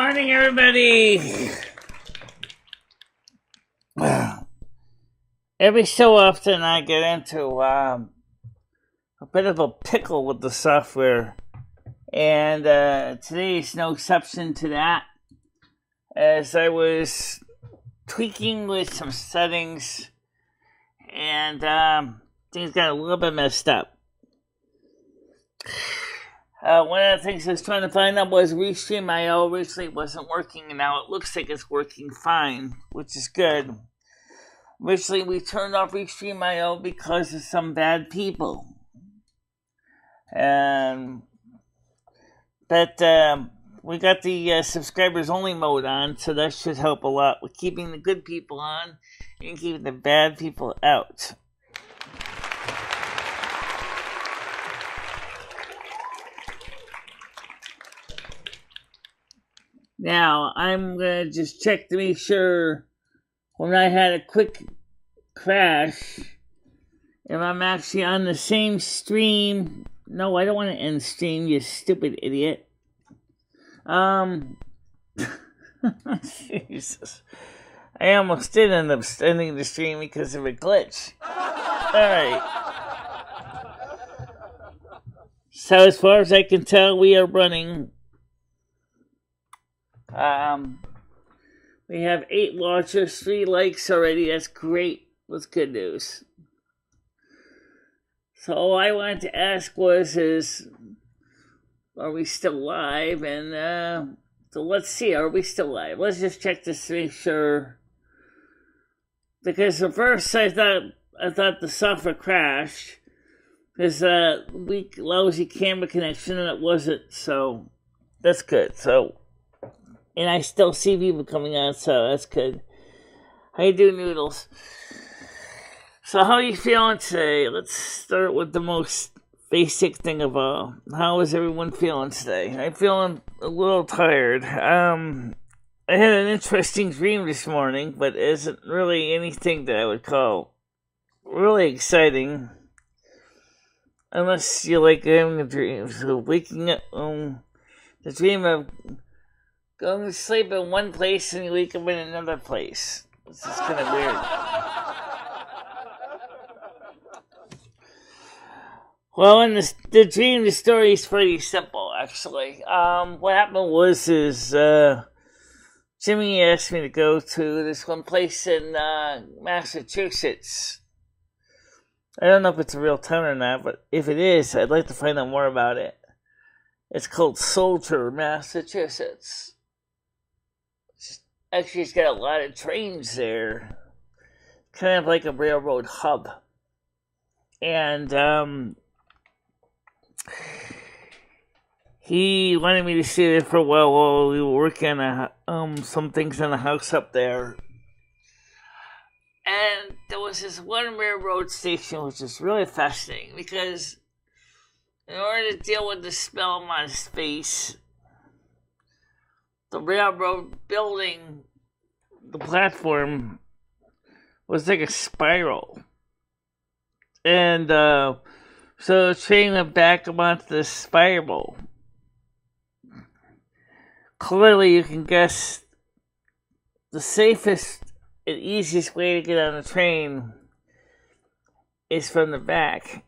morning, everybody. Every so often I get into a bit of a pickle with the software, and today is no exception to that, as I was tweaking with some settings, and things got a little bit messed up. One of the things I was trying to find out was Restream.io. Originally it wasn't working, and now it looks like it's working fine, which is good. Originally we turned off Restream.io because of some bad people. But we got the subscribers only mode on, so that should help a lot with keeping the good people on and keeping the bad people out. Now, I'm going to just check to make sure when I had a quick crash, if I'm actually on the same stream. No, I don't want to end stream, you stupid idiot. Jesus. I almost did end up ending the stream because of a glitch. Alright. So as far as I can tell, we are running. We have 8 watchers, 3 likes already. That's great. That's good news. So all I wanted to ask was, are we still live? And so let's see, are we still live? Let's just check this to make sure. Because at first I thought the software crashed because weak lousy camera connection, and it wasn't. So that's good. So. And I still see people coming on, so that's good. How you doing, Noodles? So how are you feeling today? Let's start with the most basic thing of all. How is everyone feeling today? I'm feeling a little tired. I had an interesting dream this morning, but it isn't really anything that I would call really exciting. Unless you like having a dream. So waking up, the dream of going to sleep in one place and you wake up in another place. This is kind of weird. Well, in the dream, the story is pretty simple, actually. What happened was, Jimmy asked me to go to this one place in Massachusetts. I don't know if it's a real town or not, but if it is, I'd like to find out more about it. It's called Soldier, Massachusetts. Actually, it's got a lot of trains there. Kind of like a railroad hub. And, he wanted me to stay there for a while we were working on some things on the house up there. And there was this one railroad station which was really fascinating because in order to deal with the smell on his face, the railroad building, the platform, was like a spiral. And so the train went back onto the spiral. Clearly you can guess the safest and easiest way to get on the train is from the back.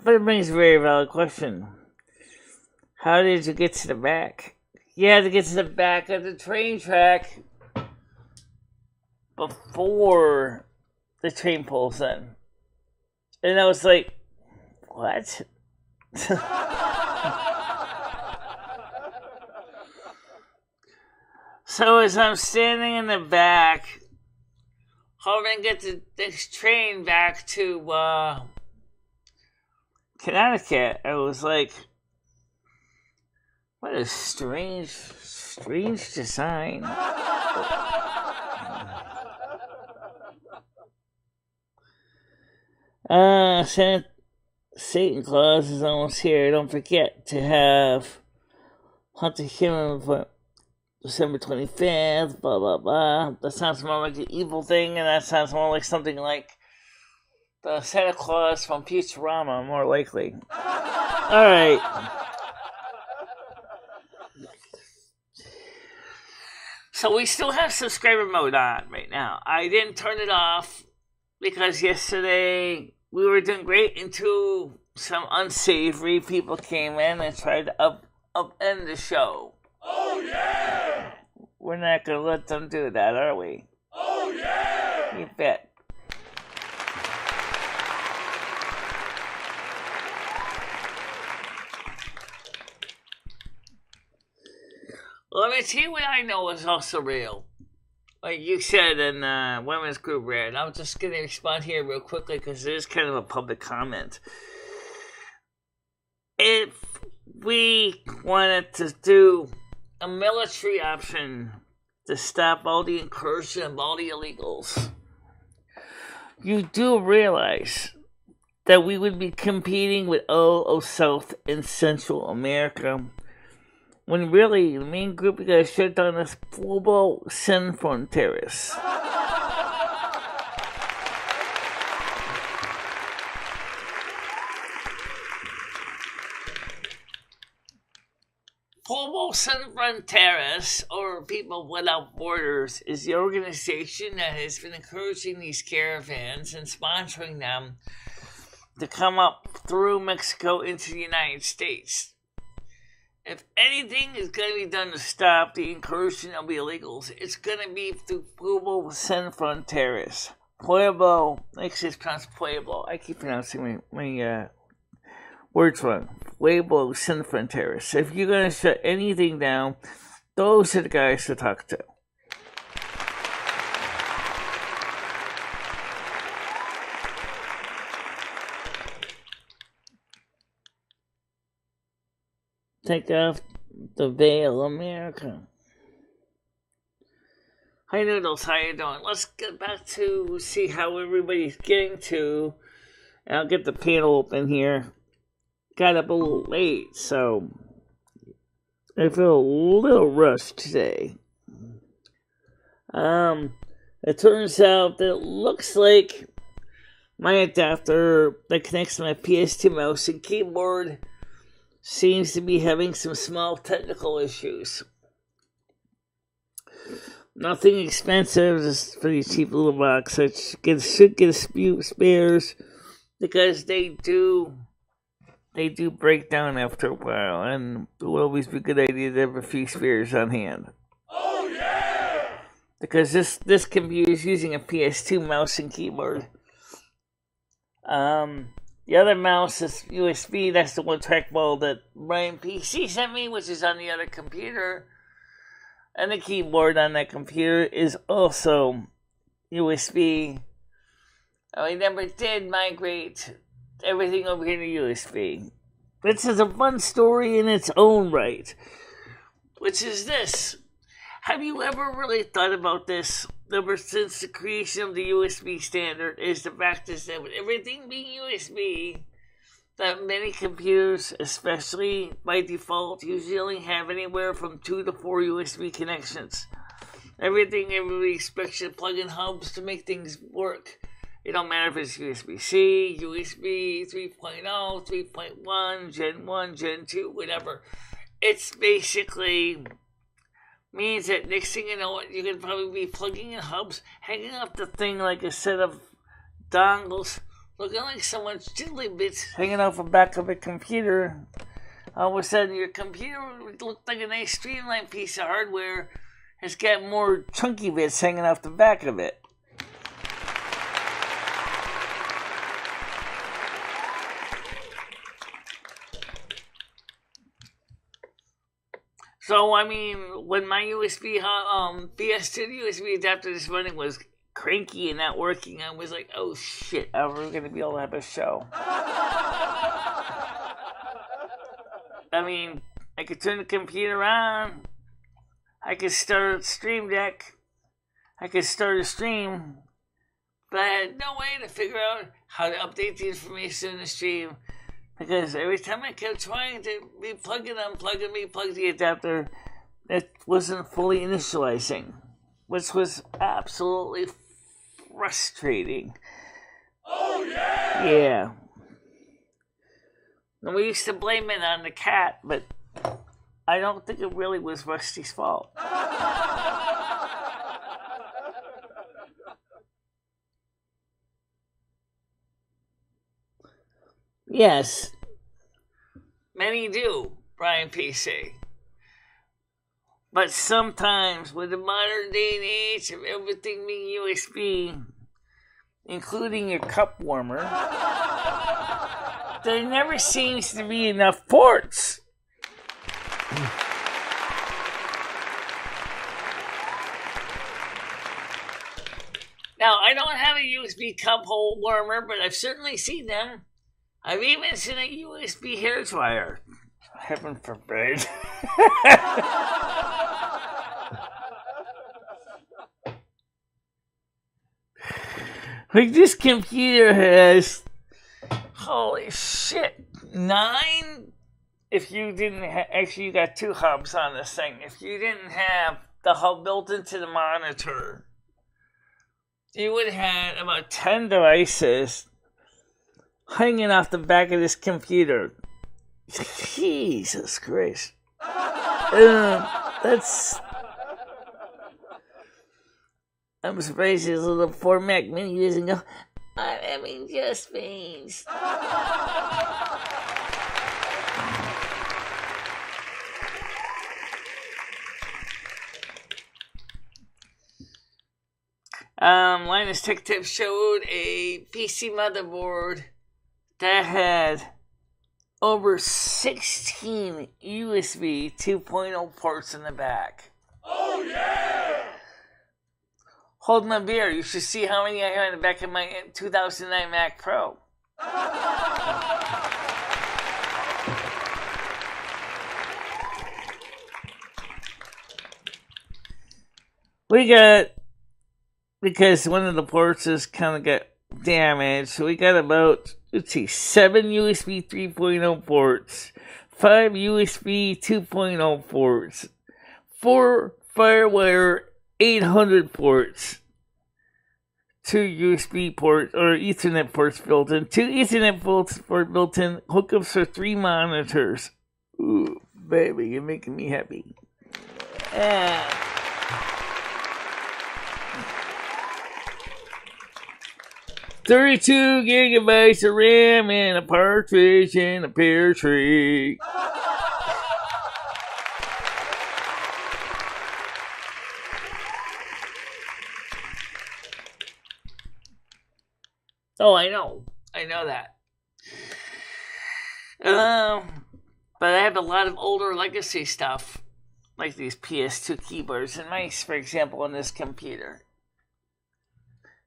But it brings a very valid question. How did you get to the back? You had to get to the back of the train track before the train pulls in. And I was like, what? So as I'm standing in the back, hoping to get this train back to Connecticut, I was like, what a strange design. Satan Claus is almost here. Don't forget to have Hunt the Human for December 25th, blah, blah, blah. That sounds more like an evil thing, and that sounds more like something like the Santa Claus from Futurama, more likely. Alright. So we still have subscriber mode on right now. I didn't turn it off because yesterday we were doing great until some unsavory people came in and tried to upend the show. Oh yeah! We're not going to let them do that, are we? Oh yeah! You bet. Let me tell you what I know is also real. Like you said in Women's Group Red. I'm just going to respond here real quickly because it is kind of a public comment. If we wanted to do a military option to stop all the incursion of all the illegals, you do realize that we would be competing with all of South and Central America, when really the main group we gotta shut down is Pueblo Sin Fronteras. Pueblo Sin Fronteras, or People Without Borders, is the organization that has been encouraging these caravans and sponsoring them to come up through Mexico into the United States. If anything is going to be done to stop the incursion of the illegals, it's going to be through Pueblo Sin Fronteras. Pueblo, actually it's pronounced Pueblo. I keep pronouncing my words wrong. Pueblo Sin Fronteras. If you're going to shut anything down, those are the guys to talk to. Take off the veil, America. Hi Noodles, how you doing? Let's get back to see how everybody's getting to. I'll get the panel open here. Got up a little late, so I feel a little rushed today. It turns out that it looks like my adapter that connects to my PS2 mouse and keyboard seems to be having some small technical issues. Nothing expensive, just pretty cheap little box. I should get a few spares because they do break down after a while, and it would always be a good idea to have a few spares on hand. Oh yeah! Because this computer is using a PS2 mouse and keyboard. The other mouse is USB. That's the one trackball that Brian PC sent me, which is on the other computer. And the keyboard on that computer is also USB. We never did migrate everything over here to USB. This is a fun story in its own right. Which is this. Have you ever really thought about this? Ever since the creation of the USB standard, is the fact is that with everything being USB, that many computers, especially by default, usually only have anywhere from 2 to 4 USB connections. Everybody expects you to plug in hubs to make things work. It don't matter if it's USB-C, USB 3.0, 3.1, Gen 1, Gen 2, whatever. It's basically means that next thing you know, you can probably be plugging in hubs, hanging up the thing like a set of dongles, looking like someone's diddly bits hanging off the back of a computer. All of a sudden, your computer looked like a nice streamlined piece of hardware. It's got more chunky bits hanging off the back of it. So, I mean, when my USB, PS2 USB adapter this morning was cranky and not working, I was like, oh shit, I'm really going to be able to have a show. I mean, I could turn the computer on, I could start Stream Deck, I could start a stream, but I had no way to figure out how to update the information in the stream. Because every time I kept trying to plug it, unplug it, replug the adapter, it wasn't fully initializing, which was absolutely frustrating. Oh yeah! Yeah. And we used to blame it on the cat, but I don't think it really was Rusty's fault. Yes. Many do, Brian PC. But sometimes, with the modern day and age of everything being USB, including your cup warmer, there never seems to be enough ports. Now, I don't have a USB cup hole warmer, but I've certainly seen them. I've even seen a USB hair dryer. Heaven forbid. Like, this computer has, holy shit, 9? If you didn't actually, you got 2 hubs on this thing. If you didn't have the hub built into the monitor, you would have had about 10 devices hanging off the back of this computer. Jesus Christ. I'm surprised his little 4 Mac Mini doesn't go, I'm having just veins. Linus Tech Tips showed a PC motherboard that had over 16 USB 2.0 ports in the back. Oh yeah! Hold my beer. You should see how many I have in the back of my 2009 Mac Pro. We got, because one of the ports is kind of got damaged, so we got about, 7 USB 3.0 ports, 5 USB 2.0 ports, 4 FireWire 800 ports, 2 USB ports, or Ethernet ports built in, 2 Ethernet ports built in, hookups for 3 monitors. Ooh, baby, you're making me happy. 32 gigabytes of RAM and a partridge in a pear tree. Oh, I know that. But I have a lot of older legacy stuff, like these PS2 keyboards and mice, for example, on this computer.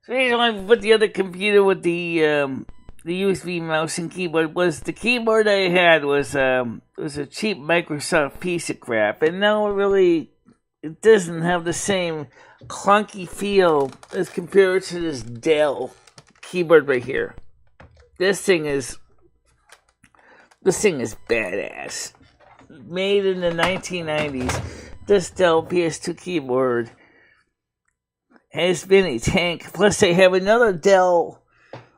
So I put the other computer with the USB mouse and keyboard. Was the keyboard I had was a cheap Microsoft piece of crap, and now it doesn't have the same clunky feel as compared to this Dell keyboard right here. This thing is badass. Made in the 1990s, this Dell PS2 keyboard has been a tank. Plus, they have another Dell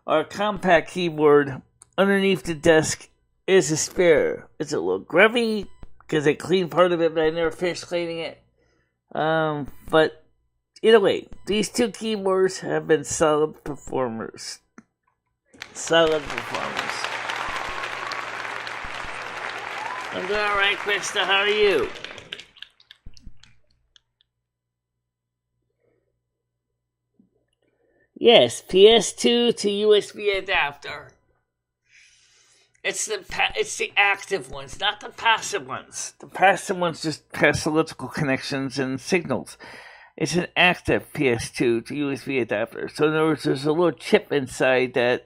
or compact keyboard underneath the desk as a spare. It's a little grubby because I cleaned part of it, but I never finished cleaning it. But either way, these 2 keyboards have been solid performers. I'm doing alright, Krista. How are you? Yes, PS2 to USB adapter. It's the active ones, not the passive ones. The passive ones just pass electrical connections and signals. It's an active PS2 to USB adapter. So in other words, there's a little chip inside that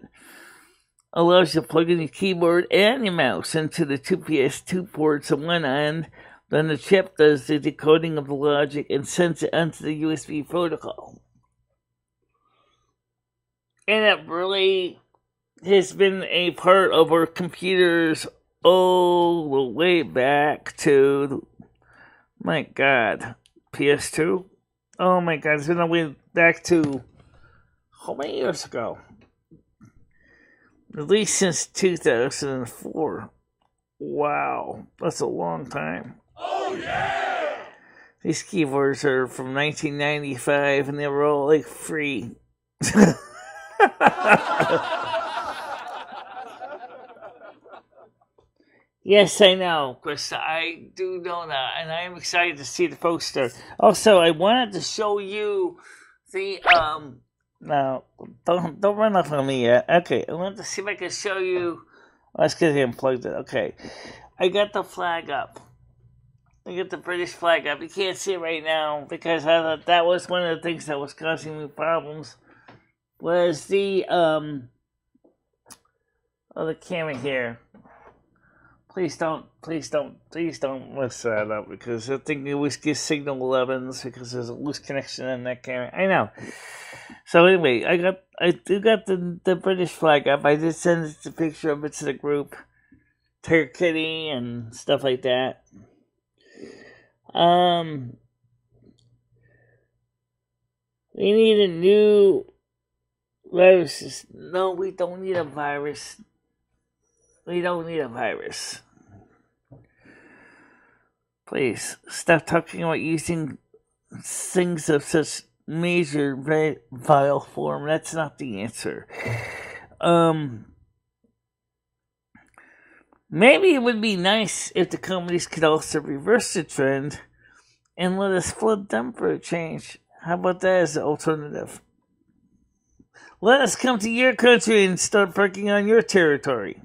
allows you to plug in your keyboard and your mouse into the 2 PS2 ports on one end. Then the chip does the decoding of the logic and sends it onto the USB protocol. And it really has been a part of our computers all the way back to, my God, PS2? Oh my God, it's been all the way back to, how many years ago? At least since 2004. Wow, that's a long time. Oh yeah! These keyboards are from 1995 and they were all like free. Yes, I know, Krista. I do know that, and I am excited to see the poster. Also, I wanted to show you the No, don't run off on me yet. Okay, I wanted to see if I can show you. Let's get it unplugged. Okay, I got the flag up. I got the British flag up. You can't see it right now because I thought that was one of the things that was causing me problems. Was the the camera here. Please don't mess that up because I think it always gives signal 11s because there's a loose connection in that camera. I know. So anyway, I do got the British flag up. I did send a picture of it to the group, Tiger Kitty and stuff like that. We need a new virus. No, we don't need a virus. We don't need a virus. Please, stop talking about using things of such major vile form. That's not the answer. Maybe it would be nice if the companies could also reverse the trend and let us flood them for a change. How about that as an alternative? Let us come to your country and start working on your territory.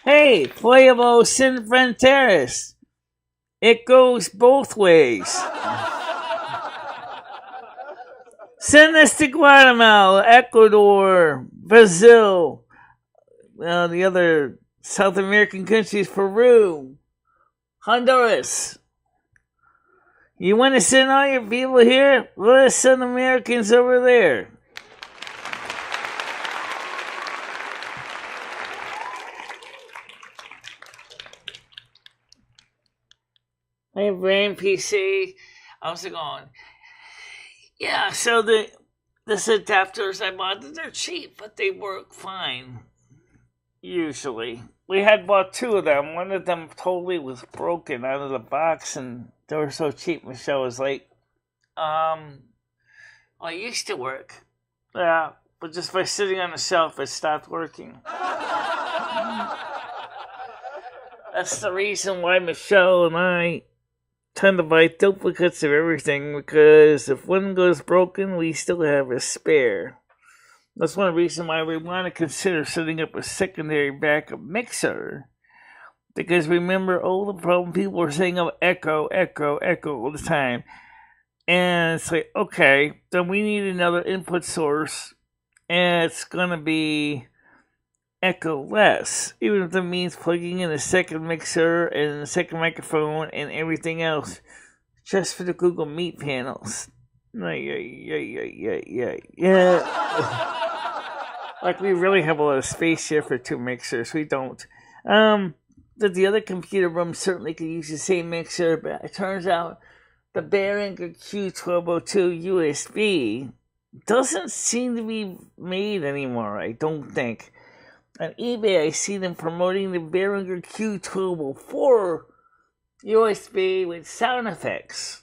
Hey, playable sin fronteras. It goes both ways. Send us to Guatemala, Ecuador, Brazil, the other South American countries, Peru, Honduras. You want to send all your people here? Let us send Americans over there. Hey, Brain PC. How's it going? Yeah, so this adapters I bought, they're cheap, but they work fine. Usually. We had bought two of them. One of them totally was broken out of the box, and they were so cheap. Michelle was like, it used to work. Yeah, but just by sitting on the shelf, it stopped working. That's the reason why Michelle and I tend to buy duplicates of everything, because if one goes broken, we still have a spare. That's one reason why we want to consider setting up a secondary backup mixer. Because remember, all the problem people were saying of echo all the time. And it's like, okay, then we need another input source, and it's going to be echo less, even if that means plugging in a second mixer and a second microphone and everything else just for the Google Meet panels. Yeah. Like, we really have a lot of space here for two mixers. We don't. The other computer room certainly could use the same mixer, but it turns out the Behringer Q1202 USB doesn't seem to be made anymore, I don't think. On eBay, I see them promoting the Behringer Q1204 USB with sound effects.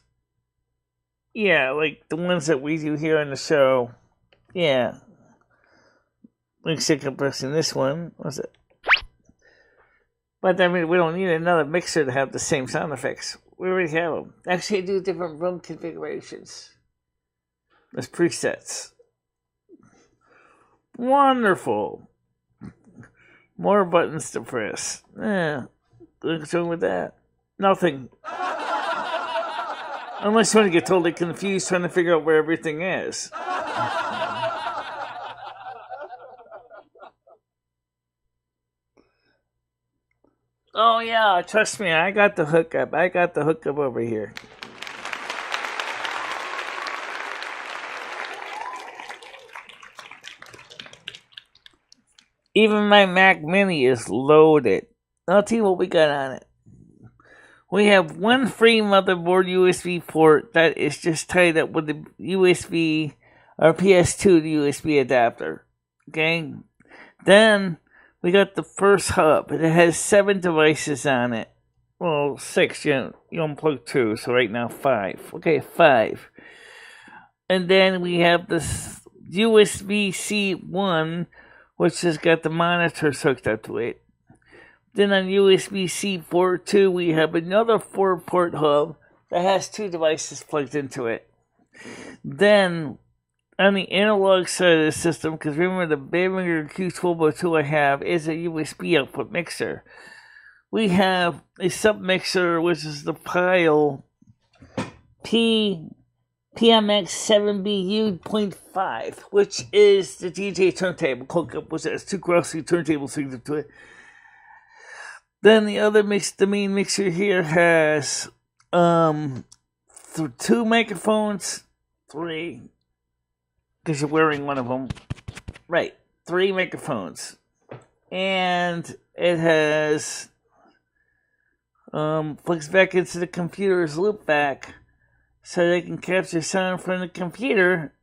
Yeah, like the ones that we do here on the show. Yeah. Looks like I'm pressing this one. What's it? But I mean, we don't need another mixer to have the same sound effects. We already have them. Actually, I do different room configurations. There's presets. Wonderful. More buttons to press. What's wrong with that? Nothing. Unless you want to get totally confused trying to figure out where everything is. Oh yeah, trust me, I got the hookup. I got the hookup over here. Even my Mac Mini is loaded. I'll tell you what we got on it. We have one free motherboard USB port that is just tied up with the USB or PS2 to USB adapter. Okay? Then we got the first hub. It has 7 devices on it. Well, 6. You unplug 2, so right now 5. Okay, 5. And then we have this USB-C 1, which has got the monitors hooked up to it. Then on USB-C port 2, we have another 4-port hub that has 2 devices plugged into it. Then, on the analog side of the system, because remember the Behringer Q1202 I have is a USB output mixer. We have a sub-mixer, which is the Pile PMX7BU.5, which is the DJ turntable hookup, which has 2 crossing turntables hooked up to it. Then the main mixer here has 2 microphones, 3, because you're wearing one of them. Right, 3 microphones. And it has plugs back into the computer's loopback so they can capture sound from the computer.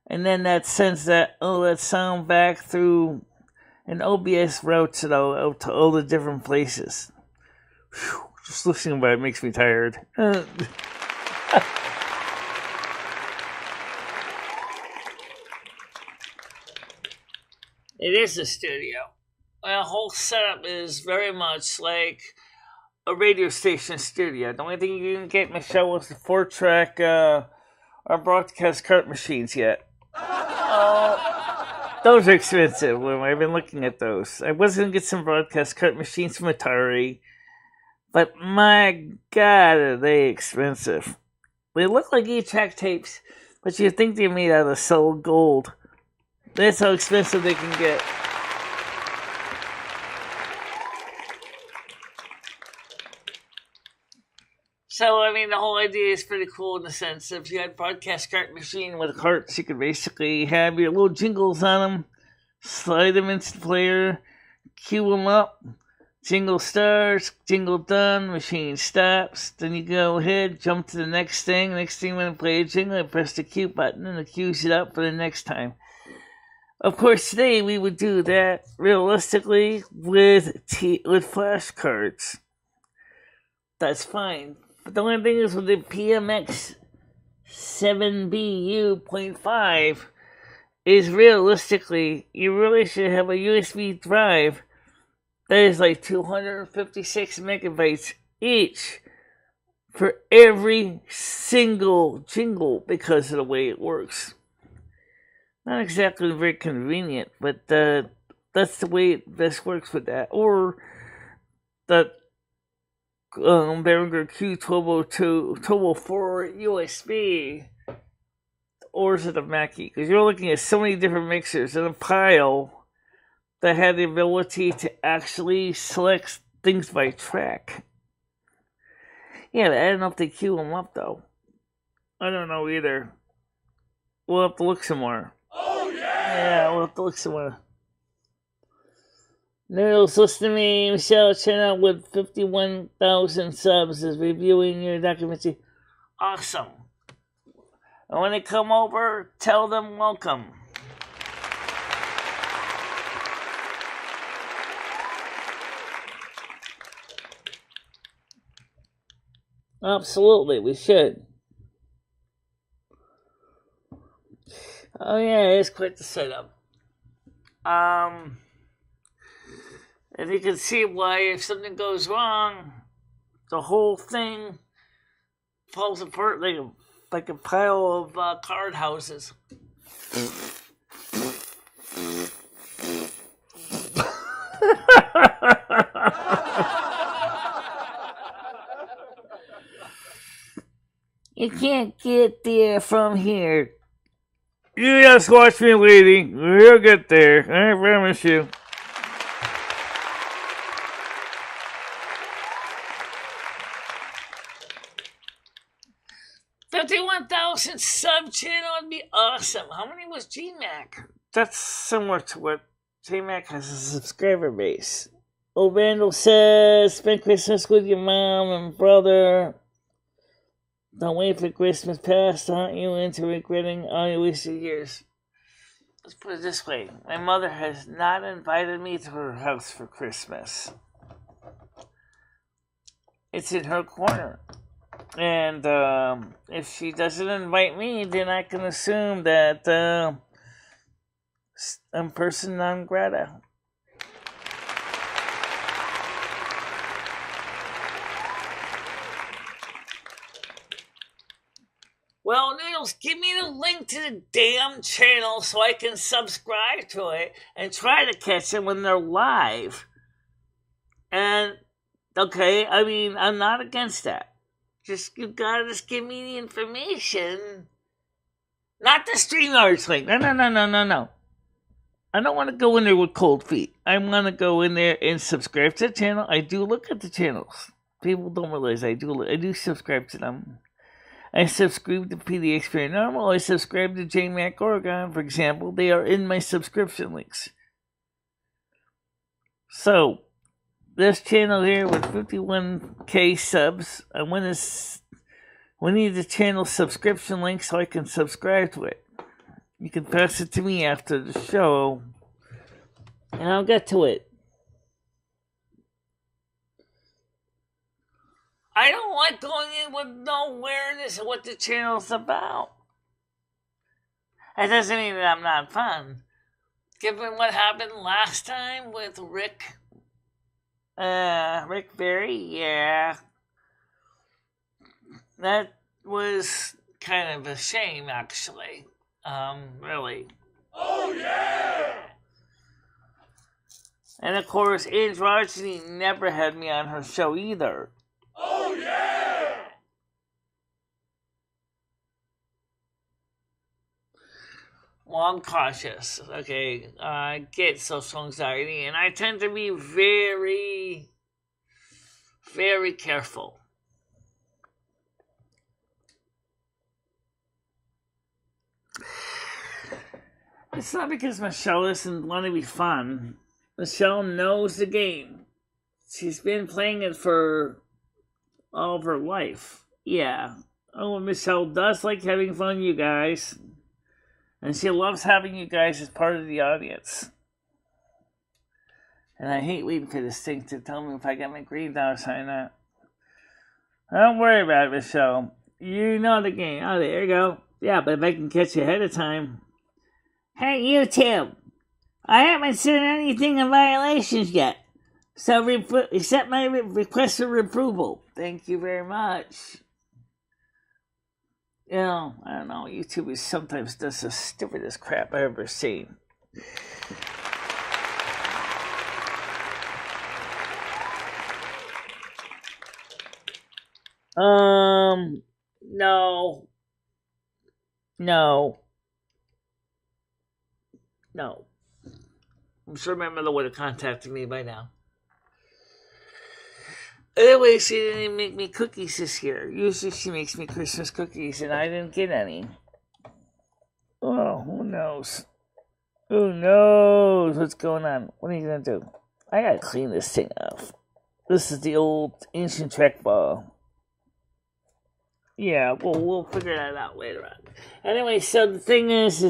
And then that sends that sound back through an OBS routes it out to all the different places. Whew, just listening about it makes me tired. It is a studio. The whole setup is very much like a radio station studio. The only thing you didn't get, Michelle, was the 4-track or broadcast cart machines yet. Those are expensive. I've been looking at those. I was going to get some broadcast cart machines from Atari, but my God, are they expensive. They look like 8-track tapes, but you think they're made out of solid gold. That's how expensive they can get. So, I mean, the whole idea is pretty cool in the sense if you had a broadcast cart machine with carts, you could basically have your little jingles on them, slide them into the player, cue them up, jingle starts, jingle done, machine stops, then you go ahead, jump to the next thing. Next thing, when I play a jingle, I press the cue button and it cues it up for the next time. Of course, today we would do that realistically with flashcards. That's fine. But the only thing is with the PMX 7BU.5 is realistically, you really should have a USB drive that is like 256 megabytes each for every single jingle because of the way it works. Not exactly very convenient, but that's the way it best works with that. Or the Behringer Q1204 USB, or is it a Mackie? Because you're looking at so many different mixers in a pile that had the ability to actually select things by track. Yeah, but I don't know if they queue them up, though. I don't know either. We'll have to look some more. Oh, yeah! Yeah, we'll have to look some more. Noodles, listen to me. Michelle channel with 51,000 subs is reviewing your documentary. Awesome. And when they come over, tell them welcome. Absolutely, we should. Oh yeah, it's quite the setup. And you can see why if something goes wrong, the whole thing falls apart like a pile of card houses. You can't get there from here. You just watch me, lady. We'll get there. I promise you. $51,000 sub channel would be awesome. How many was GMAC? That's similar to what GMAC has a subscriber base. Old Randall says, spend Christmas with your mom and brother. Don't wait for Christmas past to haunt you into regretting all your wasted years. Let's put it this way. My mother has not invited me to her house for Christmas. It's in her corner. And if she doesn't invite me, then I can assume that I'm person non grata. Well, Niels, give me the link to the damn channel so I can subscribe to it and try to catch them when they're live. And, okay, I mean, I'm not against that. You gotta just give me the information. Not the StreamYards link. No. I don't want to go in there with cold feet. I want to go in there and subscribe to the channel. I do look at the channels. People don't realize I do subscribe to them. I subscribe to PDX Paranormal. I subscribe to J Mac Oregon, for example. They are in my subscription links. So, this channel here with 51k subs, I need the channel subscription link so I can subscribe to it. You can pass it to me after the show, and I'll get to it. I don't like going in with no awareness of what the channel's about. That doesn't mean that I'm not fun. Given what happened last time with Rick Berry, yeah. That was kind of a shame, actually. Really. Oh, yeah! And of course, Androgyny never had me on her show either. Oh, yeah! Well, I'm cautious, okay? I get social anxiety, and I tend to be very, very careful. It's not because Michelle doesn't want to be fun. Michelle knows the game. She's been playing it for all of her life. Yeah. Oh, Michelle does like having fun, you guys. And she loves having you guys as part of the audience. And I hate waiting for this thing to tell me if I got my green dollar sign up. Don't worry about it, Michelle. You know the game. Oh, there you go. Yeah, but if I can catch you ahead of time. Hey, YouTube. I haven't seen anything in violations yet. So accept my request for approval. Thank you very much. You know, I don't know. YouTube sometimes does the stupidest crap I've ever seen. No. I'm sure my mother would have contacted me by now. Anyway, she didn't even make me cookies this year. Usually she makes me Christmas cookies, and I didn't get any. Oh, who knows? Who knows what's going on? What are you going to do? I got to clean this thing off. This is the old ancient trackball. Yeah, we'll figure that out later on. Anyway, so the thing is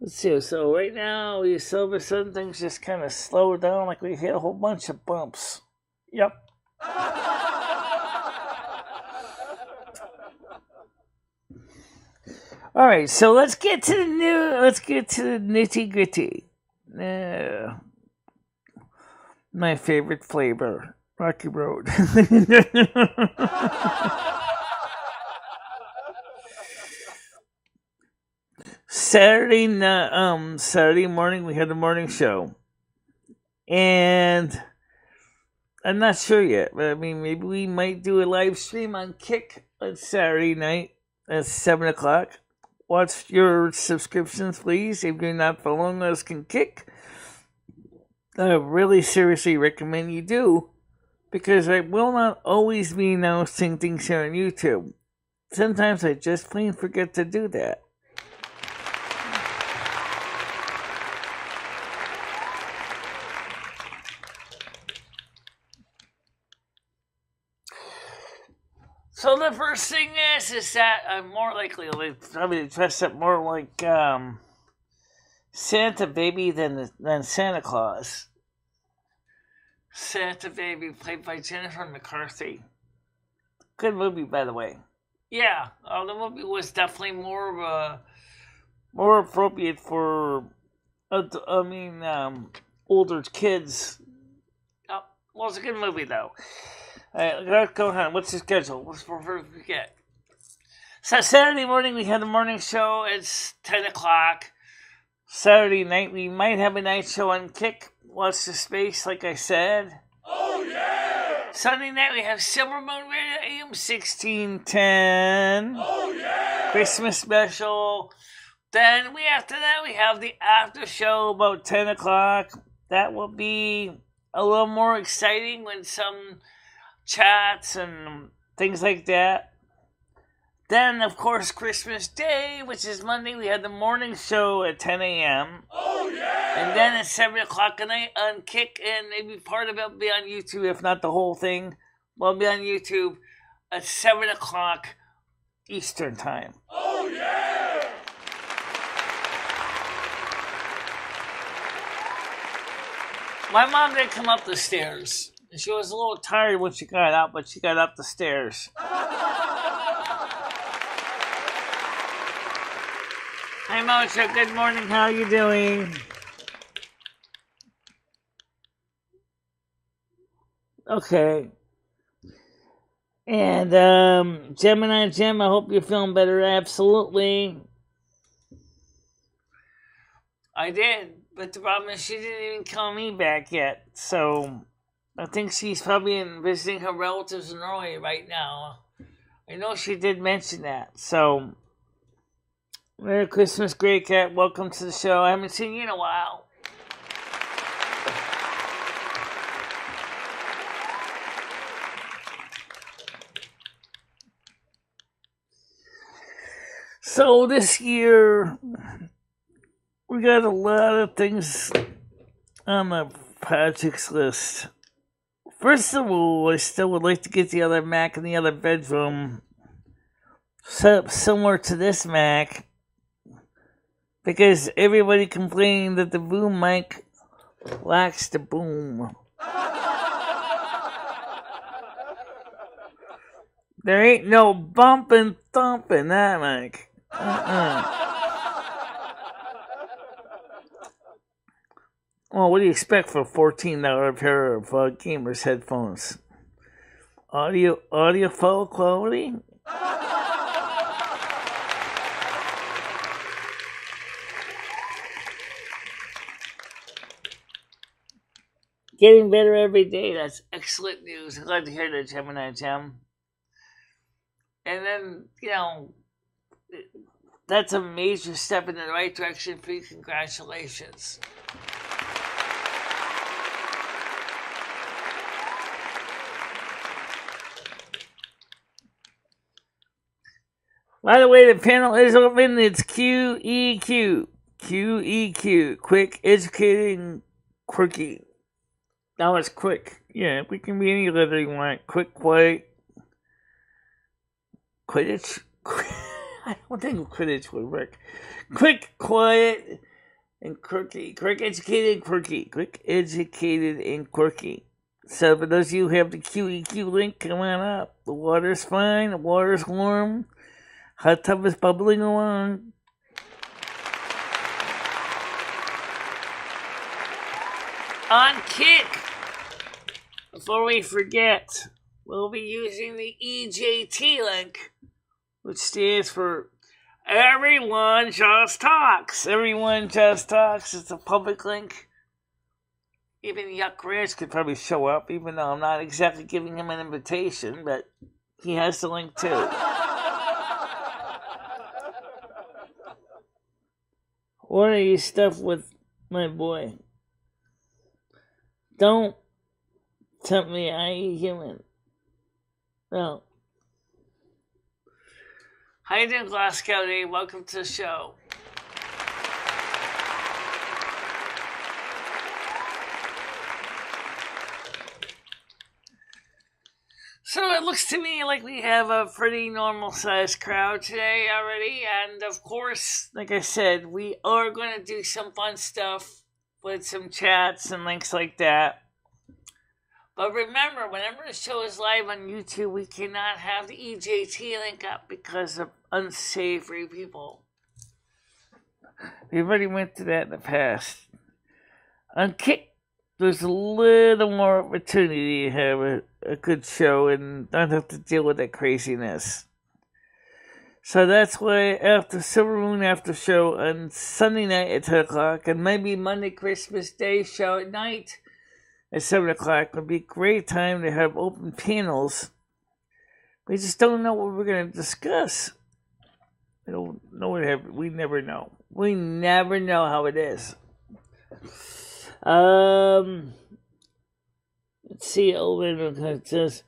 let's see, so right now, all of a sudden things just kind of slow down, like we hit a whole bunch of bumps. Yep. Alright, so let's get to the nitty gritty. My favorite flavor, Rocky Road. Saturday morning we had a morning show, and I'm not sure yet, but I mean maybe we might do a live stream on Kick on Saturday night at 7:00. Watch your subscriptions, please. If you're not following us on Kick, I really seriously recommend you do, because I will not always be announcing things here on YouTube. Sometimes I just plain forget to do that. So the first thing is that I'm more likely to probably dress up more like Santa baby than Santa Claus. Santa Baby, played by Jennifer McCarthy. Good movie, by the way. Yeah, the movie was definitely more appropriate for, older kids. Oh, well, it's a good movie, though. All right, go ahead. What's the schedule? What's we get? So Saturday morning, we have the morning show. It's 10 o'clock. Saturday night, we might have a night show on Kick. Watch the Space, like I said. Oh, yeah! Sunday night, we have Silvermoon Radio AM 1610. Oh, yeah! Christmas special. Then, after that, we have the after show about 10 o'clock. That will be a little more exciting with some chats and things like that. Then, of course, Christmas Day, which is Monday, we have the morning show at 10 a.m. Oh, yeah! And then at 7 o'clock at night on Kick, and maybe part of it will be on YouTube, if not the whole thing. Will be on YouTube at 7 o'clock Eastern Time. Oh, yeah! My mom did come up the stairs. She was a little tired when she got out, but she got up the stairs. Hi, Mocha. Good morning. How are you doing? Okay. And, Gemini Gem, I hope you're feeling better. Absolutely. I did, but the problem is she didn't even call me back yet. So, I think she's probably visiting her relatives in Norway right now. I know she did mention that. So, Merry Christmas, Grey Cat. Welcome to the show. I haven't seen you in a while. So this year, we got a lot of things on the projects list. First of all, I still would like to get the other Mac in the other bedroom set up similar to this Mac, because everybody complained that the boom mic lacks the boom. There ain't no bump and thump in that mic. Well, what do you expect for a $14 pair of gamers headphones? Audiophile quality? Getting better every day. That's excellent news. I'm glad to hear that, Gemini Gem. And then, that's a major step in the right direction for you. Congratulations. By the way, the panel is open. It's QEQ. QEQ. Quick, educating, quirky. Now it's quick. Yeah, we can be any letter you want. Quick, quiet. Quidditch? I don't think Quidditch would work. Quick, quiet, and quirky. Quick, educated, and quirky. Quick, educated, and quirky. So for those of you who have the QEQ link, come on up. The water's fine. The water's warm. Hot tub is bubbling along. On Kick, before we forget, we'll be using the EJT link, which stands for Everyone Just Talks. Everyone Just Talks. It's a public link. Even Yuck Ranch could probably show up, even though I'm not exactly giving him an invitation, but he has the link too. What are you stuff with my boy? Don't tempt me, I ain't human. No. How you doing, Glasgow Day? Welcome to the show. So it looks to me like we have a pretty normal-sized crowd today already, and of course, like I said, we are going to do some fun stuff with some chats and links like that. But remember, whenever the show is live on YouTube, we cannot have the EJT link up because of unsavory people. We already went through that in the past. On Kick, there's a little more opportunity to have a good show and not have to deal with that craziness. So that's why after Silvermoon after show on Sunday night at 10 o'clock and maybe Monday Christmas Day show at night at 7 o'clock would be a great time to have open panels. We just don't know what we're going to discuss. We don't know what we never know. We never know how it is. Let's see. It says,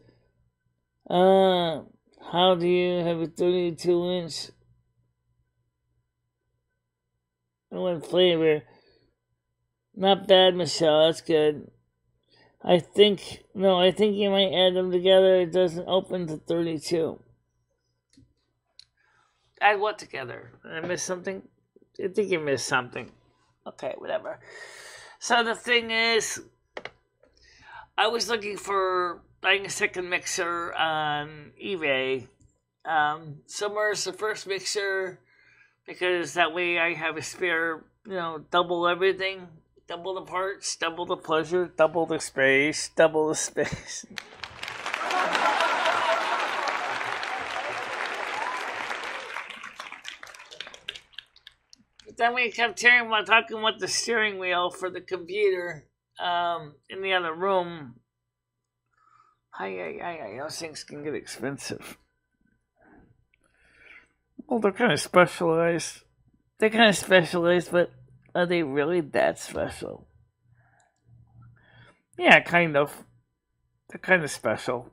how do you have a 32-inch? One flavor. Not bad, Michelle. That's good. I think you might add them together. It doesn't open to 32. Add what together? Did I miss something? I think you missed something. Okay, whatever. So the thing is, I was looking for buying a second mixer on eBay. Summer's the first mixer because that way I have a spare, double everything. Double the parts, double the pleasure, double the space, double the space. But then we kept talking about the steering wheel for the computer in the other room. Those things can get expensive. Well, they're kind of specialized. But are they really that special? Yeah, kind of. They're kind of special.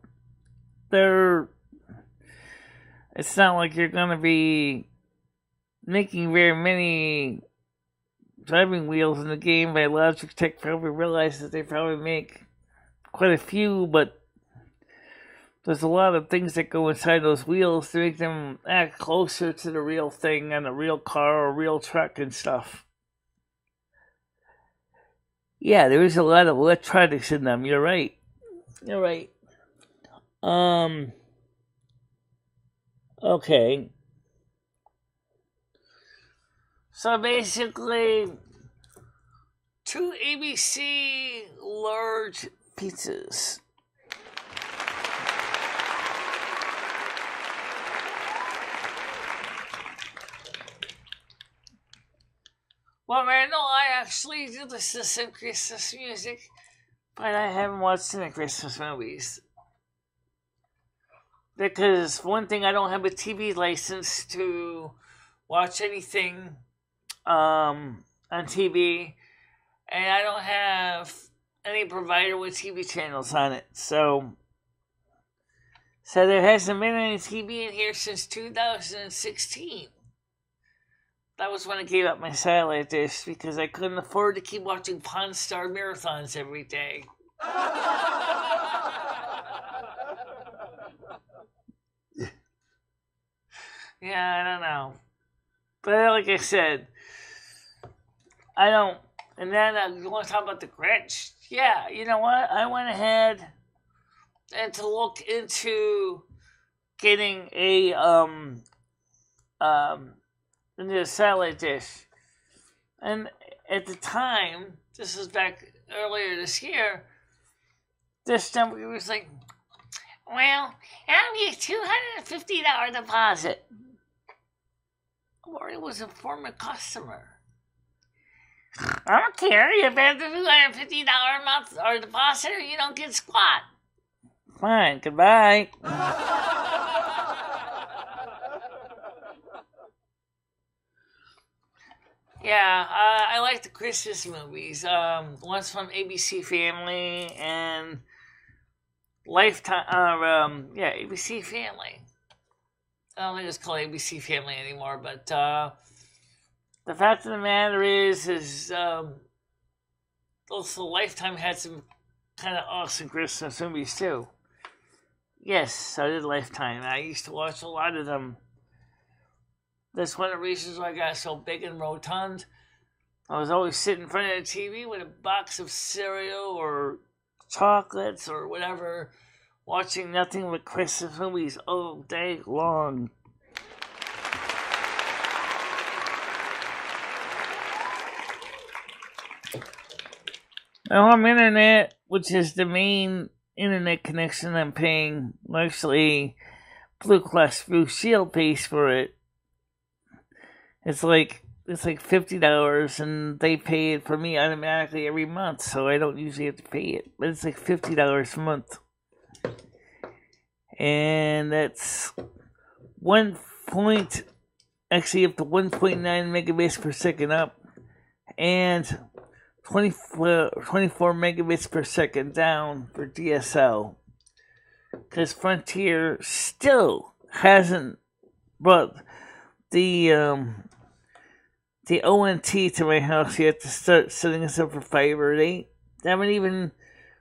It's not like you're going to be making very many driving wheels in the game. By Logic Tech probably realize that they probably make quite a few, but there's a lot of things that go inside those wheels to make them act closer to the real thing on a real car or real truck and stuff. Yeah, there is a lot of electronics in them. You're right. Okay. So basically, 2 ABC large pizzas. Well, Randall, I actually do listen to some Christmas music, but I haven't watched any Christmas movies. Because, for one thing, I don't have a TV license to watch anything on TV, and I don't have any provider with TV channels on it. So there hasn't been any TV in here since 2016. That was when I gave up my satellite dish because I couldn't afford to keep watching Pawn Star marathons every day. Yeah, I don't know. But like I said, I don't. And then you want to talk about the Grinch? Yeah, you know what? I went ahead and to look into getting into a satellite dish. And at the time, this was back earlier this year, this number was like, well, I'll be a $250 deposit. Or it was a former customer. I don't care. You pay the $250 a month or deposit or you don't get squat. Fine, goodbye. Yeah, I like the Christmas movies. One's from ABC Family and Lifetime. ABC Family. I don't think it's called ABC Family anymore, but the fact of the matter is also Lifetime had some kind of awesome Christmas movies too. Yes, so did Lifetime. I used to watch a lot of them. That's one of the reasons why I got so big and rotund. I was always sitting in front of the TV with a box of cereal or chocolates or whatever, watching nothing but Christmas movies all day long. Now I'm internet, which is the main internet connection I'm paying. Actually, Blue Cross Blue Shield pays for it. It's like $50, and they pay it for me automatically every month, so I don't usually have to pay it. But it's like $50 a month, and that's actually up to 1.9 megabits per second up, and 24 megabits per second down for DSL. Because Frontier still hasn't brought the ONT to my house yet to start setting us up for fiber. They haven't even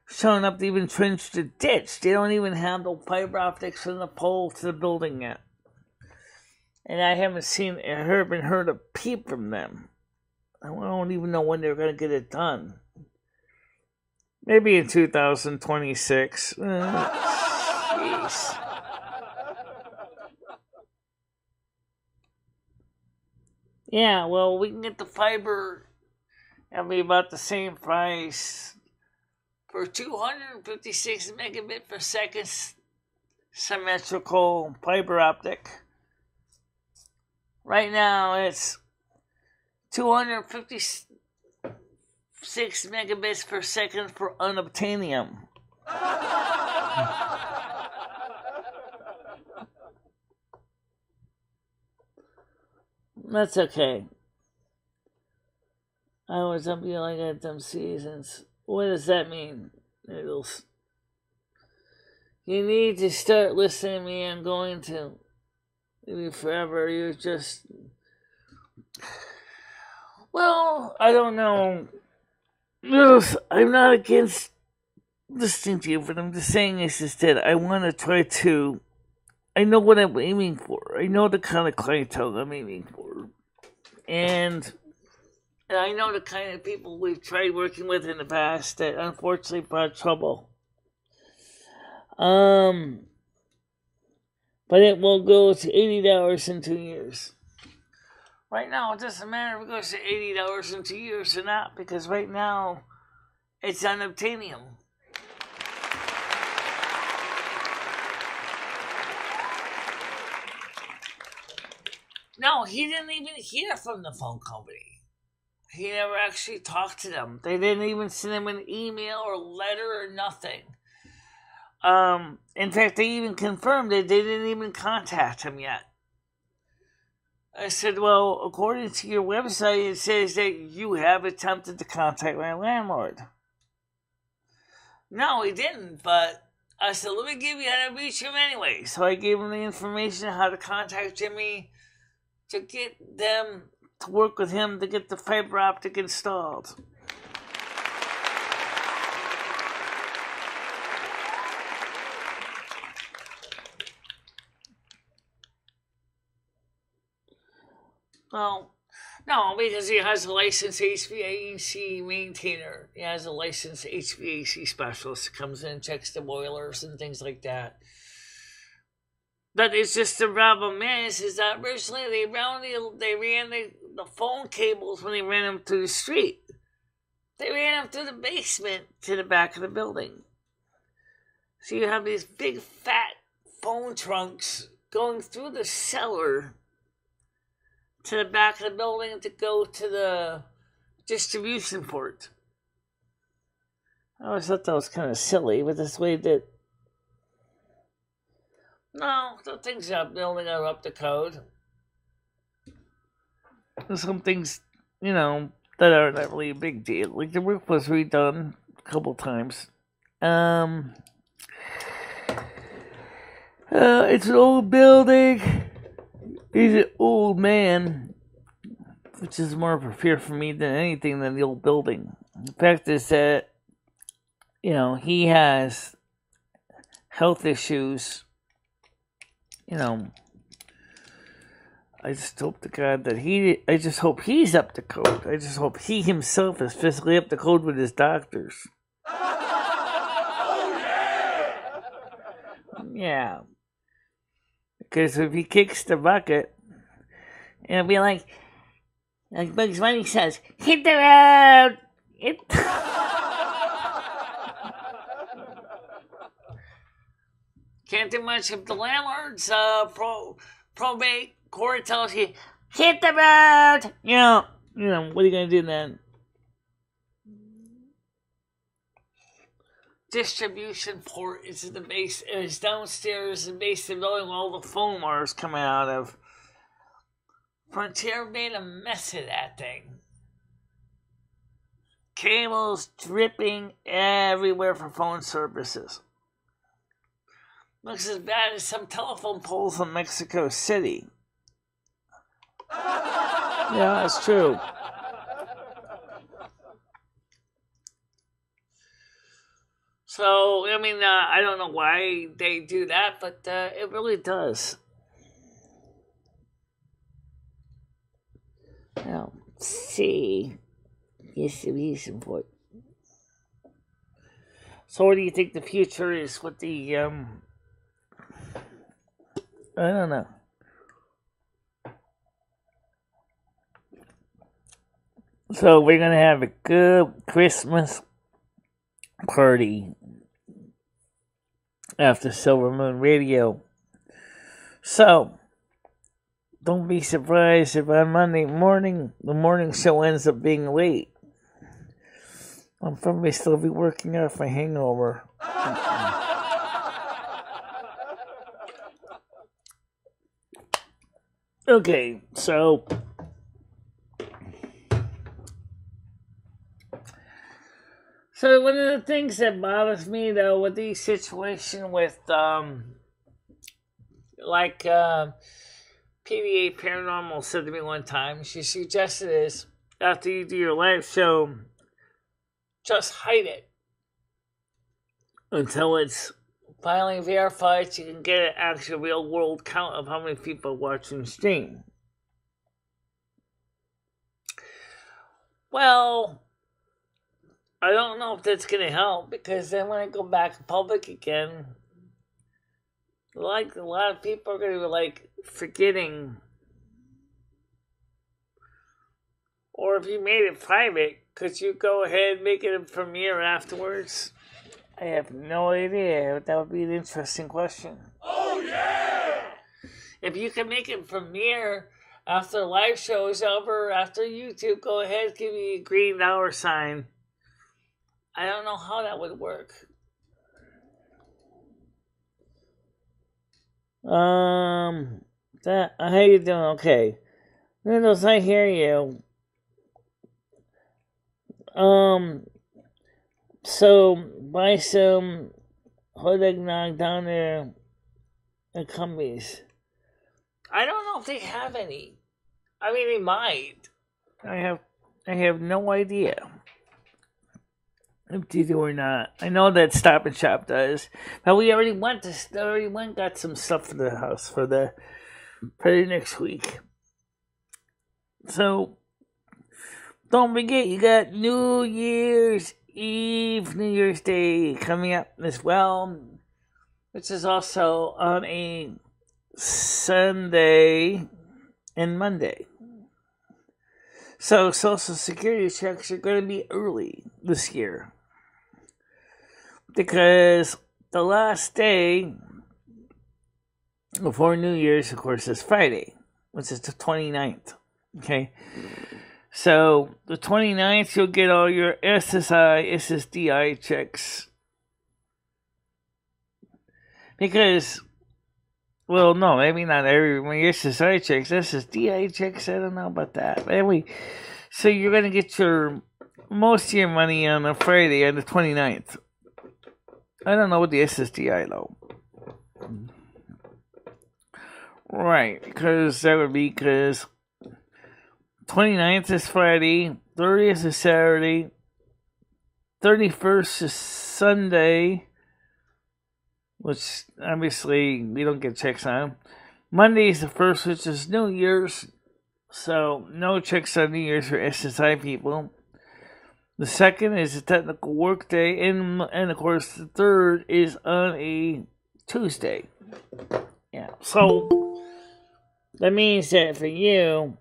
shown up to even trench the ditch. They don't even have the fiber optics from the pole to the building yet. And I haven't heard a peep from them. I don't even know when they're going to get it done. Maybe in 2026. Jeez. Yeah, well, we can get the fiber at be about the same price for 256 megabit per second symmetrical fiber optic. Right now, it's 256 megabits per second for unobtainium. That's okay. I was up here like at them seasons. What does that mean? You need to start listening to me. I'm going to. Maybe forever. You're just. Well, I don't know. I'm not against listening to you, but I'm just saying this instead. I want to try to. I know what I'm aiming for. I know the kind of clientele I'm aiming for. And I know the kind of people we've tried working with in the past that unfortunately brought trouble. But it will go to $80 in 2 years. Right now, it doesn't matter if it goes to $80 in 2 years or not, because right now, it's unobtainium. No, he didn't even hear from the phone company. He never actually talked to them. They didn't even send him an email or letter or nothing. In fact, they even confirmed that they didn't even contact him yet. I said, well, according to your website, it says that you have attempted to contact my landlord. No, he didn't, but I said, let me give you how to reach him anyway. So I gave him the information on how to contact Jimmy to get them to work with him to get the fiber optic installed. Well, no, because he has a licensed HVAC maintainer. He has a licensed HVAC specialist that comes in and checks the boilers and things like that. But it's just the problem is that originally they ran the phone cables when they ran them through the street. They ran them through the basement to the back of the building. So you have these big fat phone trunks going through the cellar to the back of the building to go to the distribution port. I always thought that was kind of silly, but that's the way that. No, the things in the building are up to code. There's some things, that are not really a big deal. Like the roof was redone a couple times. It's an old building. He's an old man, which is more of a fear for me than anything than the old building. The fact is that, he has health issues. I just hope to God that I just hope he's up to code. I just hope he himself is physically up to code with his doctors. Yeah. Because if he kicks the bucket, it'll be like Bugs Bunny says, hit the road! Can't do much if the landlord's probate court tells you, hit the road! You know, what are you going to do then? Distribution port is in the base. It is downstairs in the basement building where all the phone wires coming out of. Frontier made a mess of that thing. Cables dripping everywhere for phone services. Looks as bad as some telephone poles in Mexico City. Yeah, that's true. So, I mean, I don't know why they do that, but it really does. Now, see. Distribution port. So, what do you think the future is with the, I don't know. So, we're going to have a good Christmas party after Silvermoon Radio. So, don't be surprised if on Monday morning, the morning show ends up being late. I'll probably still be working off my hangover. Okay, so one of the things that bothers me, though, with the situation with, PVA Paranormal said to me one time, she suggested is, after you do your live show, just hide it until it's finally verified so you can get an actual real-world count of how many people are watching the stream. Well, I don't know if that's going to help, because then when I go back to public again, like a lot of people are going to be like forgetting. Or if you made it private, could you go ahead and make it a premiere afterwards? I have no idea. That would be an interesting question. Oh, yeah! If you can make it premiere after live show is over, after YouTube, go ahead, give me a green dollar sign. I don't know how that would work. How you doing? Okay. Windows, I hear you. So buy some hot eggnog down there at Cumbies. I don't know if they have any. I mean, they might. I have no idea if they do or not. I know that Stop and Shop does, but we already went got some stuff for the house for the next week. So don't forget, you got New Year's Eve, New Year's Day coming up as well, which is also on a Sunday and Monday. So Social Security checks are going to be early this year, because the last day before New Year's, of course, is Friday, which is the 29th. Okay? So, the 29th, you'll get all your SSI, SSDI checks. Because, well, no, maybe not everyone. SSI checks, SSDI checks, I don't know about that. But anyway, so you're going to get most of your money on a Friday, on the 29th. I don't know what the SSDI, though. Right, because 29th is Friday, 30th is Saturday, 31st is Sunday, which obviously we don't get checks on. Monday is the 1st, which is New Year's, so no checks on New Year's for SSI people. The 2nd is a technical work day, and of course the 3rd is on a Tuesday. Yeah. So that means that for you,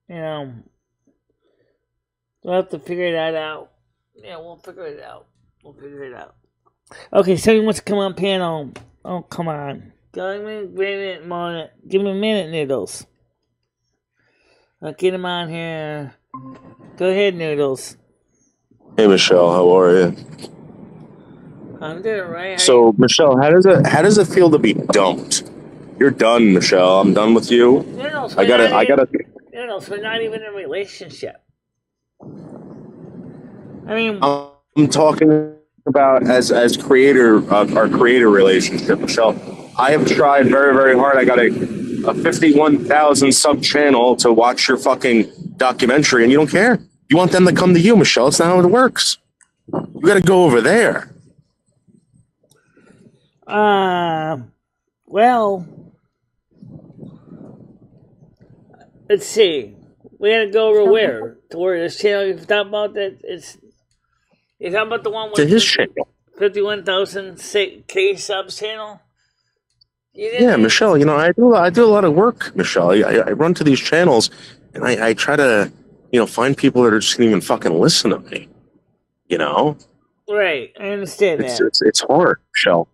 we'll have to figure that out. Yeah, we'll figure it out. Okay, somebody wants to come on panel. Oh, come on. Give me a minute, Noodles. I'll get him on here. Go ahead, Noodles. Hey, Michelle, how are you? I'm doing right. So, Michelle, how does it feel to be dumped? You're done, Michelle. I'm done with you. Noodles, I gotta. Noodles, we're not even in a relationship. I mean, I'm talking about as creator, our creator relationship, Michelle. I have tried very, very hard. I got a 51,000 sub channel to watch your fucking documentary, and you don't care. You want them to come to you, Michelle. It's not how it works. You got to go over there. Well, let's see. We had to go over where? To where this channel you're talking about? You're talking about the one with to his channel. 51,000 K subs channel? Yeah, Michelle, I do a lot of work, Michelle. I run to these channels, and I try to, find people that are just going to even fucking listen to me, Right, I understand that. It's hard, Michelle.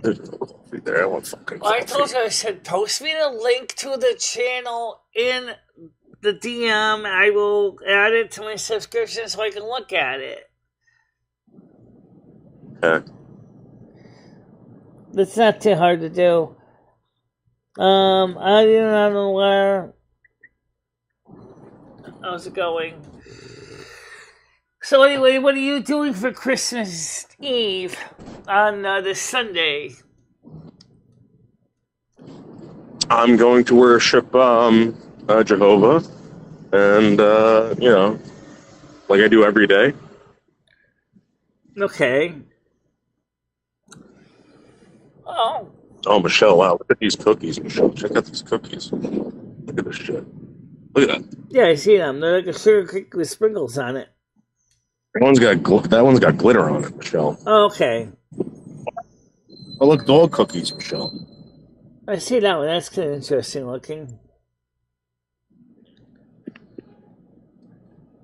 There, I want fucking I told you, I said, post me the link to the channel in the DM. I will add it to my subscription so I can look at it. Okay. It's not too hard to do. I don't know where. How's it going? So anyway, what are you doing for Christmas Eve on this Sunday? I'm going to worship Jehovah, and like I do every day. Okay. Oh, Michelle! Wow, look at these cookies, Michelle. Check out these cookies. Look at this shit. Look at that. Yeah, I see them. They're like a sugar cookie with sprinkles on it. That one's got glitter on it, Michelle. Okay. Oh, look, dog cookies, Michelle. I see that one. That's kind of interesting looking.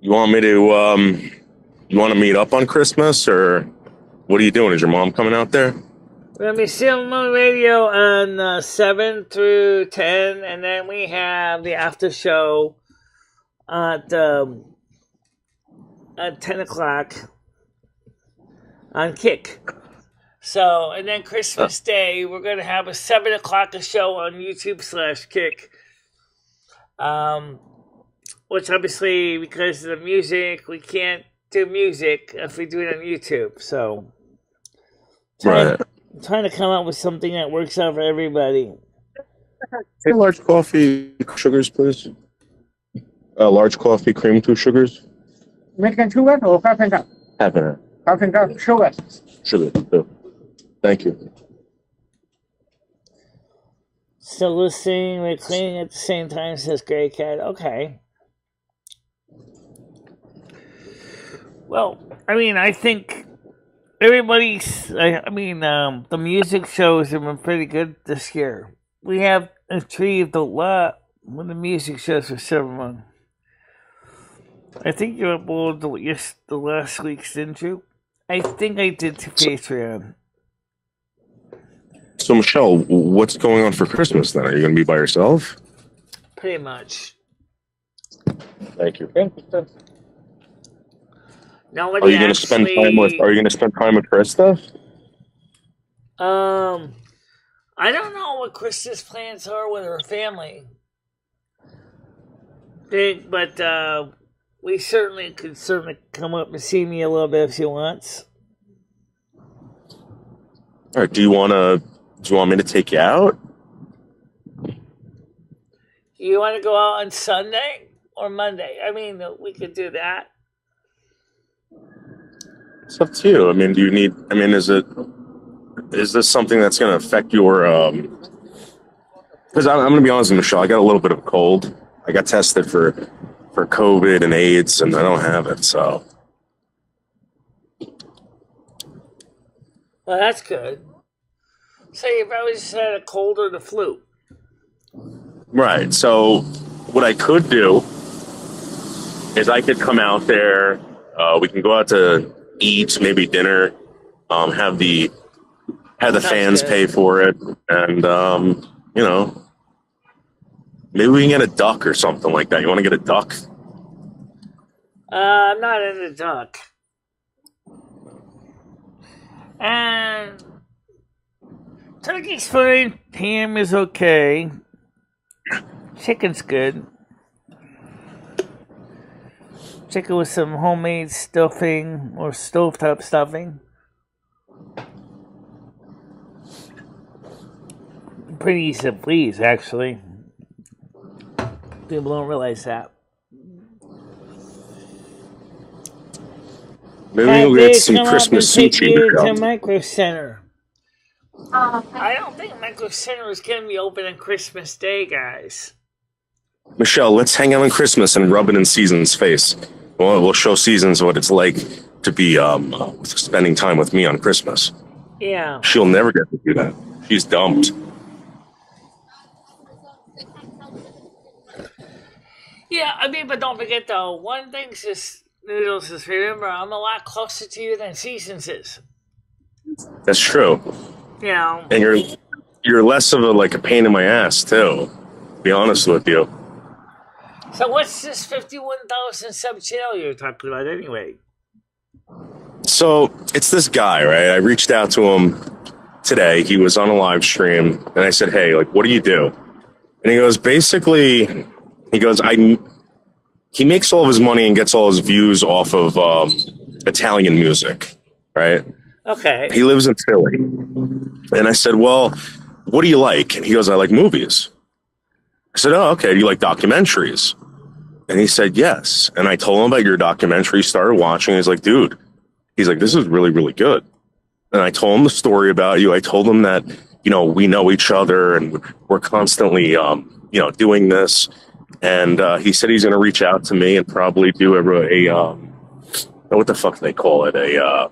You want me to meet up on Christmas, or what are you doing? Is your mom coming out there? We're going to be Silvermoon Radio on 7 through 10, and then we have the after show at 10 o'clock on Kick. So, and then Christmas Day, we're going to have a 7 o'clock show on YouTube/Kick. Which obviously, because of the music, we can't do music if we do it on YouTube. So, Right. I'm trying to come up with something that works out for everybody. Hey, large coffee, sugars, please. Large coffee, cream, 2 sugars. American sugar or half and half? Half and half. Half and half sugar. Sugar, too. Thank you. Still listening, we're cleaning at the same time, says Gray Cat. Okay. Well, I mean, I think the music shows have been pretty good this year. We have achieved a lot with the music shows for Silvermoon. I think you uploaded the last week's, didn't you? I think I did to Patreon. So, Michelle, what's going on for Christmas then? Are you going to be by yourself? Pretty much. Thank you. Nobody Are you going to spend time with Krista? I don't know what Krista's plans are with her family. But we could certainly come up and see me a little bit if she wants. All right. Do you want me to take you out? You want to go out on Sunday or Monday? I mean, we could do that. It's up to you. I mean, is this something that's going to affect your, because I'm going to be honest with Michelle, I got a little bit of a cold. I got tested for COVID and AIDS, and I don't have it, so. Well, that's good. So you probably just had a cold or the flu. Right. So what I could do is I could come out there. We can go out to eat, maybe dinner. Have the fans pay for it, and maybe we can get a duck or something like that. You want to get a duck? I'm not into duck. And turkey's fine. Ham is okay. Chicken's good. Chicken with some homemade stuffing or stovetop stuffing. Pretty easy to please, actually. People don't realize that. Maybe we'll get some Christmas sushi to Micro Center. I don't think Micro Center is going to be open on Christmas Day, guys. Michelle, let's hang out on Christmas and rub it in Season's face. We'll show Seasons what it's like to be spending time with me on Christmas. Yeah. She'll never get to do that. She's dumped. Yeah, I mean, but don't forget, though, one thing is, Noodles, is remember, I'm a lot closer to you than Seasons is. That's true. Yeah. And you're less of a pain in my ass, too, to be honest with you. So what's this 51,000 sub channel you're talking about anyway? So it's this guy, right? I reached out to him today. He was on a live stream, and I said, hey, what do you do? And he goes, he makes all of his money and gets all his views off of Italian music, right? Okay. He lives in Philly. And I said, well, what do you like? And he goes, I like movies. I said, oh, okay. Do you like documentaries? And he said, yes. And I told him about your documentary. He started watching. He's like, dude, this is really, really good. And I told him the story about you. I told him that, we know each other and we're constantly, doing this. And he said he's going to reach out to me and probably do a what the fuck do they call it? A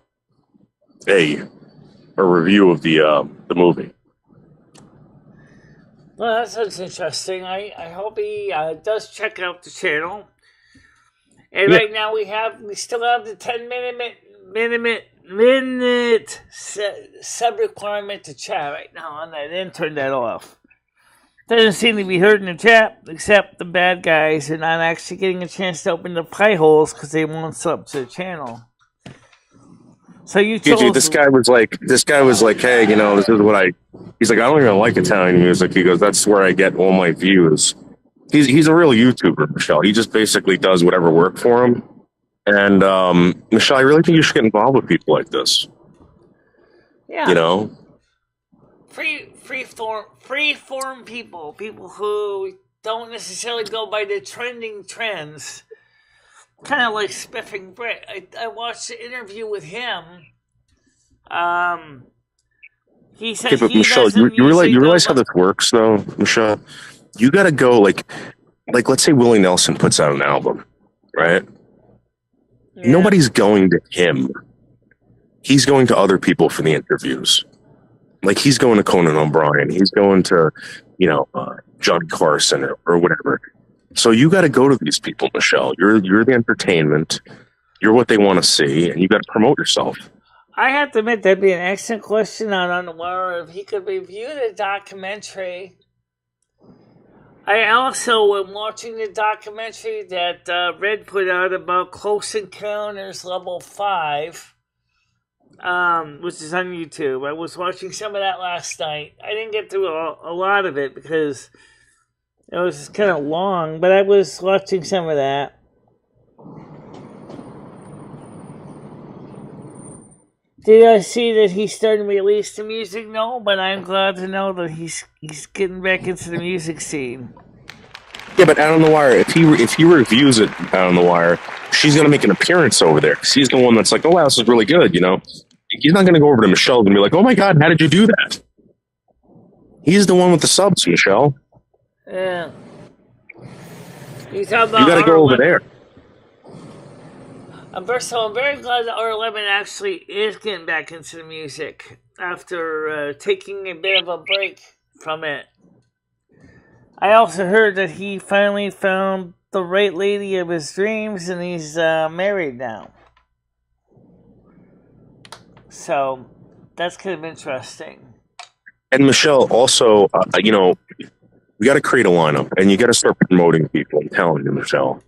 review of the movie. Well, that sounds interesting. I hope he does check out the channel. And right now we still have the 10-minute sub requirement to chat right now, and I didn't turn that off. Doesn't seem to be heard in the chat, except the bad guys are not actually getting a chance to open the pie holes because they won't sub to the channel. So you chose... Dude, this guy was like, hey, this is what he's like, I don't even like Italian music. He goes, that's where I get all my views. He's a real YouTuber, Michelle. He just basically does whatever works for him. And Michelle, I really think you should get involved with people like this. Yeah. Free form people who don't necessarily go by the trending trends. Kind of like Spiffing Brit. I watched the interview with him. He said, okay, but Michelle, you realize how this works, though, Michelle? You got to go like let's say Willie Nelson puts out an album, right? Yeah. Nobody's going to him. He's going to other people for the interviews. Like he's going to Conan O'Brien. He's going to, Johnny Carson or whatever. So you got to go to these people, Michelle. You're the entertainment. You're what they want to see, and you got to promote yourself. I have to admit that'd be an excellent question on the wire if he could review the documentary. I also am watching the documentary that Red put out about Close Encounters Level 5. Which is on YouTube. I was watching some of that last night. I didn't get through a lot of it because it was kind of long, but I was watching some of that. Did I see that he started to release the music? No, but I'm glad to know that he's getting back into the music scene. Yeah, but Out on the Wire, if he reviews it Out on the Wire, she's going to make an appearance over there. She's the one that's like, oh, wow, this is really good, He's not going to go over to Michelle and be like, oh, my God, how did you do that? He's the one with the subs, Michelle. Yeah. You got to go over there. First of all, I'm very glad that R11 actually is getting back into the music. after taking a bit of a break from it. I also heard that he finally found the right lady of his dreams, and he's married now. So that's kind of interesting. And Michelle, also, we got to create a lineup, and you got to start promoting people. I'm telling you, Michelle,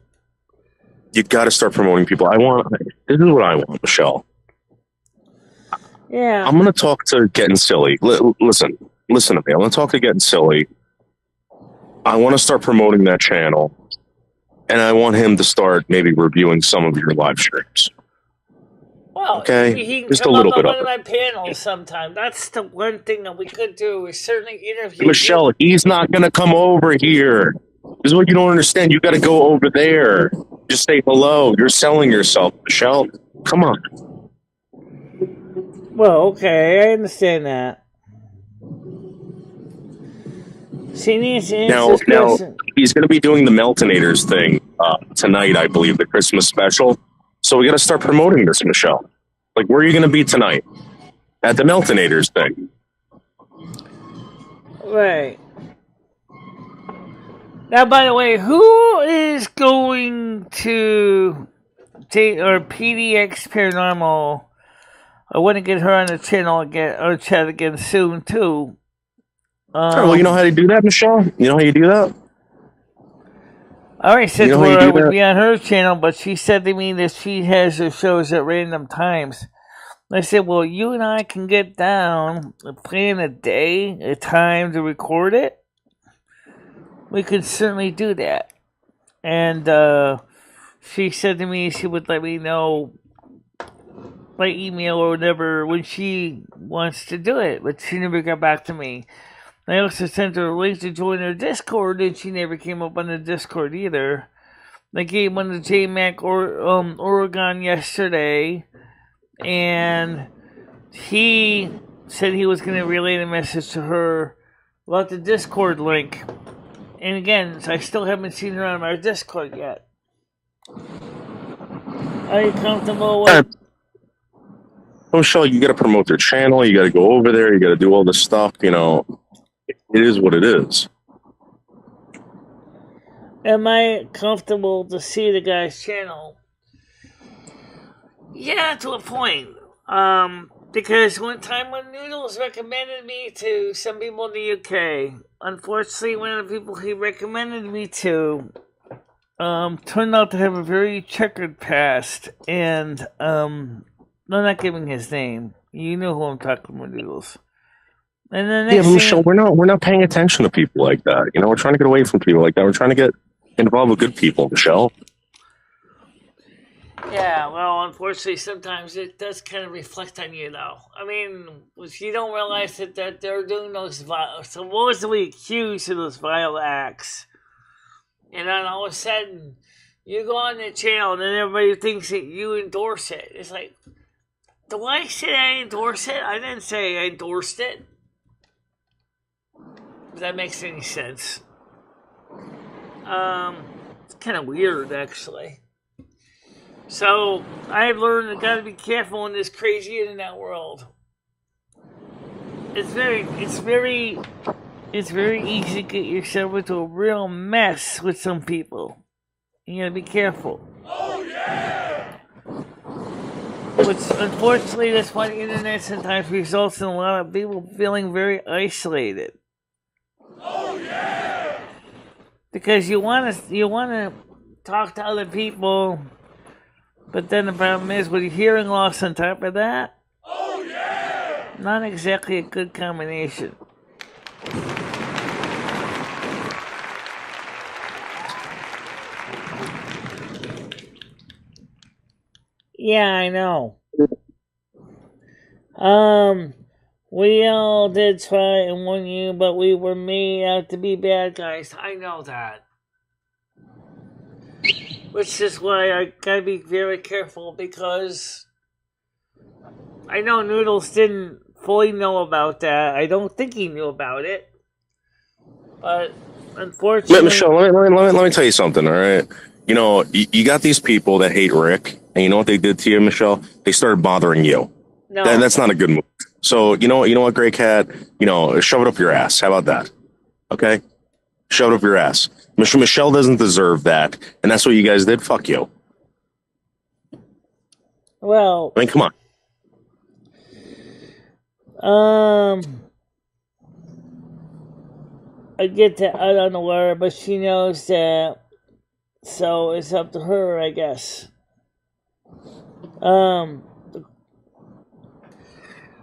you got to start promoting people. This is what I want, Michelle. Yeah, I'm gonna talk to Getting Silly. Listen to me. I'm gonna talk to Getting Silly. I want to start promoting that channel, and I want him to start maybe reviewing some of your live streams. well, Okay, he can just come a little up bit on of one it. of my panels sometime. That's the one thing that we could do, is certainly interview Michelle, he's not gonna come over here. This is what you don't understand. You got to go over there. Just say hello. You're selling yourself, Michelle. Come on. Well, okay, I understand that. She needs to answer this Now question. he's going to be doing the Meltonators thing tonight, I believe, the Christmas special. So we got to start promoting this, Michelle. Like, where are you going to be tonight? At the Meltonators thing. Right. Now, by the way, who is going to take or PDX Paranormal? I want to get her on the channel again, or chat again soon too. Well, you know how to do that, Michelle? You know how you do that? I already said You know to how you her I do would that? be on her channel, but she said to me that she has her shows at random times. I said, well, you and I can get down, plan a day, a time to record it. We could certainly do that. And she said to me she would let me know by email or whatever when she wants to do it, but she never got back to me. I also sent her a link to join her Discord, and she never came up on the Discord either. I gave one to JMac Oregon yesterday, and he said he was going to relay the message to her about the Discord link. And again, I still haven't seen her on our Discord yet. Are you comfortable with... Michelle, you got to promote their channel. You got to go over there. You got to do all this stuff. You know, it is what it is. Am I comfortable to see the guy's channel? Yeah, to a point. Because one time when Noodles recommended me to some people in the UK, unfortunately, one of the people he recommended me to turned out to have a very checkered past, and I'm not giving his name. You know who I'm talking about, Noodles. And the next thing, Michelle, we're not paying attention to people like that. You know, we're trying to get away from people like that. We're trying to get involved with good people, Michelle. yeah, well, unfortunately, sometimes it does kind of reflect on you, though. I mean, if you don't realize that they're doing those supposedly accused of those vile acts, and then all of a sudden, you go on the channel, and then everybody thinks that you endorse it. It's like, do I say I endorse it? I didn't say I endorsed it. If that makes any sense. It's kind of weird, actually. So, I've learned I gotta be careful in this crazy internet world. It's very easy to get yourself into a real mess with some people. You gotta be careful. Oh yeah! Which, unfortunately, that's why the internet sometimes results in a lot of people feeling very isolated. Oh yeah! Because you wanna talk to other people, but then the problem is with hearing loss on top of that, Oh yeah! not exactly a good combination. Yeah, I know. We all did try and warn you, but we were made out to be bad guys. I know that. Which is why I gotta be very careful, because I know Noodles didn't fully know about that. I don't think he knew about it. But unfortunately... Michelle, let me tell you something, all right? You know, you got these people that hate Rick, and you know what they did to you, Michelle? They started bothering you. No. That's not a good move. So you know what, Gray Cat? Shove it up your ass. How about that? Okay, shove it up your ass. Michelle doesn't deserve that, and that's what you guys did. Fuck you. Well, I mean, come on. I get that out on the water, but she knows that, so it's up to her, I guess.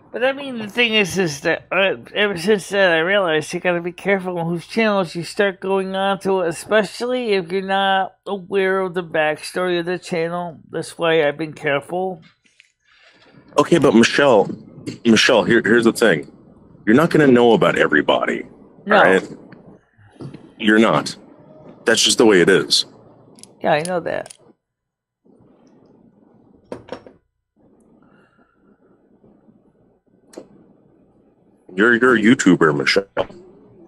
But I mean, the thing is that ever since that, I realized you gotta be careful on whose channels you start going on to, especially if you're not aware of the backstory of the channel. That's why I've been careful. Okay, but Michelle, here's the thing. You're not gonna know about everybody. No. All right? You're not. That's just the way it is. Yeah, I know that. You're a YouTuber, Michelle.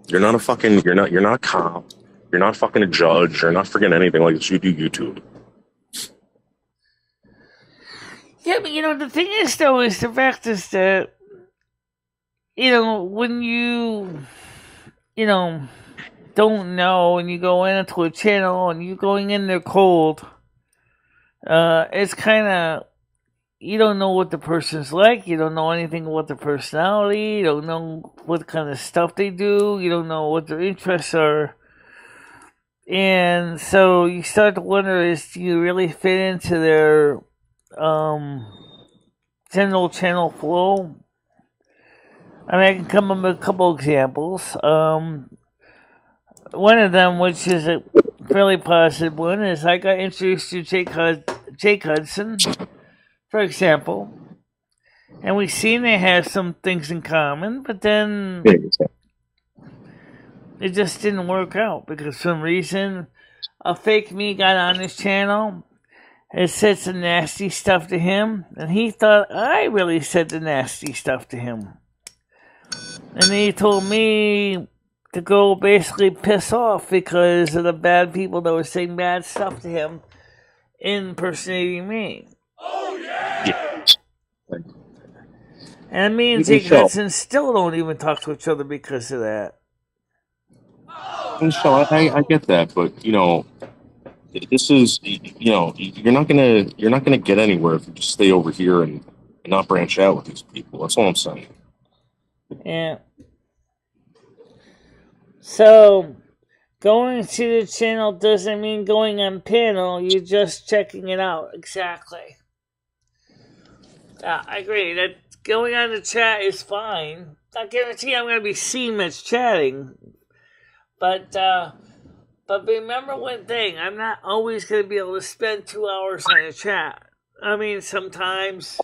You're not a fucking. You're not a cop. You're not fucking a judge. You're not freaking anything like this. You do YouTube. Yeah, but the thing is, though, is the fact is that when you don't know and you go into a channel and you're going in there cold, it's kind of, you don't know what the person's like, you don't know anything about their personality, you don't know what kind of stuff they do, you don't know what their interests are, and so you start to wonder, do you really fit into their general channel flow? I mean, I can come up with a couple examples. One of them, which is a fairly positive one, is I got introduced to Jake Hudson, for example. And we've seen they have some things in common, but then it just didn't work out because for some reason a fake me got on his channel. It said some nasty stuff to him, and he thought I really said the nasty stuff to him. And he told me to go basically piss off because of the bad people that were saying bad stuff to him, impersonating me. Oh, yeah! And me and Jake Hudson still don't even talk to each other because of that. Michelle, I get that, but this is you're not gonna get anywhere if you just stay over here and not branch out with these people. That's all I'm saying. Yeah. So, going to the channel doesn't mean going on panel. You're just checking it out. Exactly. I agree. That going on the chat is fine. I guarantee I'm going to be seeing much chatting. But remember one thing. I'm not always going to be able to spend 2 hours on a chat. I mean, sometimes...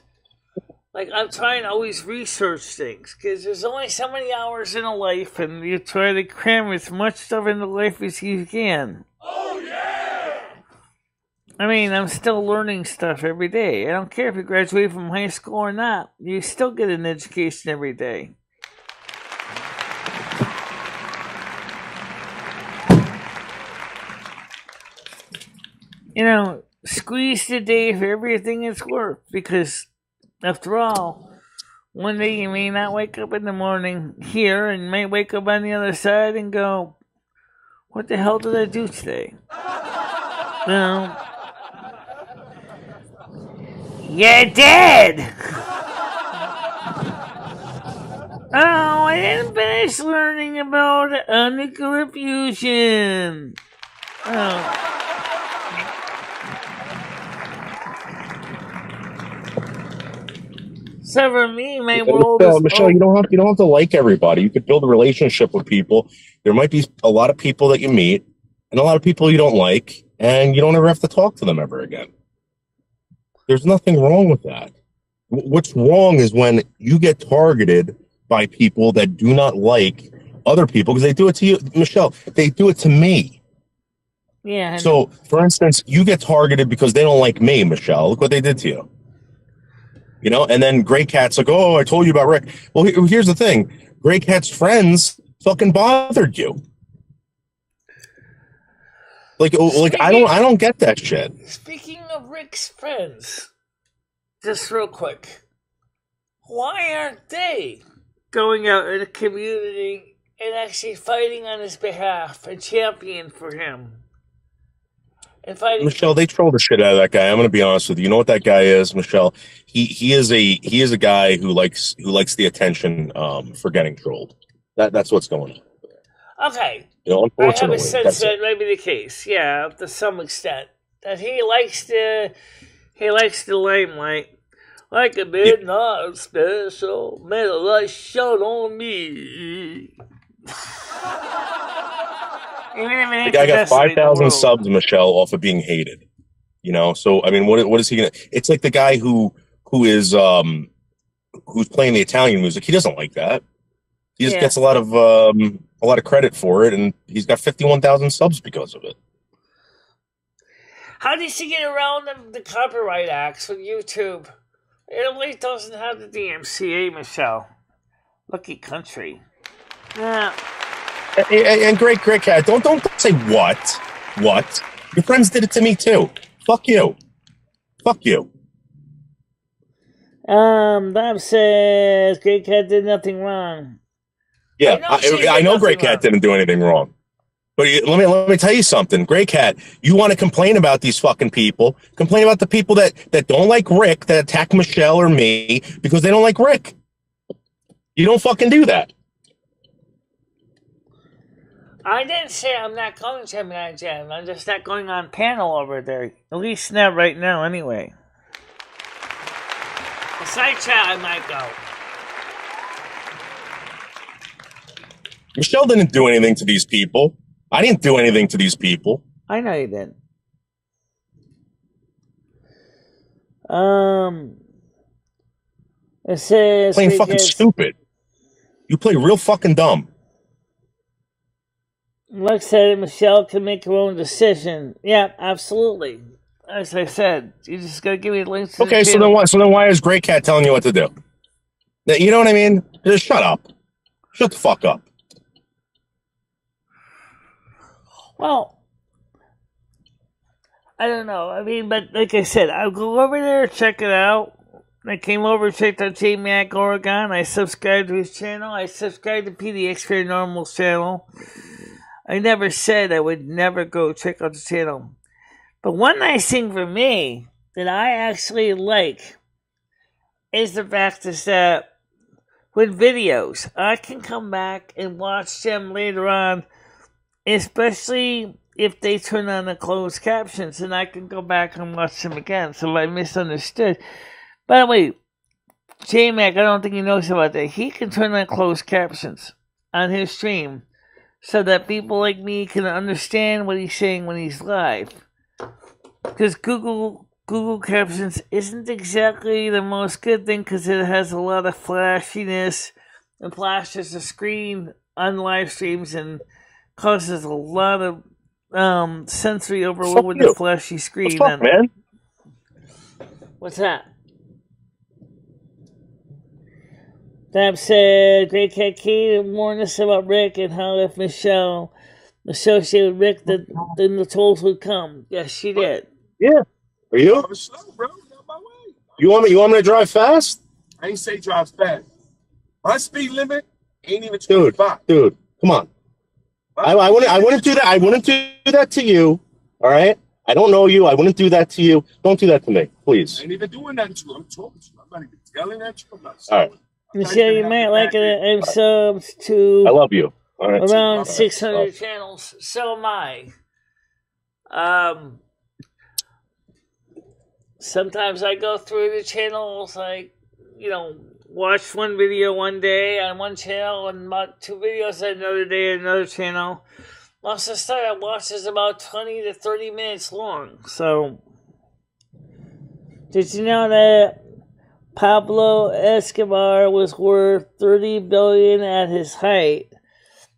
Like, I'm trying to always research things, because there's only so many hours in a life, and you try to cram as much stuff into life as you can. Oh, yeah! I mean, I'm still learning stuff every day. I don't care if you graduate from high school or not. You still get an education every day. Squeeze the day for everything it's worth, because... After all, one day you may not wake up in the morning here and may wake up on the other side and go, what the hell did I do today? You're dead! Oh, I didn't finish learning about nuclear fusion. Oh. So for me, my world is... Michelle, you don't have to like everybody. You could build a relationship with people. There might be a lot of people that you meet and a lot of people you don't like, and you don't ever have to talk to them ever again. There's nothing wrong with that. What's wrong is when you get targeted by people that do not like other people, because they do it to you. Michelle, they do it to me. Yeah. So, for instance, you get targeted because they don't like me, Michelle. Look what they did to you. And then Gray Cat's like, oh, I told you about Rick. Well, here's the thing. Gray Cat's friends fucking bothered you. I don't get that shit. Speaking of Rick's friends, just real quick, Why aren't they going out in the community and actually fighting on his behalf and championing for him? And fighting. Michelle, they troll the shit out of that guy. I'm going to be honest with you. You know what that guy is, Michelle? He is a guy who likes the attention for getting trolled. That's what's going on. Okay. You know, I have unfortunately, a sense that may be the case. Yeah, to some extent. That he likes the limelight. Like a midnight special, made a light shone on me. The guy got 5,000 subs, Michelle, off of being hated. You know, so I mean, what is he gonna? It's like the guy who's playing the Italian music. He doesn't like that. He just gets a lot of credit for it, and he's got 51,000 subs because of it. How does he get around the copyright acts with YouTube? Italy doesn't have the DMCA, Michelle. Lucky country. Yeah. And great cat. Don't say what. Your friends did it to me too. Fuck you. Bob says Great Cat did nothing wrong. Yeah, I know Great Cat didn't do anything wrong. But let me tell you something, Grey Cat. You want to complain about these fucking people? Complain about the people that don't like Rick, that attack Michelle or me because they don't like Rick. You don't fucking do that. I didn't say I'm not going to Gemini Jam. I'm just not going on panel over there. At least not right now, anyway. The side chat, I might go. Michelle didn't do anything to these people. I didn't do anything to these people. I know you didn't. It says playing fucking stupid. You play real fucking dumb. Lex said Michelle can make her own decision. Yeah, absolutely. As I said, you just gotta give me the links. Okay, so then what? So then why is Grey Cat telling you what to do? You know what I mean? Just shut up. Shut the fuck up. Well, I don't know. I mean, but like I said, I'll go over there, check it out. I came over, checked out J-Mac Oregon. I subscribed to his channel. I subscribed to PDX Paranormal's channel. I never said I would never go check out the channel. But one nice thing for me that I actually like is the fact is that with videos, I can come back and watch them later on, especially if they turn on the closed captions, and I can go back and watch them again. So I misunderstood. By the way, J-Mac, I don't think he knows about that. He can turn on closed captions on his stream so that people like me can understand what he's saying when he's live. Because Google Captions isn't exactly the most good thing because it has a lot of flashiness and flashes the screen on live streams and causes a lot of sensory overload with the flashy screen. What's up, man? What's that? Dab said, Great Cat Key warned us about Rick and how if Michelle associated with Rick, then the tolls would come. Yes, she did. Yeah. Are you? I'm slow, bro. Get out my way. You want me to drive fast? I ain't say drive fast. My speed limit ain't even 25. Dude, come on. I wouldn't do that. I wouldn't do that to you. All right? I don't know you. I wouldn't do that to you. Don't do that to me, please. I ain't even doing that to you. I'm talking to you. I'm not even yelling at you. I'm not all right. Michelle, you might like it. I'm subs to I love you. All right. Around 600 channels. So am I. Sometimes I go through the channels, like, watch one video one day on one channel and about 2 videos another day on another channel. Most of the stuff I watch is about 20 to 30 minutes long. So, did you know that Pablo Escobar was worth $30 billion at his height?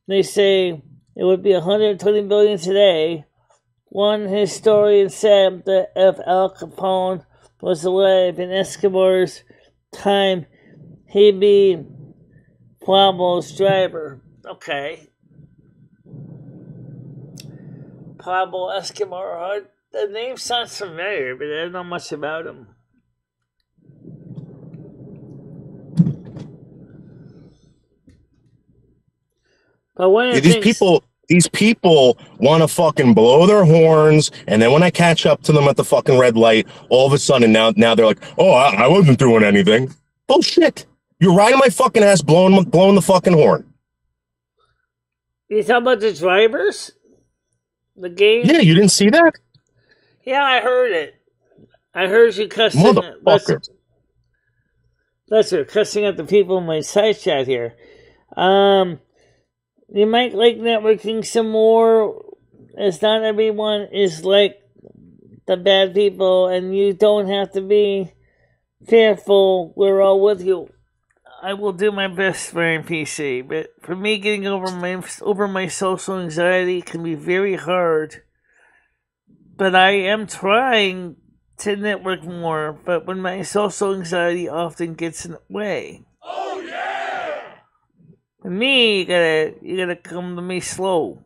They say it would be $120 billion today. One historian said that if Al Capone was alive in Escobar's time, he'd be Pablo's driver. Okay. Pablo Escobar. The name sounds familiar, but I don't know much about him. But one of the these people want to fucking blow their horns, and then when I catch up to them at the fucking red light, all of a sudden now they're like, oh, I wasn't doing anything. Bullshit. You're riding my fucking ass, blowing the fucking horn. You talking about the drivers? The game? Yeah, you didn't see that? Yeah, I heard it. I heard you cussing. Motherfucker. That's her cussing at the people in my side chat here. You might like networking some more, as not everyone is like the bad people, and you don't have to be fearful. We're all with you. I will do my best for NPC, but for me, getting over my social anxiety can be very hard. But I am trying to network more, but when my social anxiety often gets in the way. Oh yeah! For me, you gotta come to me slow,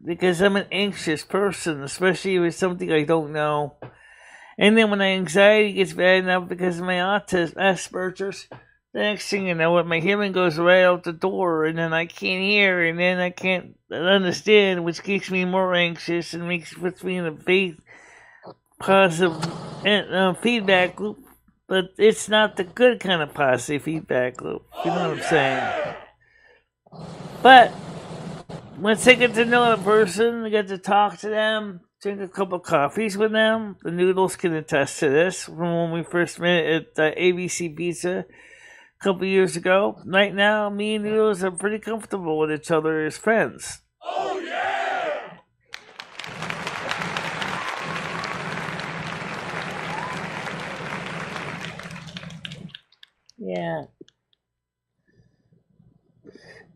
because I'm an anxious person, especially with something I don't know. And then when my anxiety gets bad enough because of my Asperger's, the next thing you know, my hearing goes right out the door, and then I can't hear, and then I can't understand, which makes me more anxious and puts me in a positive feedback loop. But it's not the good kind of positive feedback loop. You know what I'm saying? But once I get to know a person, I get to talk to them, drink a couple coffees with them. The Noodles can attest to this from when we first met at ABC Pizza a couple years ago. Right now, me and Noodles are pretty comfortable with each other as friends. Oh yeah! Yeah.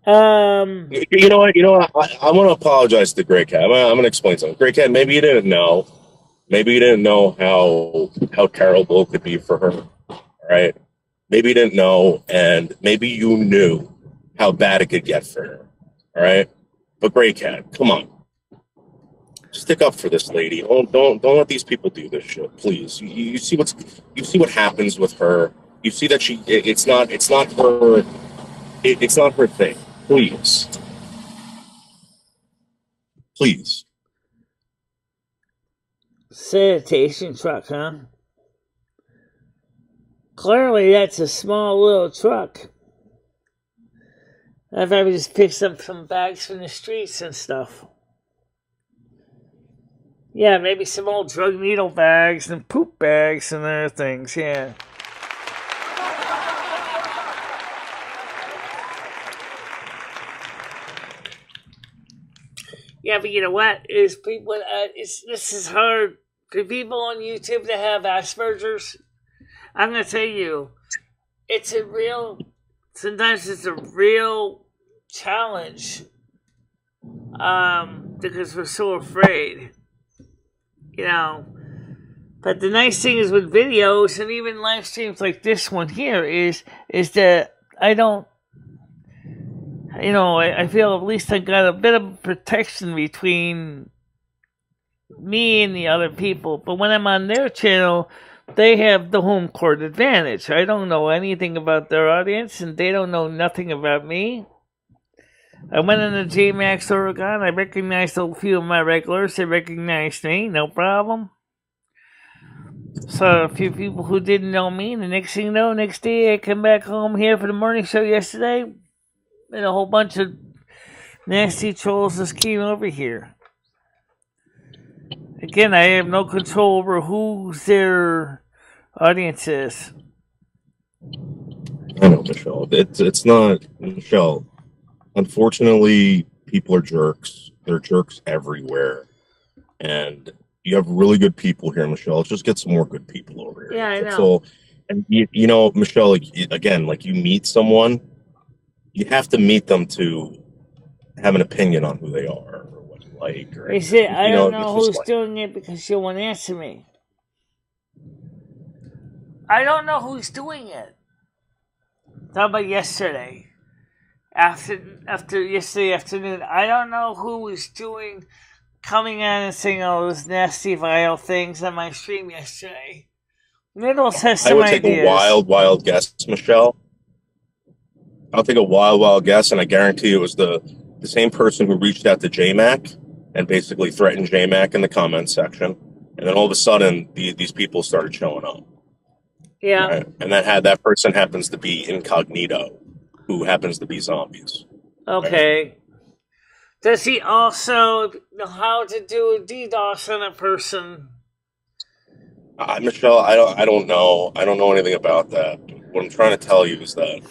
You know what? I want to apologize to Grey Cat. I'm going to explain something. Grey Cat, maybe you didn't know. Maybe you didn't know how terrible it could be for her. All right? Maybe you didn't know, and maybe you knew how bad it could get for her. All right? But Grey Cat, come on. Stick up for this lady. Don't let these people do this shit, please. You see what happens with her. You see that it's not her thing. Please. Please. Sanitation truck, huh? Clearly, that's a small little truck. I probably just picked up some bags from the streets and stuff. Yeah, maybe some old drug needle bags and poop bags and other things, yeah. Yeah, but you know what? This is hard for people on YouTube that have Asperger's. I'm going to tell you, sometimes it's a real challenge because we're so afraid, you know. But the nice thing is with videos and even live streams like this one here is that I don't, you know, I feel at least I got a bit of protection between me and the other people. But when I'm on their channel, they have the home court advantage. I don't know anything about their audience, and they don't know nothing about me. I went into JMax Oregon. I recognized a few of my regulars. They recognized me, no problem. Saw a few people who didn't know me, and the next thing you know, next day I come back home here for the morning show yesterday, and a whole bunch of nasty trolls just came over here. Again, I have no control over who their audience is. I know, Michelle. It's not, Michelle. Unfortunately, people are jerks. They're jerks everywhere. And you have really good people here, Michelle. Let's just get some more good people over here. Yeah, I know. So, and you know, Michelle, like you meet someone, you have to meet them to have an opinion on who they are. Like, or, they say, I don't know who's doing it because she won't answer me. I don't know who's doing it. How about yesterday? After yesterday afternoon, I don't know who was coming on and saying all those nasty, vile things on my stream yesterday. Middles has some ideas. I would take a wild guess, Michelle. I'll take a wild guess, and I guarantee it was the the same person who reached out to JMac and basically threatened JMac in the comments section. And then all of a sudden, these people started showing up. Yeah. Right? And that person happens to be Incognito, who happens to be zombies. Okay. Right? Does he also know how to do a DDoS on a person? Michelle, I don't know. I don't know anything about that. What I'm trying to tell you is that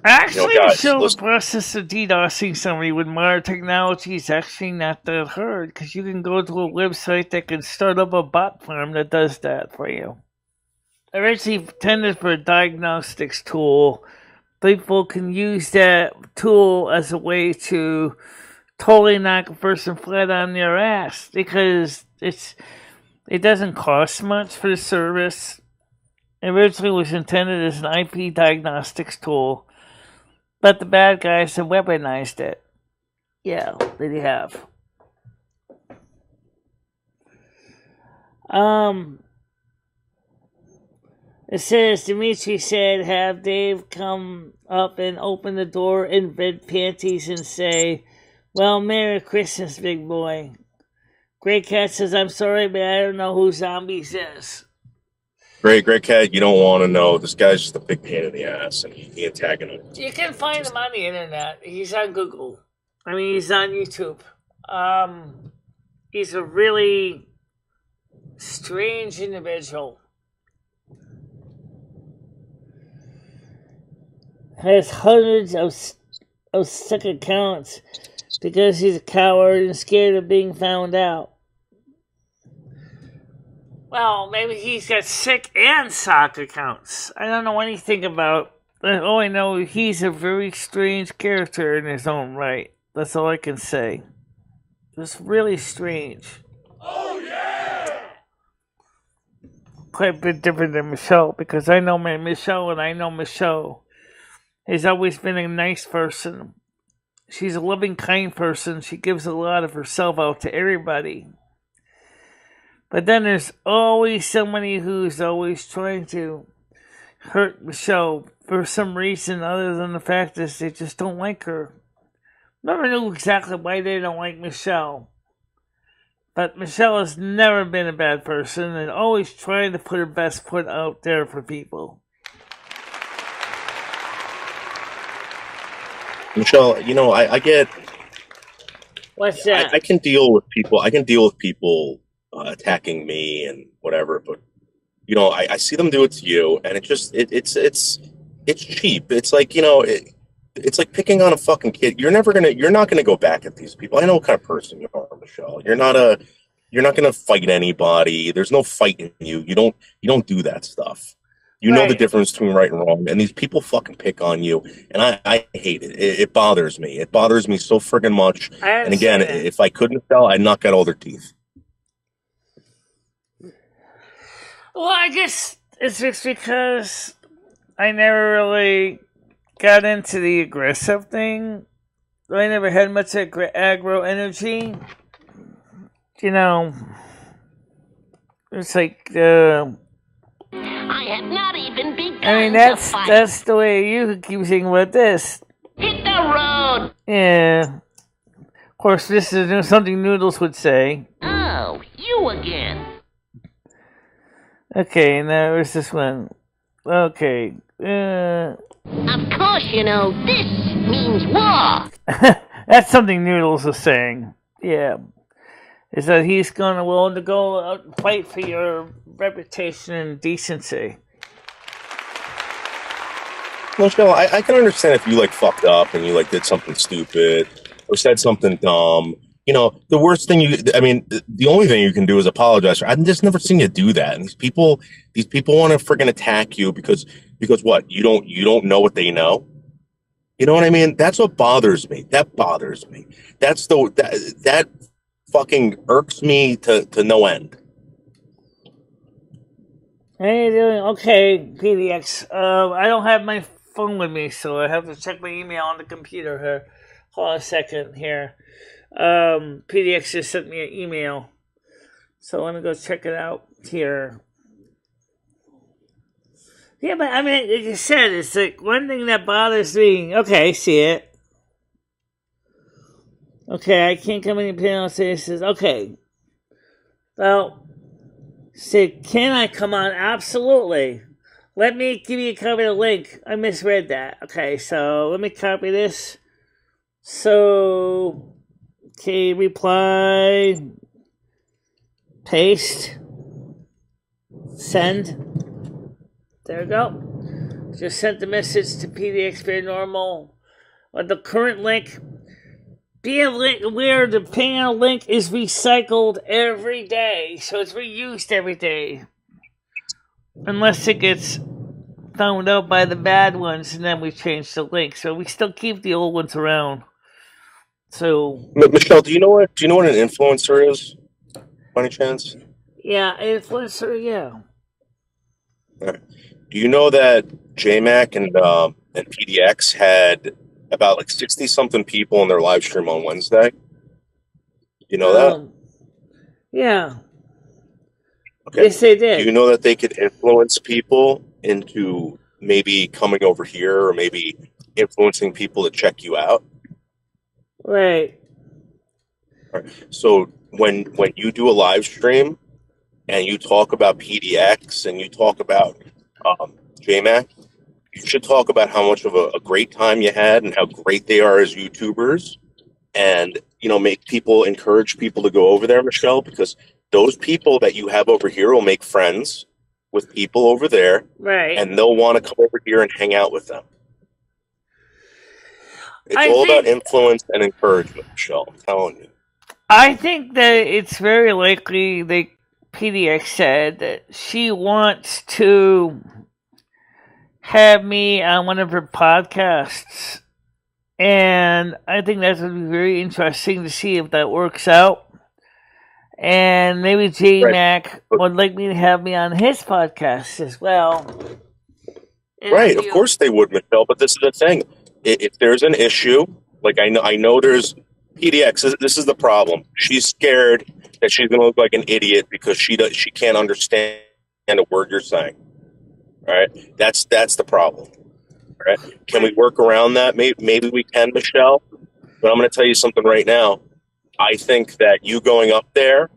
Actually, guys, Michelle, the listen. process of DDoSing somebody with modern technology is actually not that hard, because you can go to a website that can start up a bot farm that does that for you. Originally intended for a diagnostics tool, people can use that tool as a way to totally knock a person flat on their ass, because it doesn't cost much for the service. It originally was intended as an IP diagnostics tool, but the bad guys have weaponized it. Yeah, they have. It says, Dimitri said, have Dave come up and open the door in red panties and say, well, Merry Christmas, big boy. Great Cat says, I'm sorry, but I don't know who Zombies is. Great Cat, you don't want to know. This guy's just a big pain in the ass, and he antagonizes. You can find him on the internet. He's on Google. I mean, he's on YouTube. He's a really strange individual. Has hundreds of sick accounts because he's a coward and scared of being found out. Well, maybe he's got sick and sock accounts. I don't know anything about. All I know, he's a very strange character in his own right. That's all I can say. Just really strange. Oh yeah! Quite a bit different than Michelle, because I know Michelle and I know Michelle has always been a nice person. She's a loving, kind person. She gives a lot of herself out to everybody. But then there's always somebody who's always trying to hurt Michelle for some reason other than the fact that they just don't like her. Never knew exactly why they don't like Michelle. But Michelle has never been a bad person and always trying to put her best foot out there for people. Michelle, I get. What's that? I can deal with people. I can deal with people attacking me and whatever, but I see them do it to you, and it's cheap. It's like it's like picking on a fucking kid. You're not gonna go back at these people. I know what kind of person you are, Michelle. You're not gonna fight anybody. There's no fight in you. You don't do that stuff. You know the difference between right and wrong, and these people fucking pick on you, and I hate it. It bothers me. It bothers me so friggin' much. And again, if I couldn't tell, I'd knock out all their teeth. Well, I guess it's just because I never really got into the aggressive thing. I never had much aggro energy. It's like I have not even begun. I mean, that's the way you keep saying about this. Hit the road. Yeah. Of course, this is something Noodles would say. Oh, you again. Okay, now where's this one? Okay. Of course, this means war. That's something Noodles is saying. Yeah. Is that he's willing to go out and fight for your reputation and decency. Well, Michelle, I can understand if you fucked up and you did something stupid or said something dumb. The worst thing the only thing you can do is apologize. I've just never seen you do that. And these people want to freaking attack you because what? You don't know what they know. You know what I mean? That's what bothers me. That bothers me. That fucking irks me to no end. How you doing? Okay, PDX. I don't have my phone with me, so I have to check my email on the computer here. Hold on a second here. PDX just sent me an email, so let me go check it out here. Yeah, but I mean, like you said, it's one thing that bothers me. Okay, I see it. Okay, I can't come in your panel. Say it says okay. Well, say can I come on? Absolutely. Let me give you a copy of the link. I misread that. Okay, so let me copy this. So, okay, reply, paste, send. There we go. Just sent the message to PDX Paranormal. On the current link, be aware the panel link is recycled every day, so it's reused every day. Unless it gets found out by the bad ones, and then we change the link. So we still keep the old ones around. So Michelle, do you know what an influencer is? By any chance? yeah, influencer, yeah. Right. Do you know that JMac and PDX had about like 60 something people in their live stream on Wednesday? You know that? Yeah. Okay. Yes, they did. Do you know that they could influence people into maybe coming over here or maybe influencing people to check you out? Right. All right. So when you do a live stream and you talk about PDX and you talk about JMac, you should talk about how much of a great time you had and how great they are as YouTubers, and encourage people to go over there, Michelle, because those people that you have over here will make friends with people over there, right? And they'll want to come over here and hang out with them. It's all about influence and encouragement, Michelle. I'm telling you. I think that it's very likely that PDX said that she wants to have me on one of her podcasts. And I think that's going to be very interesting to see if that works out. And maybe JMac would like me to have me on his podcast as well. Right, of course they would, Michelle. But this is the thing: if there's an issue, like I know there's PDX. This is the problem. She's scared that she's going to look like an idiot because she can't understand a word you're saying. All right, that's the problem. All right, can we work around that? Maybe we can, Michelle. But I'm going to tell you something right now. I think that you going up there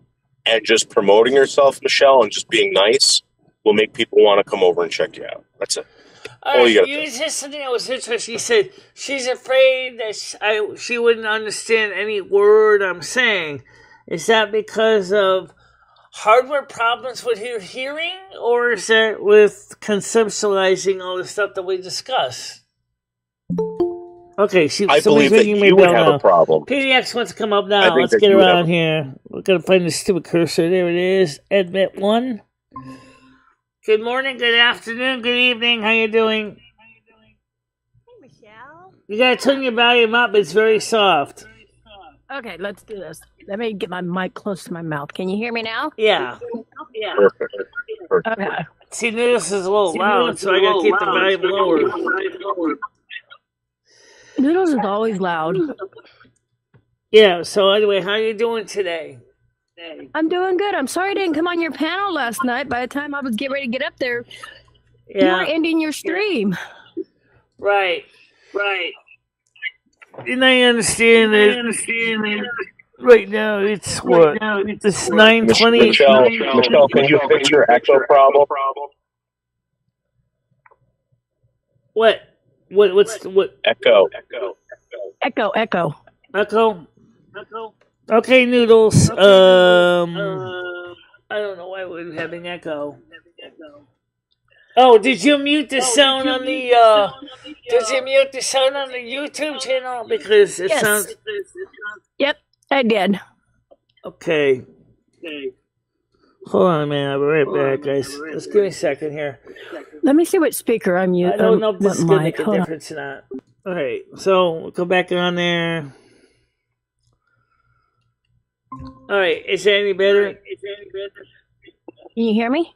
and just promoting yourself, Michelle, and just being nice will make people want to come over and check you out. That's it. You said something that was interesting. You said she's afraid that she wouldn't understand any word I'm saying. Is that because of hardware problems with her hearing, or is that with conceptualizing all the stuff that we discussed? Okay, I believe that you would have a problem. PDX wants to come up now. Let's get around here. We're going to find the stupid cursor. There it is. Admit 1. Good morning, good afternoon, good evening. How you doing? Hey, Michelle. You got to turn your volume up. It's very soft. Okay, let's do this. Let me get my mic close to my mouth. Can you hear me now? Yeah. Perfect. Okay. See, this is a little loud, so I got to keep the volume lower. Noodles is always loud. Yeah, so anyway, how are you doing today? I'm doing good. I'm sorry I didn't come on your panel last night. By the time I was getting ready to get up there, you were ending your stream. Right. And I understand that right now it's what? It's 9:20. Michelle, can you fix your echo problem? What? What? Echo. Okay, Noodles. I don't know why we're having echo. Oh, did you mute the sound on the? Did you mute the sound on the YouTube channel because it sounds? Yep, I did. Okay. Hold on a minute. I'll be right back, guys. Just give me a second here. Let me see what speaker I'm using. I don't know if this is going to make a difference or not. All right, so we'll go back on there. All right, is that any better? Can you hear me?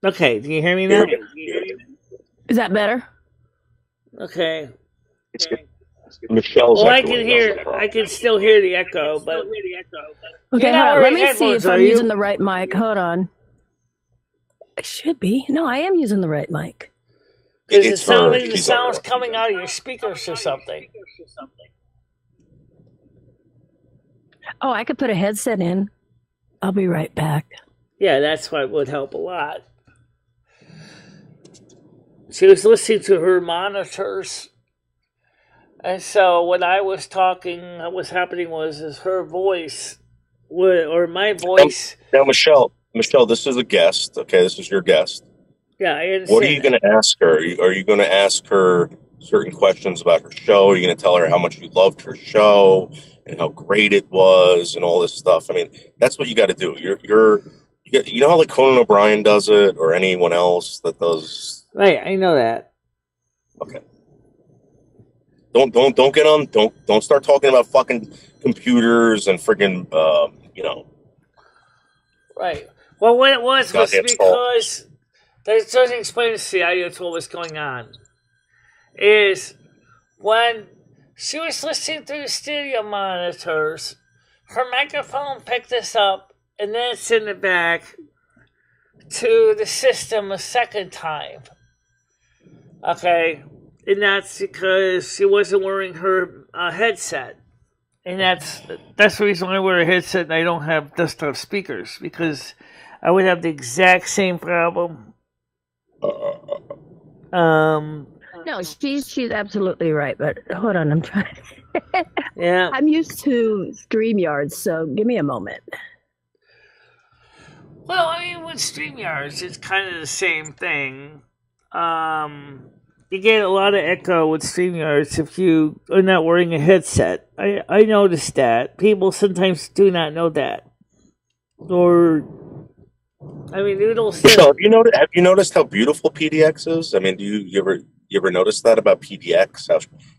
Okay, can you hear me now? Is that better? Okay. Michelle's I can still hear the echo, but okay, hold on. Let me see if I'm using the right mic. Hold on. I should be. No, I am using the right mic. Is it sounding the sounds coming out of your speakers or something? Oh, I could put a headset in. I'll be right back. Yeah, that's what would help a lot. She was listening to her monitors. And so when I was talking, what was happening is her voice, or my voice. Now, Michelle, this is a guest. Okay, this is your guest. Yeah, I understand. What are you going to ask her? Are you going to ask her certain questions about her show? Are you going to tell her how much you loved her show and how great it was and all this stuff? I mean, that's what you got to do. You know how like Conan O'Brien does it, or anyone else that does. Right, I know that. Okay. Don't get on. Don't start talking about fucking computers and friggin' Right. Well, what it was because that doesn't explain to the audience what was going on. Is when she was listening through the studio monitors, her microphone picked this up and then sent it back to the system a second time. Okay. And that's because she wasn't wearing her headset. And that's the reason why I wear a headset and I don't have desktop speakers, because I would have the exact same problem. No, she's absolutely right. But hold on, I'm trying. Yeah. I'm used to StreamYards, so give me a moment. Well, I mean, with StreamYards, it's kind of the same thing. You get a lot of echo with StreamYards if you are not wearing a headset. I noticed that. People sometimes do not know that. Or, I mean, Noodles. So have you noticed how beautiful PDX is? I mean, do you ever notice that about PDX?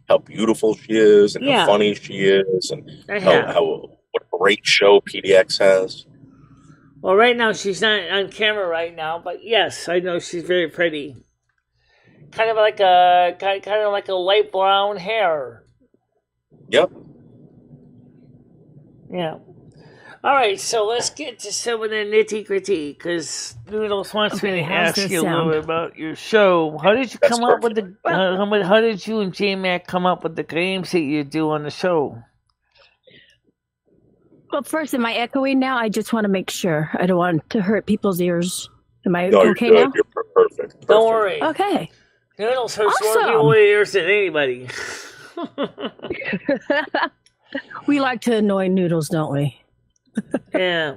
How beautiful she is, and how funny she is, and what a great show PDX has. Well, right now she's not on camera right now, but yes, I know she's very pretty. Kind of like a light brown hair. Yep. Yeah. All right, so let's get to some of the nitty gritty, because Noodles wants me to ask you a little bit about your show. How did you come up with the? How did you and J-Mac come up with the games that you do on the show? Well, first, am I echoing now? I just want to make sure. I don't want to hurt people's ears. Am I okay now? You're perfect. Don't worry. Okay. Noodles hurts more people's ears than anybody. We like to annoy Noodles, don't we? Yeah.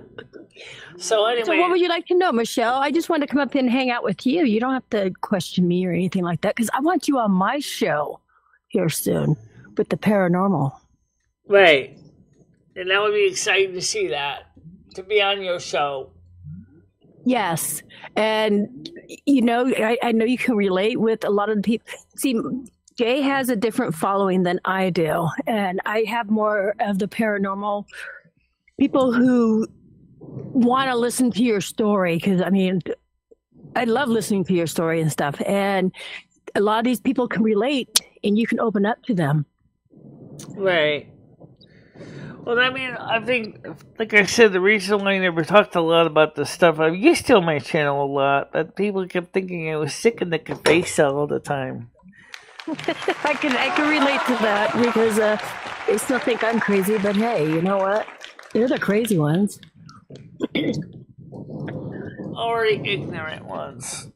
So anyway. So what would you like to know, Michelle? I just want to come up and hang out with you. You don't have to question me or anything like that, because I want you on my show here soon with the paranormal. Right. And that would be exciting to see that, to be on your show. Yes. And, I know you can relate with a lot of the people. See, Jay has a different following than I do. And I have more of the paranormal people who want to listen to your story. Because, I love listening to your story and stuff. And a lot of these people can relate, and you can open up to them. Right. Well, I think, like I said, the reason why I never talked a lot about this stuff, I used to on my channel a lot, but people kept thinking I was sick in the face all the time. I can relate to that, because they still think I'm crazy, but hey, you know what? They're the crazy ones. Or the ignorant ones.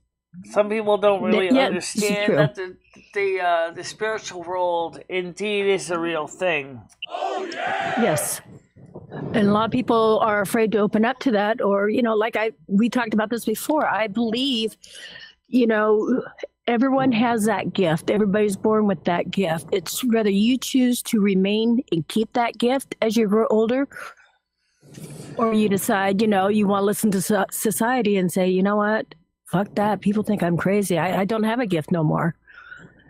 Some people don't really understand that the spiritual world indeed is a real thing. Oh, yeah! Yes. And a lot of people are afraid to open up to that, or, we talked about this before. I believe, everyone has that gift. Everybody's born with that gift. It's whether you choose to remain and keep that gift as you grow older, or you decide, you want to listen to society and say, you know what? Fuck that. People think I'm crazy. I don't have a gift no more.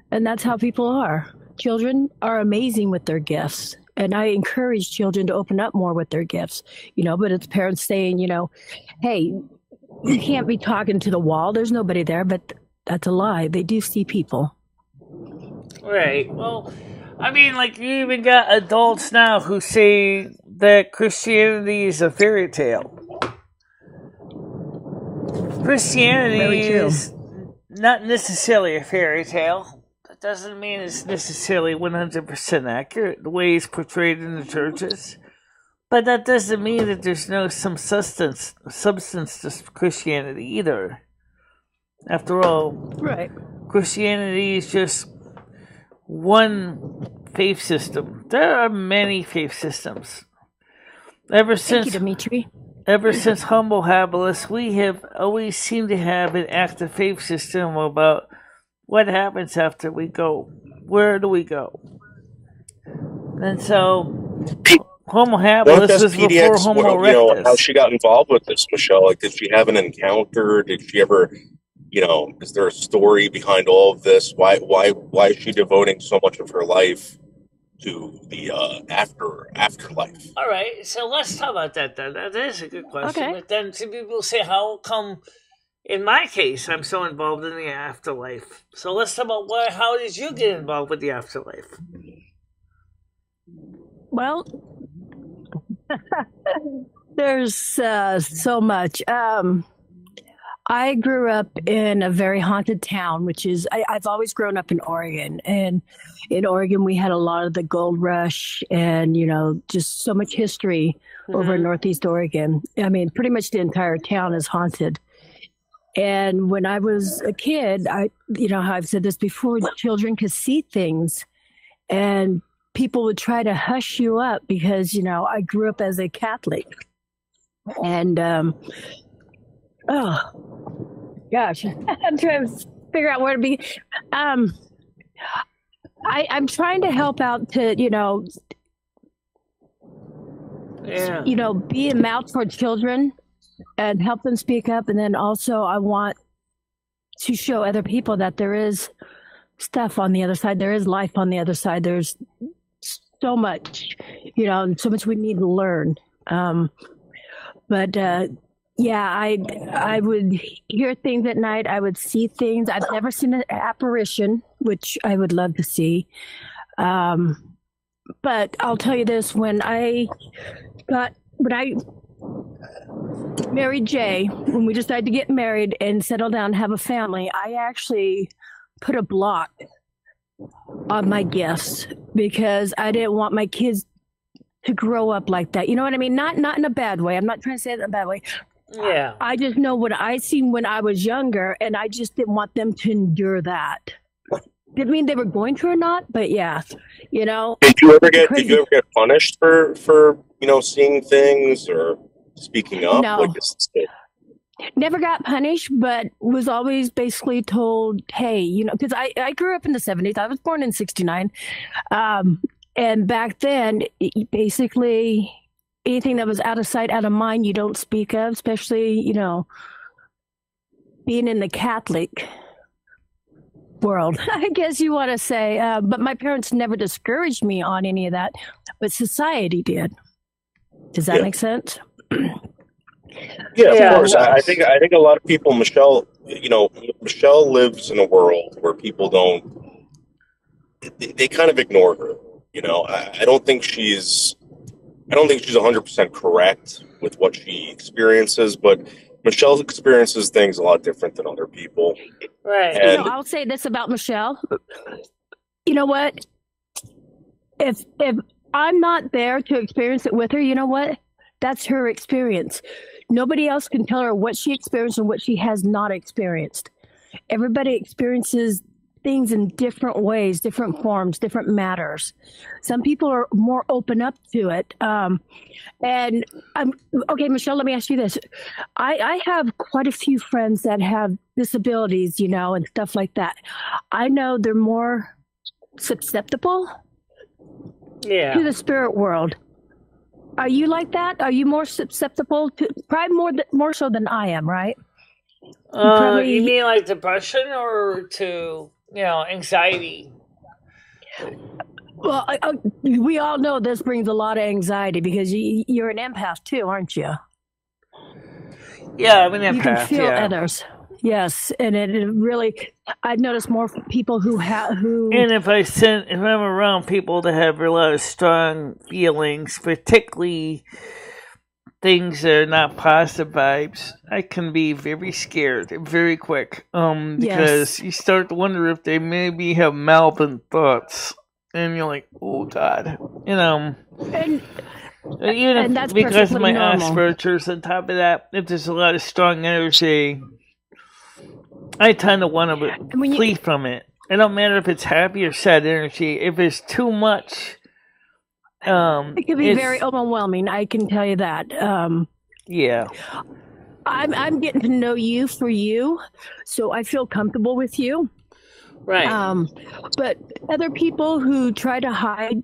And that's how people are. Children are amazing with their gifts. And I encourage children to open up more with their gifts, but it's parents saying, hey, you can't be talking to the wall. There's nobody there, but that's a lie. They do see people. Right. Well, you even got adults now who say that Christianity is a fairy tale. Christianity is not necessarily a fairy tale. That doesn't mean it's necessarily 100% accurate, the way it's portrayed in the churches. But that doesn't mean that there's no some substance to Christianity either. After all, Right. Christianity is just one faith system. There are many faith systems. Ever Thank you, since Dimitri. Homo habilis, we have always seemed to have an active faith system about what happens after we go. Where do we go? And so, Homo Don't habilis ask was before PDX, Homo how erectus. she got involved with this, Michelle. Like, did she have an encounter? Did she ever, is there a story behind all of this? Why is she devoting so much of her life to the afterlife? All right, so let's talk about that then. That is a good question. Okay. But then some people say, how come, in my case, I'm so involved in the afterlife? So let's talk about how did you get involved with the afterlife? Well, there's so much. I grew up in a very haunted town, which is, I've always grown up in Oregon. And in Oregon, we had a lot of the gold rush and, just so much history over in Northeast Oregon. I mean, pretty much the entire town is haunted. And when I was a kid, how I've said this before, children could see things and people would try to hush you up because, I grew up as a Catholic. And, oh, gosh, I'm trying to figure out where to be. I'm trying to help out to, be a mouth for children and help them speak up. And then also I want to show other people that there is stuff on the other side. There is life on the other side. There's so much, so much we need to learn. But I would hear things at night. I would see things. I've never seen an apparition, which I would love to see. But I'll tell you this, when I married Jay, when we decided to get married and settle down and have a family, I actually put a block on my gifts because I didn't want my kids to grow up like that. You know what I mean? Not in a bad way. I'm not trying to say it in a bad way. Yeah. I just know what I seen when I was younger, and I just didn't want them to endure that. Didn't mean they were going to or not, but yeah, Did you ever get punished for seeing things or speaking up? No. Never got punished, but was always basically told, hey, because I grew up in the 70s. I was born in 69. And back then, basically, anything that was out of sight, out of mind, you don't speak of, especially, being in the Catholic world, I guess you want to say. But my parents never discouraged me on any of that, but society did. Does that make sense? Yeah, of course. I think a lot of people, Michelle lives in a world where people they kind of ignore her. I don't think she's 100% correct with what she experiences, but Michelle experiences things a lot different than other people. Right. And I'll say this about Michelle. You know what? If I'm not there to experience it with her, you know what? That's her experience. Nobody else can tell her what she experienced and what she has not experienced. Everybody experiences things in different ways, different forms, different matters. Some people are more open up to it. Okay, Michelle, let me ask you this. I have quite a few friends that have disabilities, and stuff like that. I know they're more susceptible to the spirit world. Are you like that? Are you more susceptible to, probably more so than I am, right? You mean like depression or to, anxiety? Well, we all know this brings a lot of anxiety because you're an empath too, aren't you? Yeah, I'm an empath. You can feel others. Yes, and it really, I've noticed more people who. And if I'm around people that have a lot of strong feelings, particularly things that are not positive vibes, I can be very scared very quick. Because you start to wonder if they maybe have malevolent thoughts, and you're like, oh God, And Even And if, that's because of perfectly my normal. Asperger's, on top of that, if there's a lot of strong energy, I tend to want to And when you, flee from it. It don't matter if it's happy or sad energy. If it's too much, it can be very it's overwhelming. I can tell you that. yeah, I'm getting to know you for you, so I feel comfortable with you. right. But other people who try to hide,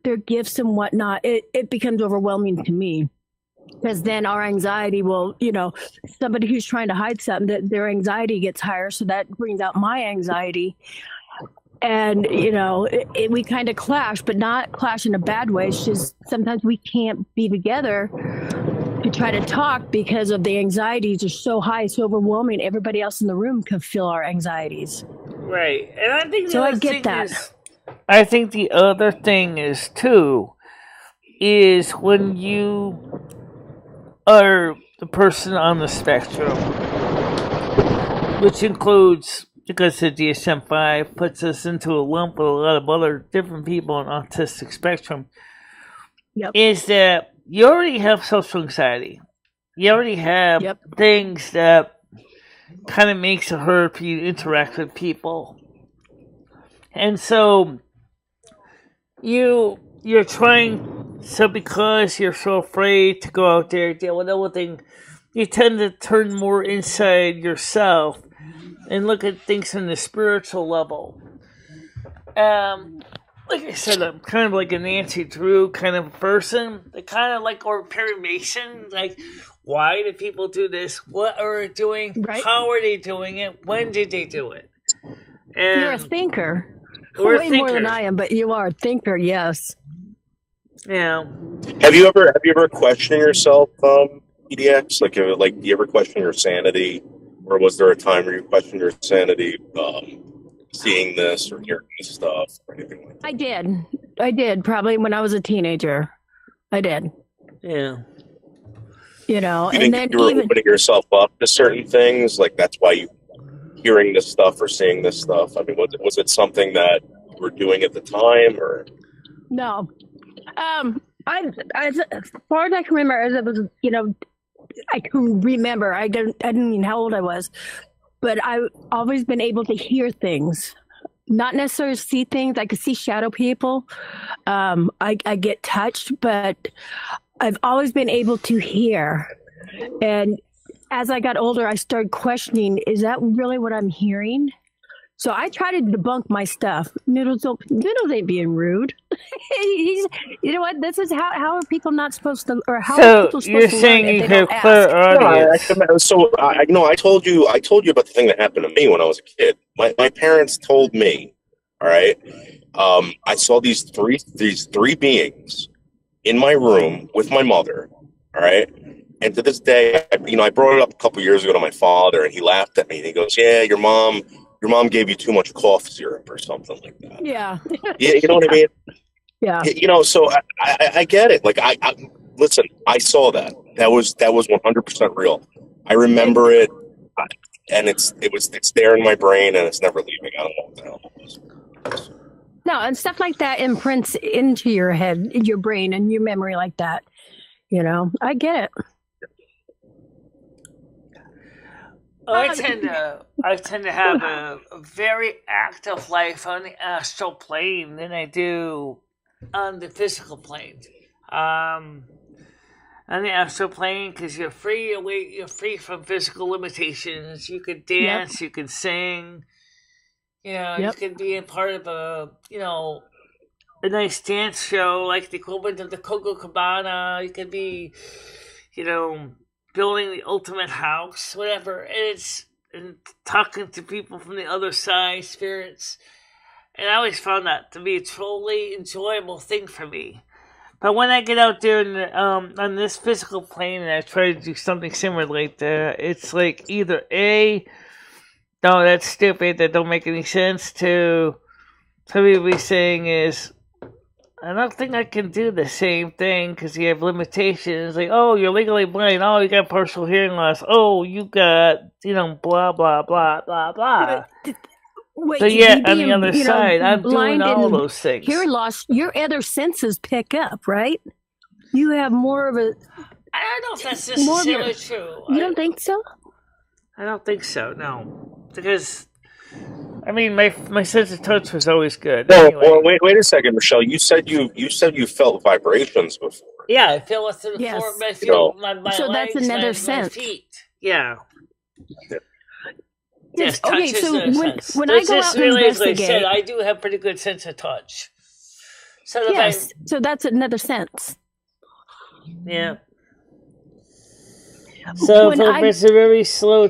their gifts and whatnot, it becomes overwhelming to me. Because then our anxiety will, somebody who's trying to hide something, that their anxiety gets higher, so that brings out my anxiety. And we kind of clash, but not clash in a bad way. It's just sometimes we can't be together to try to talk because of the anxieties are so high, so overwhelming. Everybody else in the room can feel our anxieties. Right. And I think the So I other get thing that. is, I think the other thing is too, is when you are the person on the spectrum, which includes, because the DSM-5 puts us into a lump with a lot of other different people on autistic spectrum, Yep. is that you already have social anxiety. You already have Yep. things that kind of makes it hard for you to interact with people. And so you're trying, so because you're so afraid to go out there and deal with everything, you tend to turn more inside yourself and look at things on the spiritual level. Like I said, I'm kind of like a Nancy Drew kind of person. Kind of like, or Perry Mason. Like, why do people do this? What are they doing? Right. How are they doing it? When did they do it? You're a thinker. We're Way more than I am, but you are a thinker, yes. Yeah. Have you ever questioned yourself, EDX? Like, do you ever question your sanity, or was there a time where you questioned your sanity, seeing this or hearing this stuff or anything like that? I did. Probably when I was a teenager. I did. Yeah. You and think then you were even opening yourself up to certain things? Like, that's why you hearing this stuff or seeing this stuff? I mean, was it something that you were doing at the time, or? no. As far as I can remember, as it was, I can remember. I didn't even know how old I was, but I've always been able to hear things, not necessarily see things. I could see shadow people. I get touched, but I've always been able to hear. And as I got older, I started questioning: is that really what I'm hearing? So I try to debunk my stuff. Noodles ain't being rude. He's, you know what? This is how are people not supposed to, or how are people So you're supposed to learn saying if you they don't have clear ask? audience. I told you about the thing that happened to me when I was a kid. My parents told me, all right, I saw these three beings in my room with my mother, all right. And to this day, I brought it up a couple years ago to my father, and he laughed at me. And he goes, "Yeah, your mom gave you too much cough syrup or something like that." Yeah. Yeah, you know what I mean? Yeah. So I get it. Like, I listen, I saw that. That was 100% real. I remember it, and it's there in my brain, and it's never leaving. I don't know what the hell it was. No, and stuff like that imprints into your head, in your brain, and your memory like that. I get it. I tend to have a very active life on the astral plane than I do on the physical plane. On the astral plane, because you're free from physical limitations. You can dance, you can sing. You can be a part of a nice dance show, like the equivalent of the Coco Cabana. You can be, building the ultimate house, whatever. And talking to people from the other side, spirits. And I always found that to be a truly enjoyable thing for me. But when I get out there on this physical plane and I try to do something similar like that, it's like either A, no, that's stupid, that don't make any sense, to be saying is, I don't think I can do the same thing because you have limitations. Like, oh, you're legally blind. Oh, you got partial hearing loss. Oh, you got, blah, blah, blah, blah, blah. Wait, So, yeah, on the other side, I'm doing all those things. Hearing loss, your other senses pick up, right? You have more of a. I don't know if that's More of necessarily your- true. You don't think so? I don't think so. No, because I mean, my sense of touch was always good. No, Anyway. well, wait a second, Michelle. You said you felt vibrations before. Yeah, I feel it through the Yes. form. I feel No. my So legs, that's another my sense. feet. Yeah. Yes, touch okay, is so another when- sense. when I It's go just out and really, as I said, investigate- I do have pretty good sense of touch. So if Yes, so that's another sense. yeah. So When for I- it's a very slow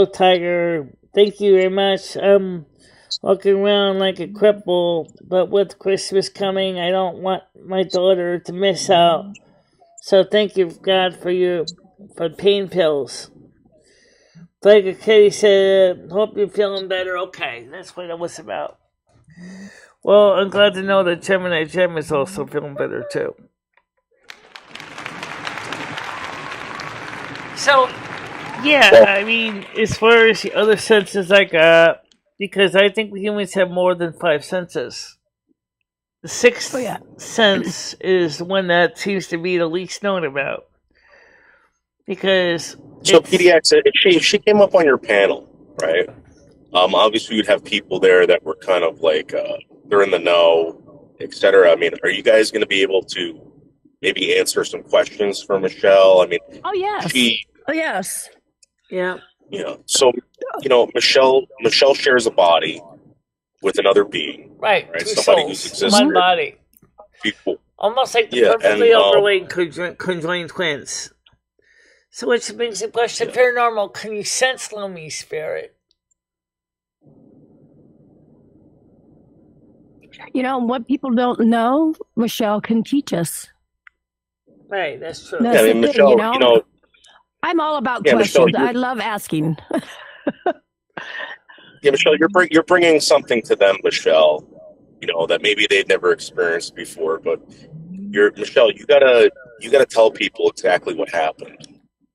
tiger. Thank you very much. Walking around like a cripple, but with Christmas coming, I don't want my daughter to miss out. So thank you, God, for pain pills. Like a kitty said, hope you're feeling better. Okay, that's what it was about. Well, I'm glad to know that Gemini Gem is also feeling better too. So, yeah, I mean, as far as the other senses I got, because I think humans have more than 5 senses. The sixth sense is the one that seems to be the least known about. Because So PDX, if she came up on your panel, right? Obviously you'd have people there that were kind of like they're in the know, etc. I mean, are you guys going to be able to maybe answer some questions for Michelle? I mean, Oh, yes. Oh, yes. yeah. So Michelle shares a body with another being, Right, right? two Somebody souls, who's existed. one body. People. Almost like the Yeah, perfectly and, overlaid conjoined twins. So which brings the question, paranormal, can you sense Lumi's spirit? What people don't know, Michelle can teach us. Right, that's true. That's Yeah, I the mean, thing, Michelle, I'm all about Yeah, Michelle, questions. I love asking. Yeah, Michelle, you're bringing something to them, Michelle. That maybe they'd never experienced before. But Michelle. You gotta tell people exactly what happened.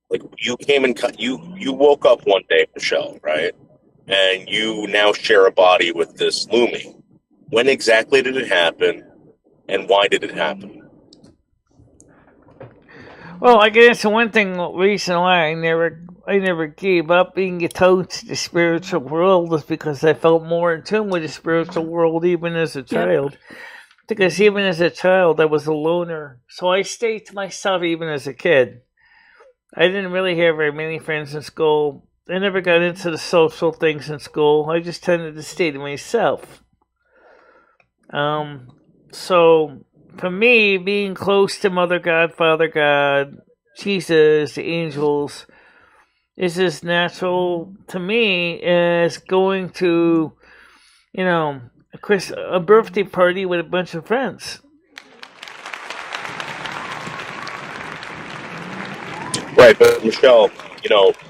Like you came and you woke up one day, Michelle, right? And you now share a body with this Lumi. When exactly did it happen, and why did it happen? Well, I guess one thing recently I never gave up being exposed to the spiritual world is because I felt more in tune with the spiritual world even as a child. Because even as a child I was a loner. So I stayed to myself even as a kid. I didn't really have very many friends in school. I never got into the social things in school. I just tended to stay to myself. So for me, being close to Mother God, Father God, Jesus, the angels, is as natural to me as going to, a birthday party with a bunch of friends. Right, but Michelle,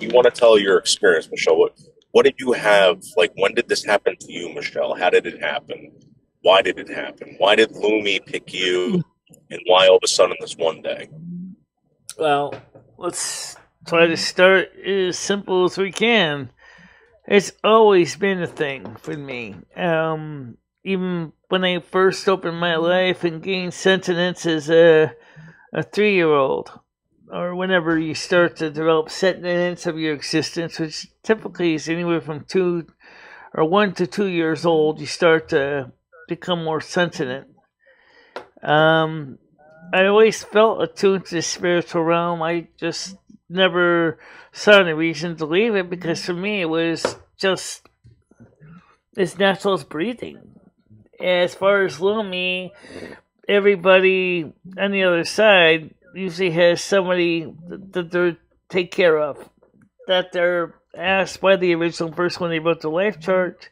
you want to tell your experience, Michelle. What did you have? Like, when did this happen to you, Michelle? How did it happen? Why did it happen? Why did Lumi pick you? And why all of a sudden this one day? Well, let's try to start as simple as we can. It's always been a thing for me. Even when I first opened my life and gained sentience as a 3-year-old, or whenever you start to develop sentience of your existence, which typically is anywhere from 1 to 2 years old, you start to become more sentient. I always felt attuned to the spiritual realm. I just never saw any reason to leave it because for me it was just as natural as breathing. As far as Lumi, everybody on the other side usually has somebody that they take care of, that they're asked by the original person when they wrote the life chart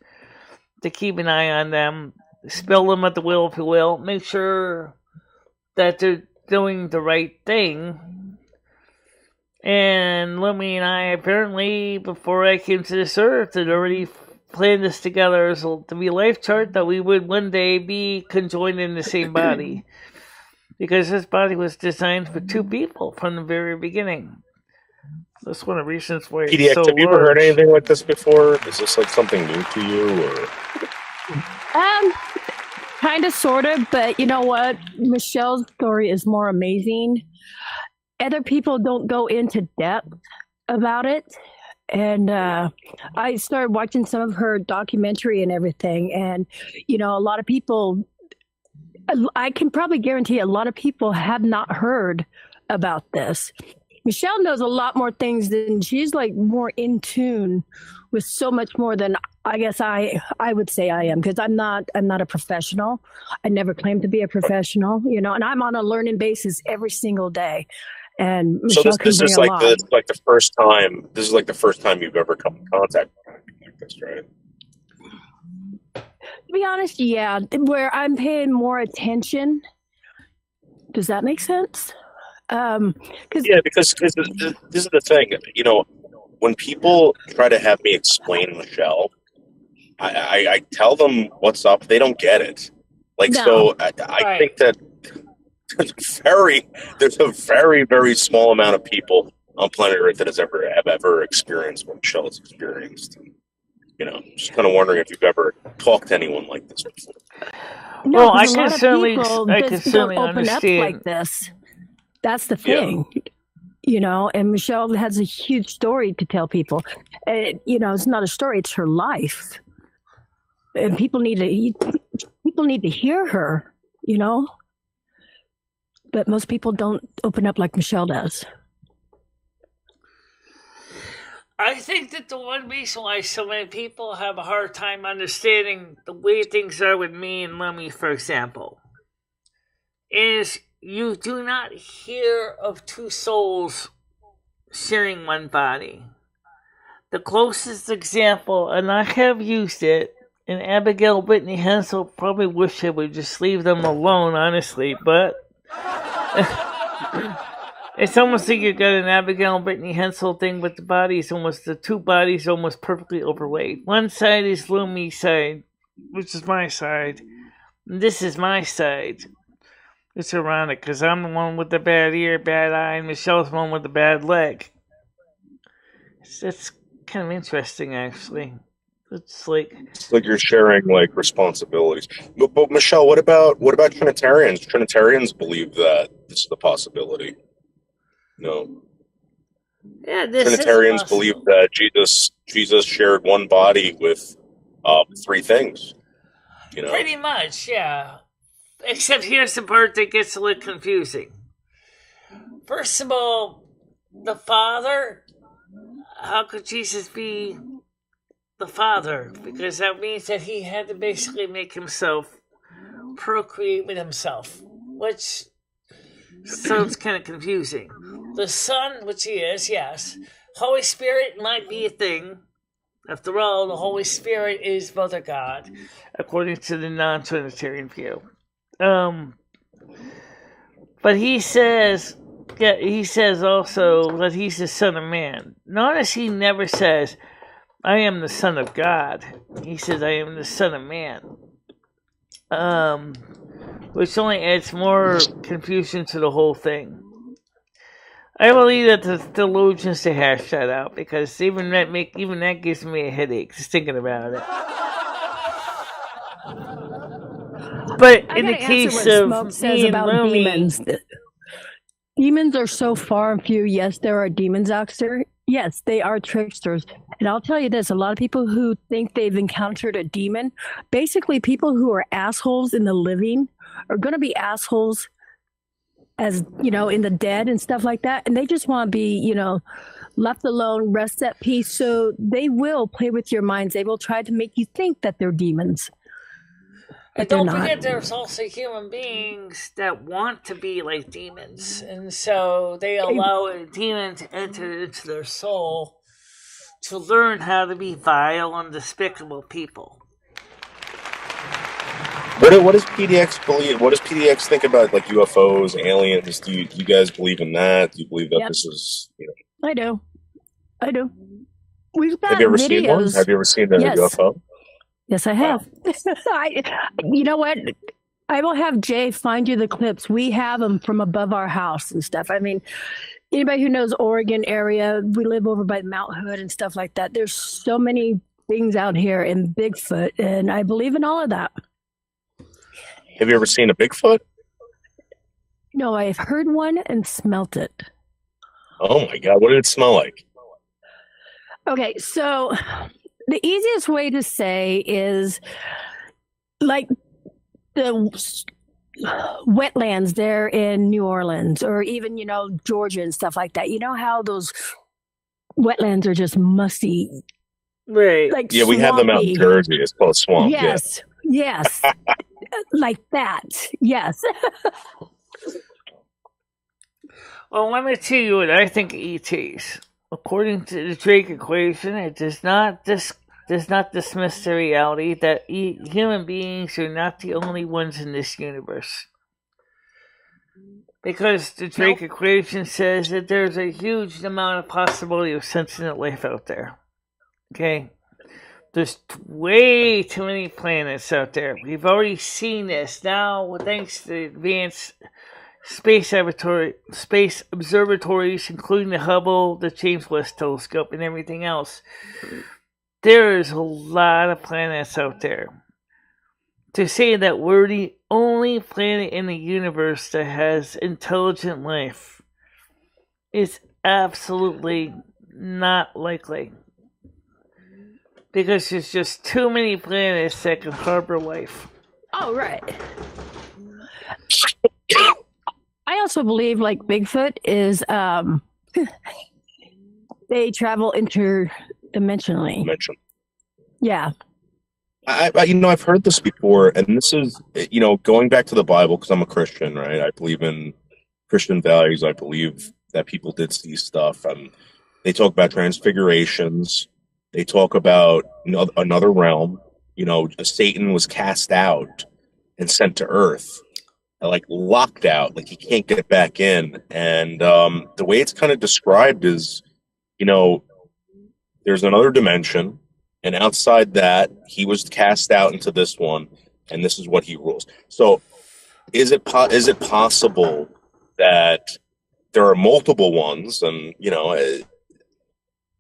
to keep an eye on them, spell them at the will, if you will, make sure that they're doing the right thing. And Lumi and I, apparently, before I came to this earth, had already planned this together to be a life chart that we would one day be conjoined in the same body. Because this body was designed for 2 people from the very beginning. That's one of the reasons why it's PDX, so have you ever heard large. anything like this before? Is this like something new to you, or? kind of, sort of, but you know what? Michelle's story is more amazing. Other people don't go into depth about it. And I started watching some of her documentary and everything. And, you know, a lot of people, I can probably guarantee a lot of people have not heard about this. Michelle knows a lot more things than she's like more in tune with so much more than I guess I would say I am, because I'm not a professional. I never claimed to be a professional, you know, and I'm on a learning basis every single day. And Michelle So this is like the first time. This is like the first time you've ever come in contact with anything like this, right? To be honest, yeah, where I'm paying more attention. Does that make sense? Because this is the thing. You know, when people try to have me explain Michelle, I tell them what's up. They don't get it. Like, No. so I think that there's a very, very small amount of people on planet Earth that have ever experienced what Michelle has experienced. And, you know, just kind of wondering if you've ever talked to anyone like this before. No, Well, I 'cause a can lot of certainly, people I just can don't certainly open understand. up like this. That's the thing, you know. And Michelle has a huge story to tell people. You know, it's not a story; it's her life, and people need to hear her. You know, but most people don't open up like Michelle does. I think that the one reason why so many people have a hard time understanding the way things are with me and Lemmy, for example, is you do not hear of two souls sharing one body. The closest example, and I have used it, and Abigail Whitney Hensel probably wish I would just leave them alone, honestly, but it's almost like you got an Abigail Whitney Hensel thing with the bodies, the two bodies almost perfectly overlaid. One side is Lumi's side, which is my side, and this is my side. It's ironic, because I'm the one with the bad ear, bad eye, and Michelle's the one with the bad leg. It's kind of interesting, actually. It's like you're sharing like responsibilities. But Michelle, what about Trinitarians? Trinitarians believe that this is a possibility. No. Yeah, this Trinitarians is believe that Jesus shared one body with three things. You know, pretty much, yeah. Except here's the part that gets a little confusing. First of all, the Father. How could Jesus be the Father? Because that means that he had to basically make himself procreate with himself, which sounds kind of confusing. The Son, which he is, yes. Holy Spirit might be a thing. After all, the Holy Spirit is Mother God, according to the non-Trinitarian view. But he says also that he's the Son of Man. Notice he never says, I am the Son of God. He says, I am the Son of Man. Which only adds more confusion to the whole thing. I believe that the theologians to hash that out, because even that gives me a headache just thinking about it. But in the case of Smoke says me and about Lumi, demons are so far and few. Yes, there are demons out there. Yes, they are tricksters. And I'll tell you this, a lot of people who think they've encountered a demon, basically people who are assholes in the living are going to be assholes as, you know, in the dead and stuff like that. And they just want to be, you know, left alone, rest at peace. So they will play with your minds. They will try to make you think that they're demons. And don't forget, there's also human beings that want to be like demons, and so they allow a demon to enter into their soul to learn how to be vile and despicable people. What does PDX believe? What does PDX think about like UFOs, aliens? Do you guys believe in that? Do you believe that this is? You know? I do. We've got Have you ever videos. seen one? Have you ever seen a UFO? Yes, I have. You know what? I will have Jay find you the clips. We have them from above our house and stuff. I mean, anybody who knows Oregon area, we live over by Mount Hood and stuff like that. There's so many things out here in Bigfoot, and I believe in all of that. Have you ever seen a Bigfoot? No, I've heard one and smelt it. Oh my God, what did it smell like? Okay, so the easiest way to say is like the wetlands there in New Orleans or even, Georgia and stuff like that. You know how those wetlands are just musty, Right. like Yeah, we have them out in swampy. Jersey. It's called swamp. Yes, yes, like that. Yes. Well, let me tell you what I think of ETs. According to the Drake equation, it does not dismiss the reality that human beings are not the only ones in this universe. Because the Drake equation says that there's a huge amount of possibility of sentient life out there. Okay? There's way too many planets out there. We've already seen this. Now, thanks to advanced space observatories, including the Hubble, the James Webb Telescope, and everything else, there is a lot of planets out there. To say that we're the only planet in the universe that has intelligent life is absolutely not likely. Because there's just too many planets that can harbor life. Oh, right. I also believe, like Bigfoot is, they travel interdimensionally. Dimension. Yeah. I've heard this before, and this is, going back to the Bible, because I'm a Christian, right? I believe in Christian values. I believe that people did see stuff. They talk about transfigurations. They talk about another realm. Satan was cast out and sent to Earth, like locked out, like he can't get back in. And the way it's kind of described is, there's another dimension. And outside that, he was cast out into this one, and this is what he rules. So, is it possible that there are multiple ones? And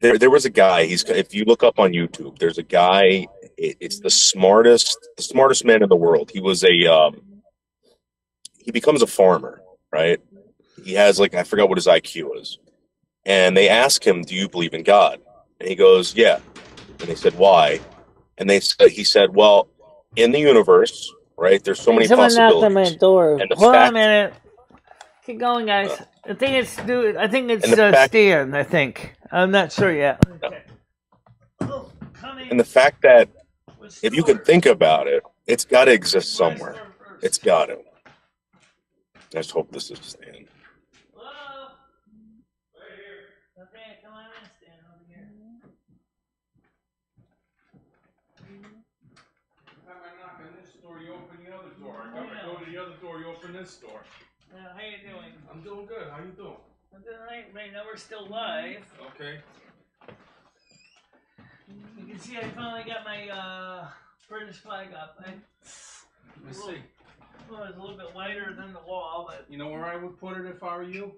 there was a guy. If you look up on YouTube, there's a guy. It's the smartest man in the world. He was he becomes a farmer, right? He has I forgot what his IQ is, and they ask him, "Do you believe in God?" And he goes, "Yeah." And they said, "Why?" And he said, "Well, in the universe, right? There's so many Someone knocked on possibilities." my door. And Hold on a minute. Keep going, guys. I think it's Stan. I think I'm not sure yet. Okay. And the fact that if you can think about it, it's got to exist somewhere. It's got to. I just hope this is Stan. Hello? Right here. Okay, come on in, Stan, over here. Time I knock on this door, you open the other door. I go to the other door, you open this door. How you doing? I'm doing good. How you doing? I'm doing right. Right now we're still live. Okay. You can see I finally got my British flag up. Let me see. Well, it's a little bit wider than the wall, but You know where I would put it if I were you?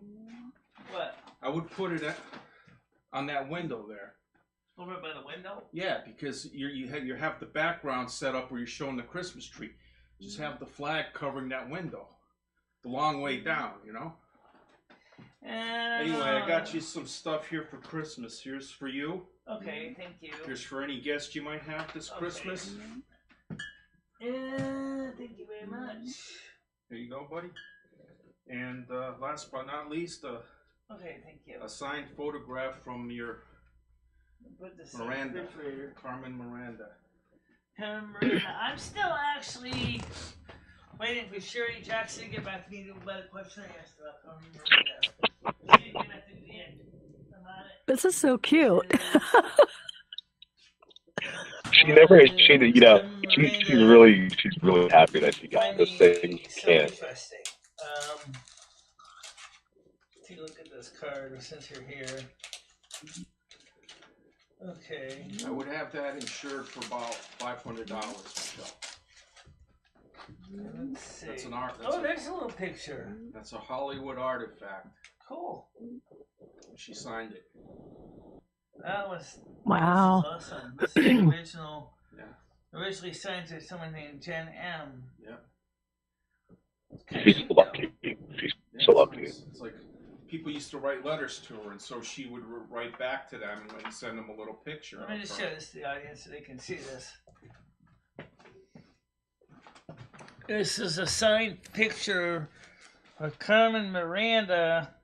what? I would put it on that window there. Over by the window? Yeah, because you have the background set up where you're showing the Christmas tree. Just have the flag covering that window, the long way down, Anyway, I got you some stuff here for Christmas. Here's for you. Okay, thank you. Here's for any guests you might have this Christmas. Thank you very much. Here you go, buddy. And last but not least, Okay, thank you. a signed photograph from your Put this Miranda, in the refrigerator. Carmen Miranda. Miranda. I'm still actually waiting for Sherry Jackson to get back to me about a question I asked about Carmen Miranda. She didn't get back to me yet. I'm on it. This is so cute. She's really happy that she got this thing. So interesting. Take a look at this card since you're here. Okay. I would have that insured for about $500, Michelle. Let's see. That's an art. There's a little picture. That's a Hollywood artifact. Cool. She signed it. That was Wow. awesome. This is original. Yeah. Originally signed to someone named Jen M. Yeah. She's lucky. She's so lucky. It's like people used to write letters to her, and so she would write back to them and send them a little picture. Let me just show this to the audience so they can see this. This is a signed picture of Carmen Miranda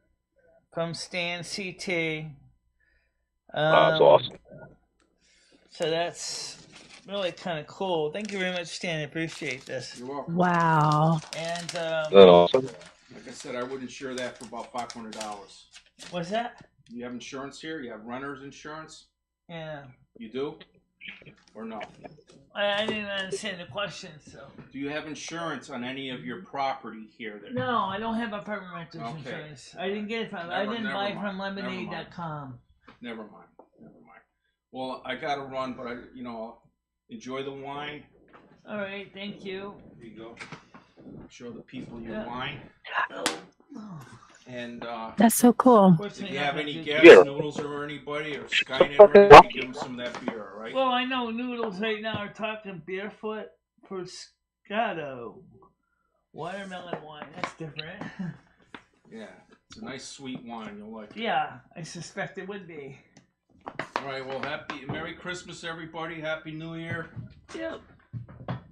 from Stan CT. That's awesome. So that's really kind of cool. Thank you very much, Stan. I appreciate this. You're welcome. Wow. And Is that awesome? Like I said, I would insure that for about $500. what's that? You have insurance here? You have renter's insurance? Yeah. You do? Or no? I didn't understand the question, so. Do you have insurance on any of your property here? No, I don't have apartment renters Okay. insurance. I didn't get it from. I didn't buy it from lemonade.com. Never mind. Well, I gotta run, but enjoy the wine. All right, thank you. Here you go. Show the people your wine. And That's so cool. if you have any gas Yeah. noodles or anybody or Skynet or anything, give them some of that beer, all right? Well, I know Noodles right now are talking barefoot Fruscato. Watermelon wine, that's different. Yeah, it's a nice sweet wine. You'll like it. Yeah, I suspect it would be. All right, well, Merry Christmas, everybody. Happy New Year. Yep.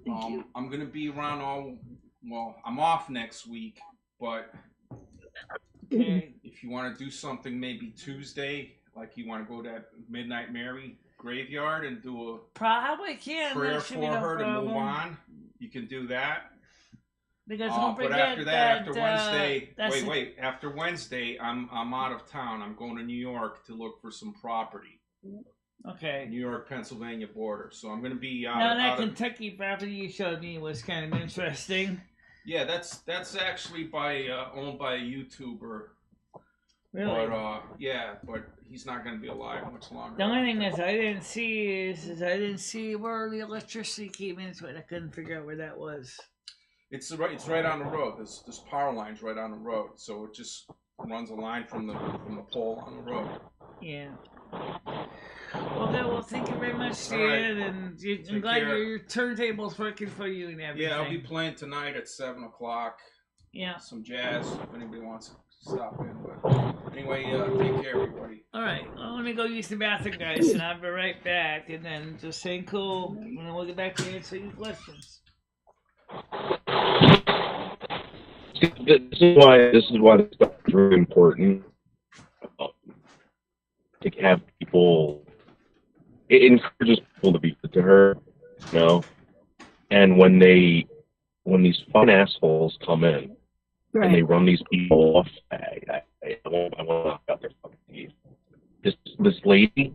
Thank you. I'm going to be around I'm off next week, but Okay. if you want to do something maybe Tuesday, like you want to go to that Midnight Mary graveyard and do a Probably can. prayer That should be for no her to move problem. on, you can do that. Because don't But forget after that, after Wednesday, Wednesday, after Wednesday, I'm out of town. I'm going to New York to look for some property. Okay. New York, Pennsylvania border. So I'm going to be Now that out of, Kentucky property you showed me was kind of interesting. yeah, that's actually owned by a YouTuber. Really? But but he's not going to be alive much longer. The only thing is I didn't see where the electricity came into it. I couldn't figure out where that was. It's right on the road. There's power lines right on the road, so it just runs a line from the pole on the road. Yeah. Okay, well, thank you very much, Stan, right. and I'm Take glad care. your turntable's working for you and everything. Yeah, I'll be playing tonight at 7:00. Yeah. Some jazz if anybody wants to stop in. But anyway, take care, everybody. All right, well, let me go use the bathroom, guys, and I'll be right back. And then just saying cool, and then we'll get back to answering your questions. This is why this stuff is really important. To have people, it encourages people to be good to her, you know. And when these fun assholes come in and they run these people off, I want to knock out their fucking teeth. This lady,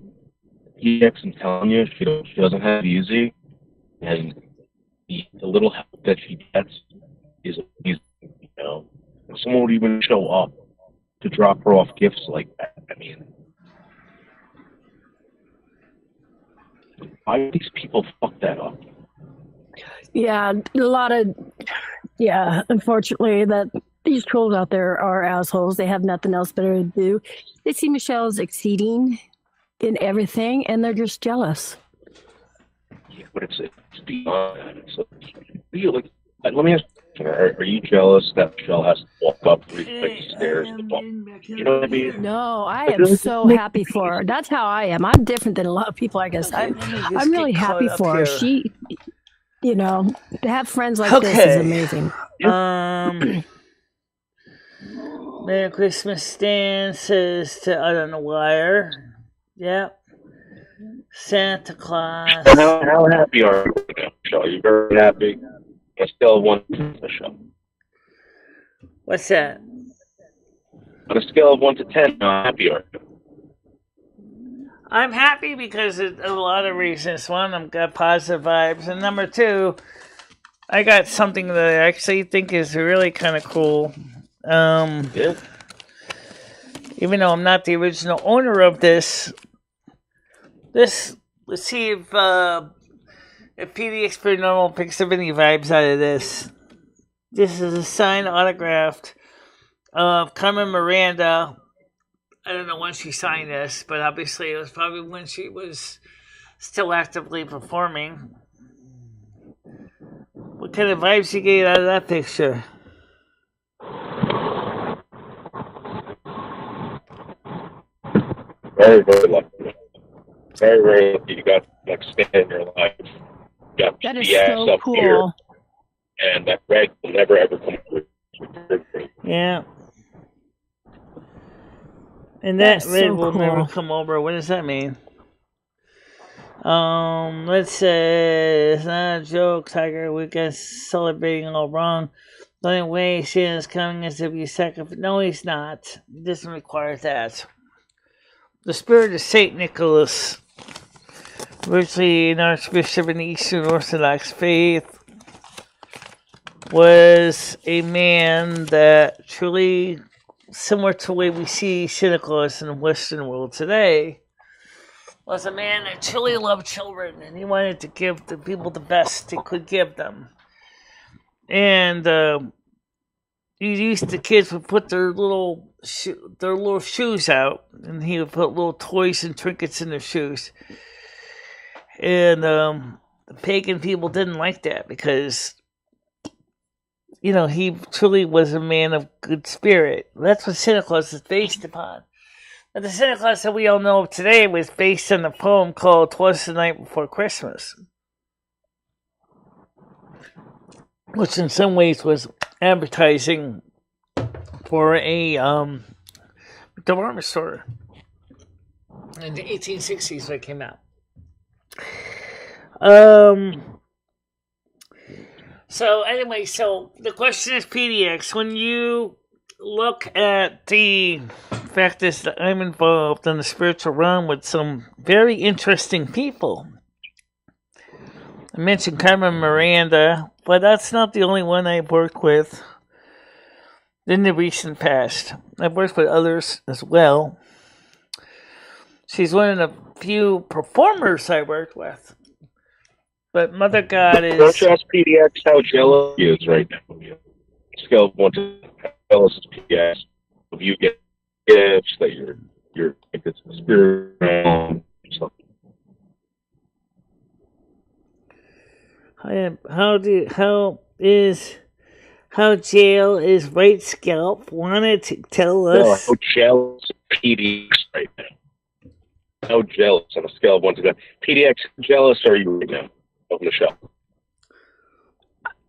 I'm telling you, she doesn't have it easy, and the little help that she gets is amazing, you know. And someone would even show up to drop her off gifts like that. I mean, why do these people fuck that up? Yeah, a lot of, unfortunately, that these trolls out there are assholes. They have nothing else better to do. They see Michelle's exceeding in everything, and they're just jealous. Yeah, but it's beyond that. It's like, let me ask you, are you jealous that Michelle has to walk up 3 flights of stairs to talk? You know what I mean? No, I am so happy for her. That's how I am. I'm different than a lot of people, I guess. I'm really happy for her. She, to have friends like this is amazing. Merry Christmas, Stan says to I don't know wire. Yep. Santa Claus. How happy are you, Michelle? Are you very happy? On a scale of 1 to 10, Michelle. What's that? On a scale of 1 to 10, how happy are you? I'm happy because of a lot of reasons. One, I've got positive vibes. And number two, I got something that I actually think is really kind of cool. Yeah. Even though I'm not the original owner of this, let's see if PDX Paranormal picks up any vibes out of this. This is a signed autographed of Carmen Miranda. I don't know when she signed this, but obviously it was probably when she was still actively performing. What kind of vibes you get out of that picture? Very, very lucky. Very, very lucky you got like stand in your life. You got That is the ass so up here, cool. and that red will never ever come through. Yeah. And That's that red so will never cool. come over. What does that mean? Let's say it's not a joke, Tiger. We got celebrating all wrong. The only way Santa's coming is if you sacrifice. No, he's not. He doesn't require that. The spirit of Saint Nicholas, originally an archbishop in the Eastern Orthodox faith, was a man that truly, similar to the way we see Santa Claus in the Western world today, was a man that truly loved children, and he wanted to give the people the best he could give them. And he used the kids would put their little shoes out, and he would put little toys and trinkets in their shoes. And the pagan people didn't like that because, you know, he truly was a man of good spirit. That's what Santa Claus is based upon. But the Santa Claus that we all know of today was based on a poem called "'Twas the Night Before Christmas," which in some ways was advertising for a department store in the 1860s when it came out. So anyway, so the question is PDX. When you look at the fact is that I'm involved in the spiritual realm with some very interesting people. I mentioned Carmen Miranda, but that's not the only one I've worked with in the recent past. I've worked with others as well. She's one of the few performers I worked with. But Mother God is... Don't you ask PDX how jealous he is right now? Scale of 1 to 10. How jealous is PDX of you get gifts that you're like it's the spirit realm or something. How jail is White Scalp wanted to tell us? How jealous is PDX right now? How jealous on a scale of 1 to 10? PDX, how jealous are you right now of Michelle?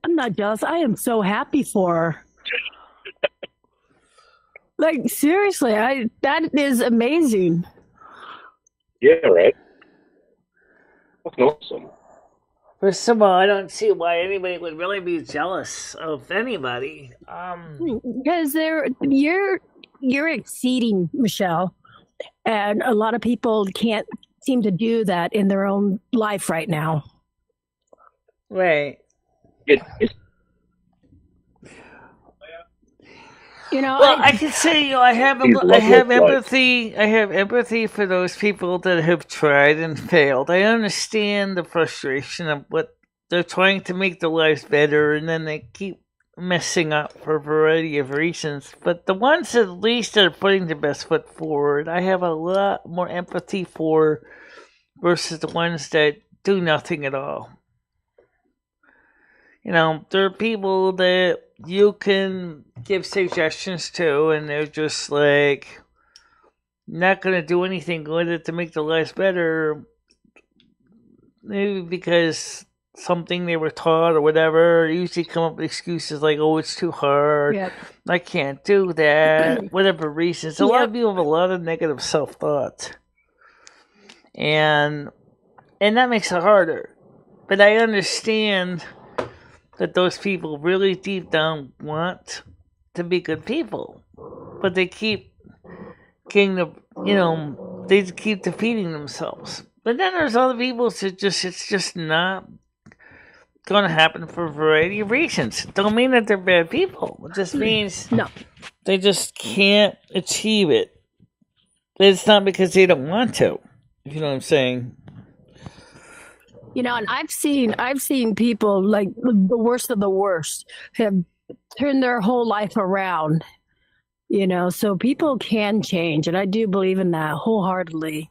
I'm not jealous. I am so happy for her. Like, seriously, that is amazing. Yeah, right? That's awesome. First of all, I don't see why anybody would really be jealous of anybody. Because you're exceeding, Michelle, and a lot of people can't seem to do that in their own life right now. Right. You know, well, I can say, you know, I have empathy. I have empathy for those people that have tried and failed. I understand the frustration of what they're trying to make their lives better, and then they keep messing up for a variety of reasons. But the ones at least that are putting their best foot forward, I have a lot more empathy for versus the ones that do nothing at all. You know, there are people that you can give suggestions to, and they're just like not going to do anything with it to make their lives better. Maybe because something they were taught or whatever. Usually come up with excuses like, oh, it's too hard. Yep. I can't do that. Whatever reasons. A lot of people have a lot of negative self-thought. And that makes it harder. But I understand that those people really deep down want to be good people. But they keep getting they keep defeating themselves. But then there's other people that it's just not going to happen for a variety of reasons. Don't mean that they're bad people. It just means they just can't achieve it. It's not because they don't want to. If you know what I'm saying. You know, and I've seen people like the worst of the worst have turned their whole life around. You know, so people can change, and I do believe in that wholeheartedly.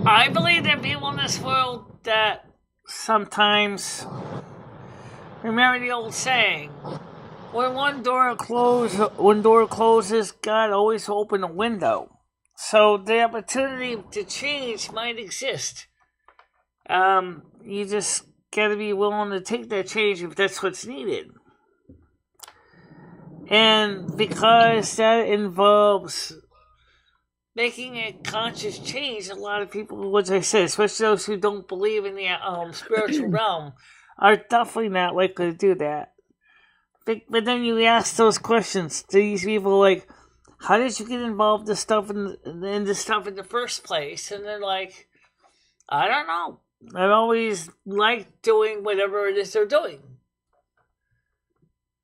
I believe there are people in this world that sometimes remember the old saying, when one door closes, God always open a window. So the opportunity to change might exist. You just gotta be willing to take that change if that's what's needed. And because that involves making a conscious change, a lot of people, which I said, especially those who don't believe in the spiritual realm, are definitely not likely to do that. But then you ask those questions to these people, like, how did you get involved in this stuff in the first place? And they're like, I don't know. I've always liked doing whatever it is they're doing.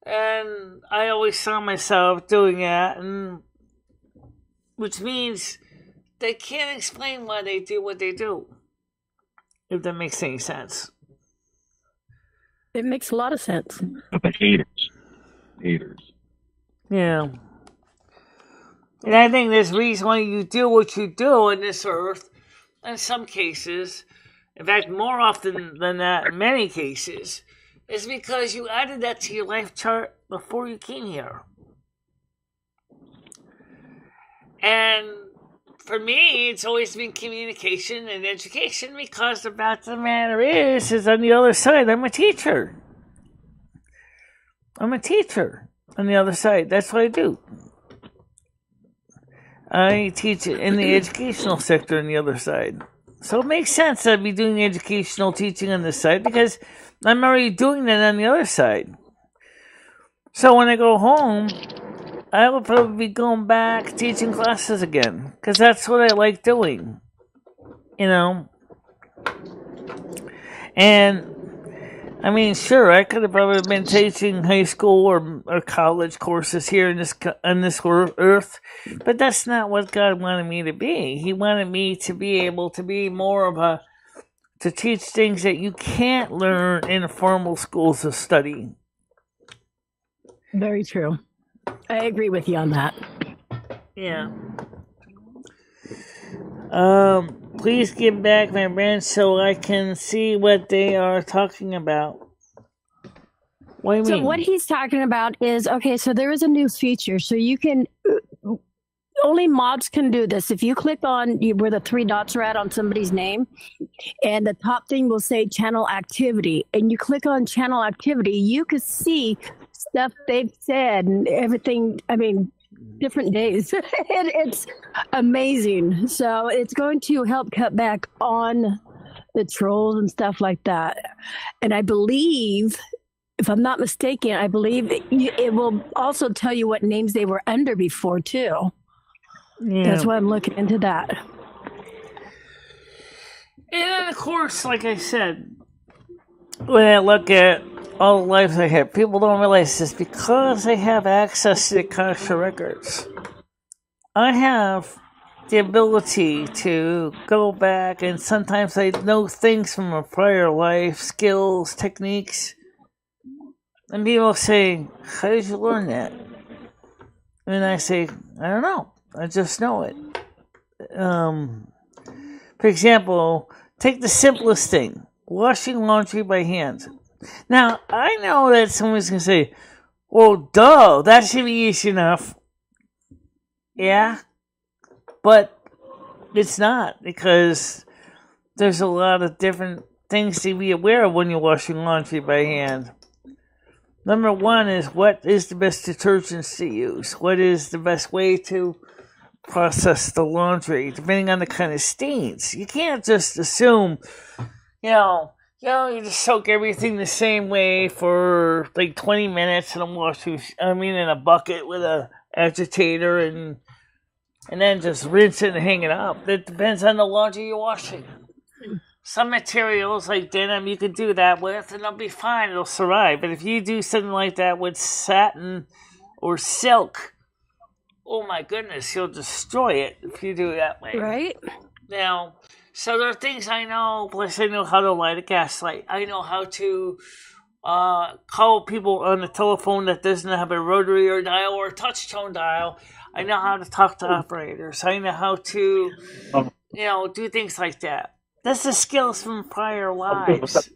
And I always saw myself doing that, and which means they can't explain why they do what they do, if that makes any sense. It makes a lot of sense. But haters. Yeah. And I think there's a reason why you do what you do on this earth, in some cases, in fact, more often than that, in many cases, is because you added that to your life chart before you came here. And for me, it's always been communication and education, because the fact of the matter is on the other side, I'm a teacher. I'm a teacher on the other side. That's what I do. I teach in the educational sector on the other side. So it makes sense that I'd be doing educational teaching on this side, because I'm already doing that on the other side. So when I go home, I will probably be going back teaching classes again, because that's what I like doing, you know. And I mean, sure, I could have probably been teaching high school or college courses here on this earth, but that's not what God wanted me to be. He wanted me to be able to be more of to teach things that you can't learn in formal schools of study. Very true. I agree with you on that. Yeah. Please give back my branch so I can see what they are talking about. What do you mean? So what he's talking about is, okay, so there is a new feature. So you can, only mods can do this. If you click on where the three dots are at on somebody's name, and the top thing will say channel activity, and you click on channel activity, you can see stuff they've said and everything. I mean, different days. It's amazing. So it's going to help cut back on the trolls and stuff like that. And I believe, if I'm not mistaken, I believe it will also tell you what names they were under before too. Yeah. That's why I'm looking into that. And then, of course, like I said, when I look at all the lives I have, people don't realize this, because I have access to the Akasha records. I have the ability to go back, and sometimes I know things from a prior life, skills, techniques, and people say, how did you learn that? And I say, I don't know. I just know it. For example, take the simplest thing, washing laundry by hand. Now, I know that someone's going to say, well, duh, that should be easy enough. Yeah, but it's not, because there's a lot of different things to be aware of when you're washing laundry by hand. Number one is, what is the best detergents to use? What is the best way to process the laundry, depending on the kind of stains? You can't just assume, you just soak everything the same way for like 20 minutes in a bucket with a agitator and then just rinse it and hang it up. It depends on the laundry you're washing. Some materials like denim you can do that with and it'll be fine, it'll survive. But if you do something like that with satin or silk, oh my goodness, you'll destroy it if you do it that way. Right? Now, so there are things I know, plus I know how to light a gas light. I know how to call people on the telephone that doesn't have a rotary or dial or a touch tone dial. I know how to talk to operators. I know how to, do things like that. That's the skills from prior lives.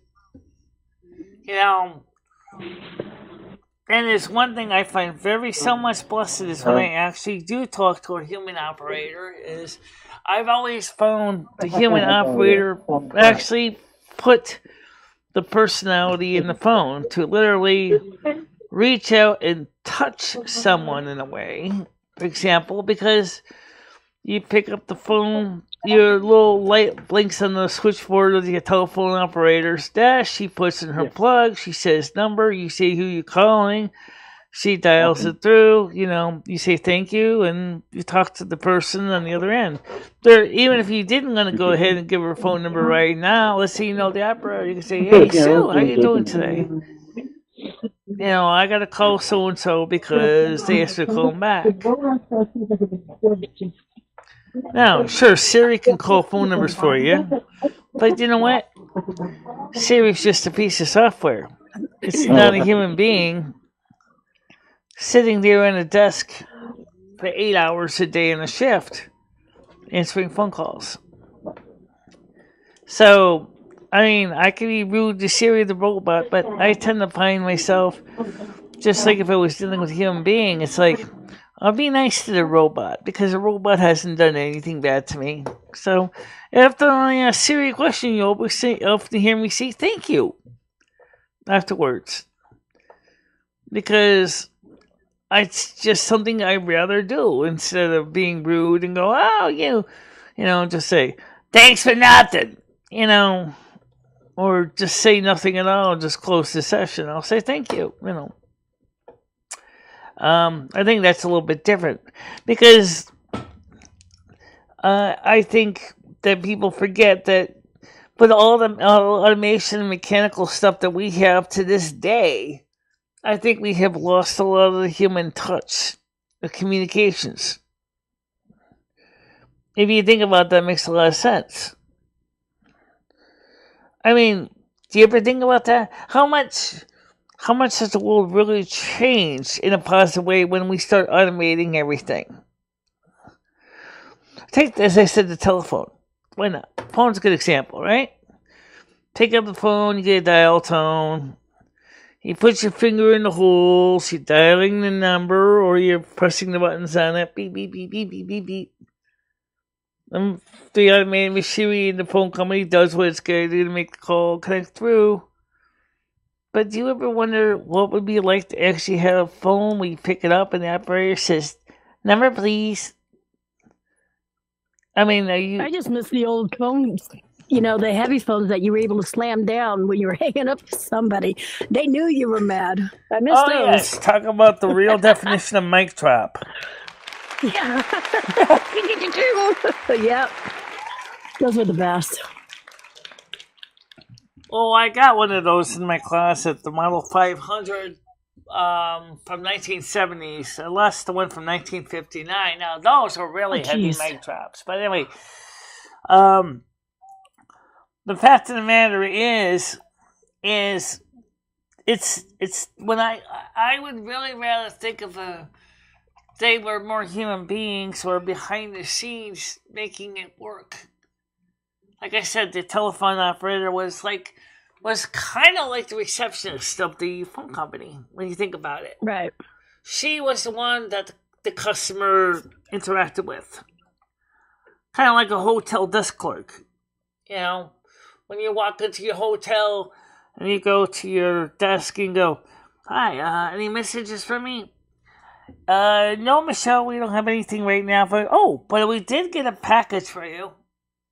And there's one thing I find so much blessed is when I actually do talk to a human operator. Is I've always found the human operator actually put the personality in the phone to literally reach out and touch someone in a way. For example, because you pick up the phone, your little light blinks on the switchboard of the telephone operator's desk. She puts in her plug. She says number. You say who you're calling. She dials it through. You say thank you, and you talk to the person on the other end. Even if you didn't want to go ahead and give her a phone number right now, let's say you know the operator, you can say, "Hey Sue, how you doing today? I got to call so and so because they asked me to call them back." Now, sure, Siri can call phone numbers for you, but you know what? Siri's just a piece of software. It's not a human being sitting there at a desk for 8 hours a day in a shift answering phone calls. So, I can be rude to Siri the robot, but I tend to find myself, just like if I was dealing with a human being, it's like, I'll be nice to the robot because the robot hasn't done anything bad to me. So after I ask Siri a question, you'll often hear me say thank you afterwards. Because it's just something I'd rather do instead of being rude and go, just say, thanks for nothing, or just say nothing at all, just close the session. I'll say thank you, I think that's a little bit different because I think that people forget that with all the automation and mechanical stuff that we have to this day, I think we have lost a lot of the human touch of communications. If you think about that, it makes a lot of sense. Do you ever think about that? How much has the world really changed in a positive way when we start automating everything? Take, as I said, the telephone. Why not? Phone's a good example, right? Take up the phone, you get a dial tone. You put your finger in the holes, you're dialing the number, or you're pressing the buttons on it. Beep, beep, beep, beep, beep, beep, beep. The automated machinery in the phone company does what it's going to do to make the call connect through. But do you ever wonder what it would be like to actually have a phone where you pick it up and the operator says, number please? I just miss the old phones, the heavy phones that you were able to slam down when you were hanging up to somebody. They knew you were mad. I miss those. Yes, talk about the real definition of mic drop. Yeah. Yeah. Those were the best. Oh, I got one of those in my closet, the Model 500 from 1970s. I lost the one from 1959. Now, those are really heavy mic drops. But anyway, the fact of the matter is it's when I would really rather think of they were more human beings who are behind the scenes making it work. Like I said, the telephone operator was kind of like the receptionist of the phone company when you think about it. Right. She was the one that the customer interacted with. Kind of like a hotel desk clerk. When you walk into your hotel and you go to your desk and go, hi, any messages for me? No, Michelle, we don't have anything right now. But we did get a package for you.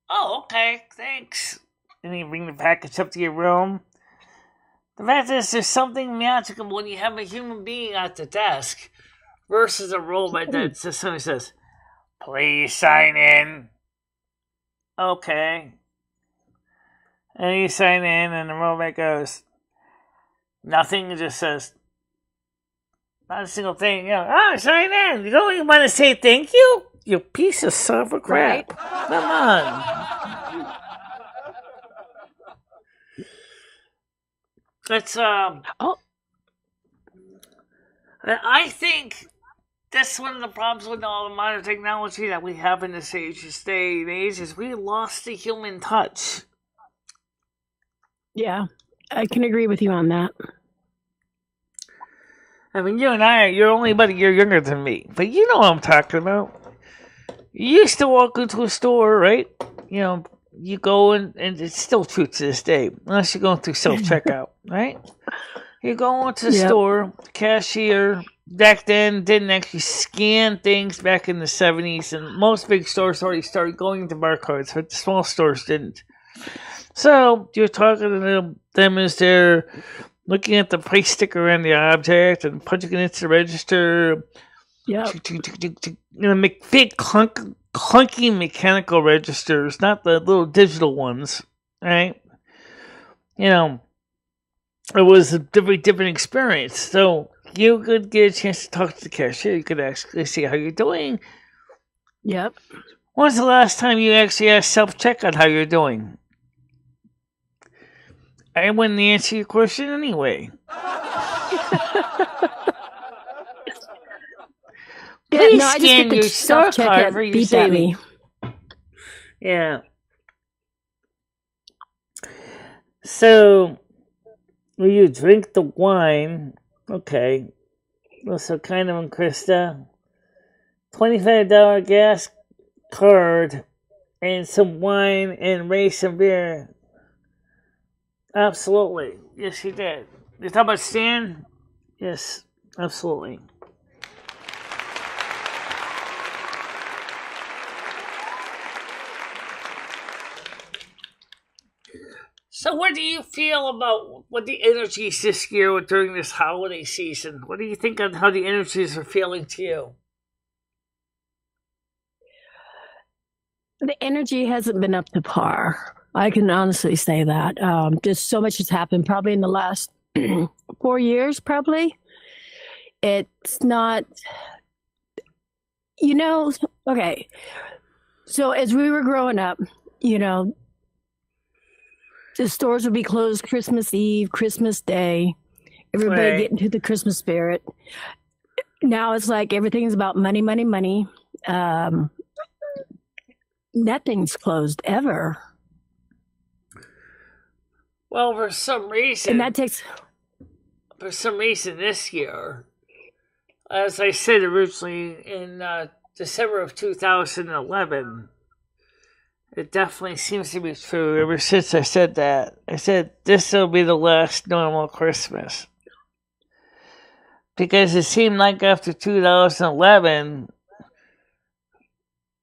Oh, okay, thanks. And you bring the package up to your room. The fact is, there's something magical when you have a human being at the desk versus a robot that somebody says, please sign in. Okay. And you sign in, and the robot goes, nothing. It just says, not a single thing. Sign in. You don't even want to say thank you? You piece of software crap. Right. Come on. That's I think that's one of the problems with all the modern technology that we have in this day and age is we lost the human touch. Yeah, I can agree with you on that. I mean, you and you're only about a year younger than me, but you know what I'm talking about. You used to walk into a store, right? You know, you go and it's still true to this day, unless you're going through self-checkout, right? You go into the store, the cashier, back then didn't actually scan things back in the 70s, and most big stores already started going to barcodes, but the small stores didn't. So you're talking to them as they're looking at the price sticker on the object and punching it into the register. Yeah. Make big clunky mechanical registers, not the little digital ones, right? You know, it was a very different experience. So you could get a chance to talk to the cashier. You could actually see how you're doing. Yep. When's the last time you actually asked self-checkout how you're doing? I wouldn't answer your question anyway. Please I just scan get your the store card for self-checkout your beep at me. Yeah. So, will you drink the wine? Okay. So, kind of, Krista. $25 gas card and some wine and raise some beer. Absolutely. Yes, he did. You talking about Stan? Yes, absolutely. So what do you feel about what the energies this year during this holiday season? What do you think of how the energies are feeling to you? The energy hasn't been up to par. I can honestly say that. Just so much has happened probably in the last 4 years, probably. It's not, okay. So as we were growing up, the stores would be closed Christmas Eve, Christmas Day. Everybody Right. get into the Christmas spirit. Now it's like everything's about money, money, money. Nothing's closed ever. Well, for some reason, And that takes... this year, as I said originally in December of 2011, it definitely seems to be true. Ever since I said that, I said this will be the last normal Christmas. Because it seemed like after 2011,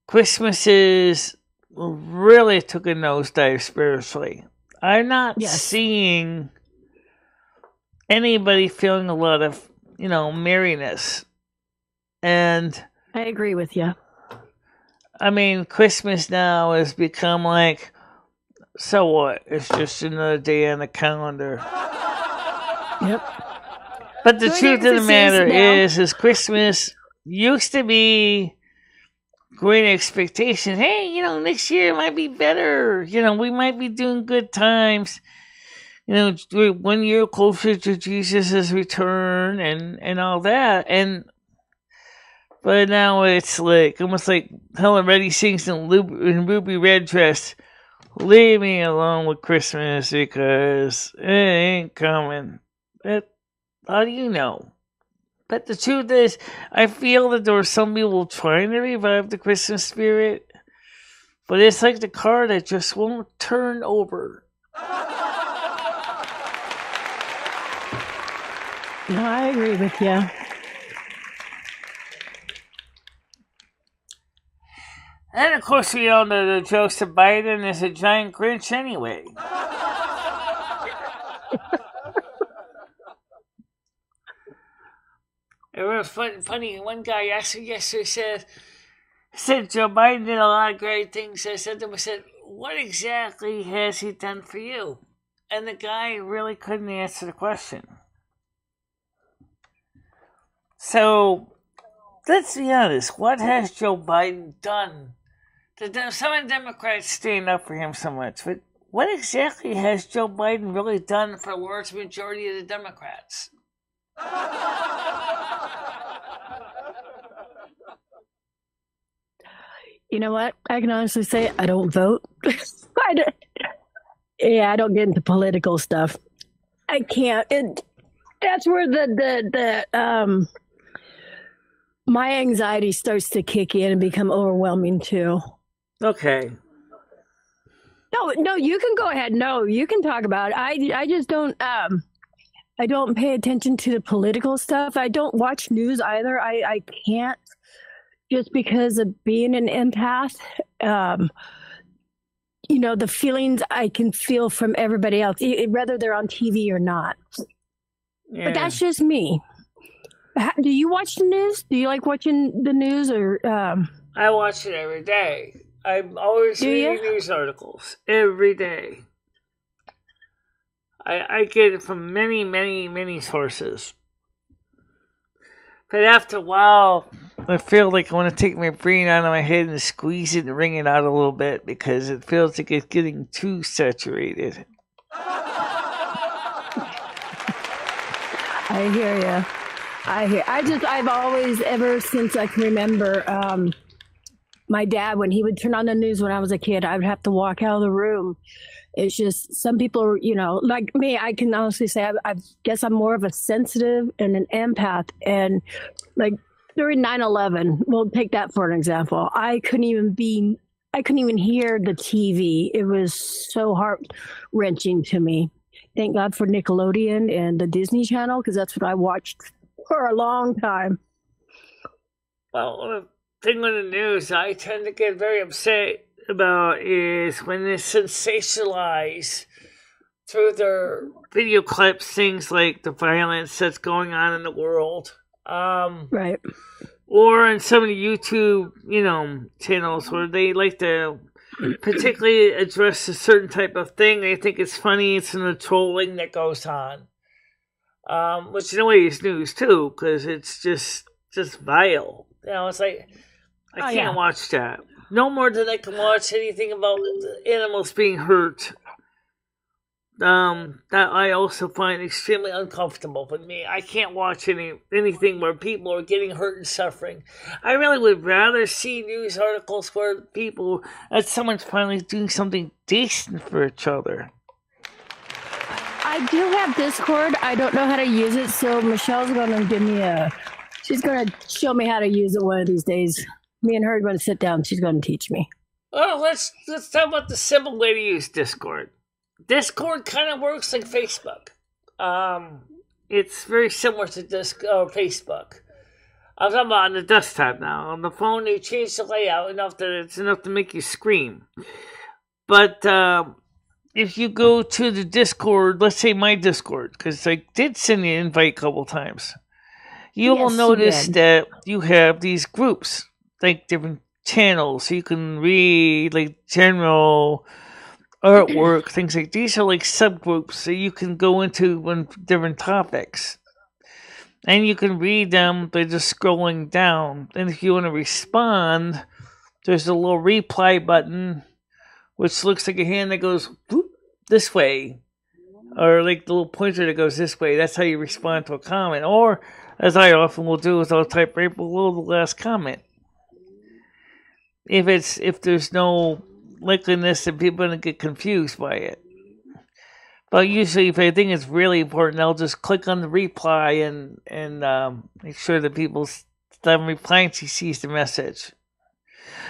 Christmases really took a nosedive spiritually. I'm not seeing anybody feeling a lot of, merriness. And I agree with you. I mean, Christmas now has become like, so what? It's just another day on the calendar. Yep. But the So truth it of the matter is is Christmas used to be great expectations. Hey, next year might be better. We might be doing good times. 1 year closer to Jesus' return and all that. But now it's like almost like Helen Reddy sings in Ruby Red Dress. Leave me alone with Christmas because it ain't coming. How do you know? But the truth is, I feel that there are some people trying to revive the Christmas spirit, but it's like the car that just won't turn over. No, I agree with you. And of course, we all know that Joseph Biden is a giant Grinch anyway. It was funny. One guy asked me yesterday, said Joe Biden did a lot of great things. I said to him, what exactly has he done for you? And the guy really couldn't answer the question. So, let's be honest. What has Joe Biden done? Some Democrats stand up for him so much, but what exactly has Joe Biden really done for a large majority of the Democrats? You know what? I can honestly say I don't vote. I don't get into political stuff. I can't. that's where the my anxiety starts to kick in and become overwhelming too. Okay. No, you can go ahead. No, you can talk about it. I just don't I don't pay attention to the political stuff. I don't watch news either. I can't, just because of being an empath. You know, the feelings I can feel from everybody else, whether they're on TV or not. Yeah. But that's just me. Do you watch the news? Do you like watching the news, or? I watch it every day. I'm always reading news articles every day. I get it from many, many, many sources. But after a while, I feel like I want to take my brain out of my head and squeeze it and wring it out a little bit, because it feels like it's getting too saturated. I hear you. I've always, ever since I can remember, my dad, when he would turn on the news when I was a kid, I would have to walk out of the room. It's just, some people, you know, like me, I can honestly say I guess I'm more of a sensitive and an empath. And like during 9/11, we'll take that for an example. I couldn't even hear the TV. It was so heart-wrenching to me. Thank God for Nickelodeon and the Disney Channel, because that's what I watched for a long time. Well, the thing with the news I tend to get very upset about is when they sensationalize through their video clips things like the violence that's going on in the world. Right. Or in some of the YouTube, channels where they like to particularly address a certain type of thing. They think it's funny. It's in the trolling that goes on. Which in a way is news too, because it's just vile. It's like, I can't watch that. No more than I can watch anything about animals being hurt. That I also find extremely uncomfortable with me. I can't watch anything where people are getting hurt and suffering. I really would rather see news articles where someone's finally doing something decent for each other. I do have Discord. I don't know how to use it, so Michelle's going to she's going to show me how to use it one of these days. Me and her are going to sit down. She's going to teach me. Well, let's talk about the simple way to use Discord. Discord kind of works like Facebook. It's very similar to Facebook. I'm talking about on the desktop now. On the phone, they changed the layout enough that it's enough to make you scream. But if you go to the Discord, let's say my Discord, because I did send you an invite a couple times, you will notice that you have these groups, like different channels. So you can read like general artwork, things like these are like subgroups, so you can go into different topics. And you can read them by just scrolling down. And if you want to respond, there's a little reply button, which looks like a hand that goes whoop, this way. Or like the little pointer that goes this way. That's how you respond to a comment. Or, as I often will do, is I'll type right below the last comment. If there's no likeliness that people are going to get confused by it. But usually, if I think it's really important, I'll just click on the reply and make sure that people that I'm replying to sees the message.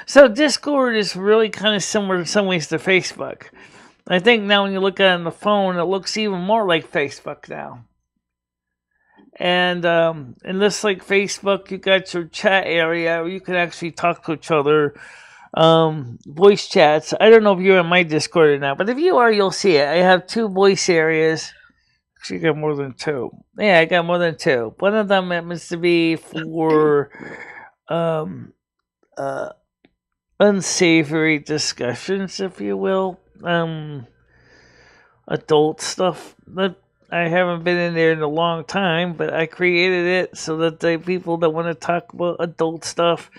So Discord is really kind of similar in some ways to Facebook. I think now when you look at it on the phone, it looks even more like Facebook now. And just like Facebook, you got your chat area where you can actually talk to each other. Voice chats. I don't know if you're in my Discord or not, but if you are, you'll see it. I have 2 voice areas. Actually, I got more than 2. Yeah, I got more than 2. One of them happens to be for unsavory discussions, if you will. Adult stuff. But I haven't been in there in a long time, but I created it so that the people that want to talk about adult stuff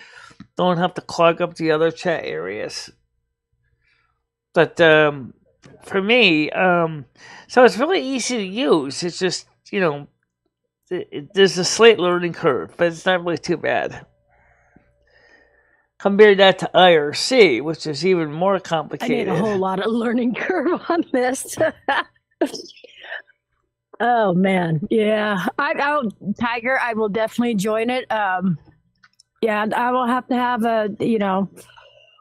don't have to clog up the other chat areas. But for me, so it's really easy to use. It's just, there's a slight learning curve, but it's not really too bad. Compare that to IRC, which is even more complicated. I need a whole lot of learning curve on this. Oh man, yeah. Tiger. I will definitely join it. Yeah, I will have to have a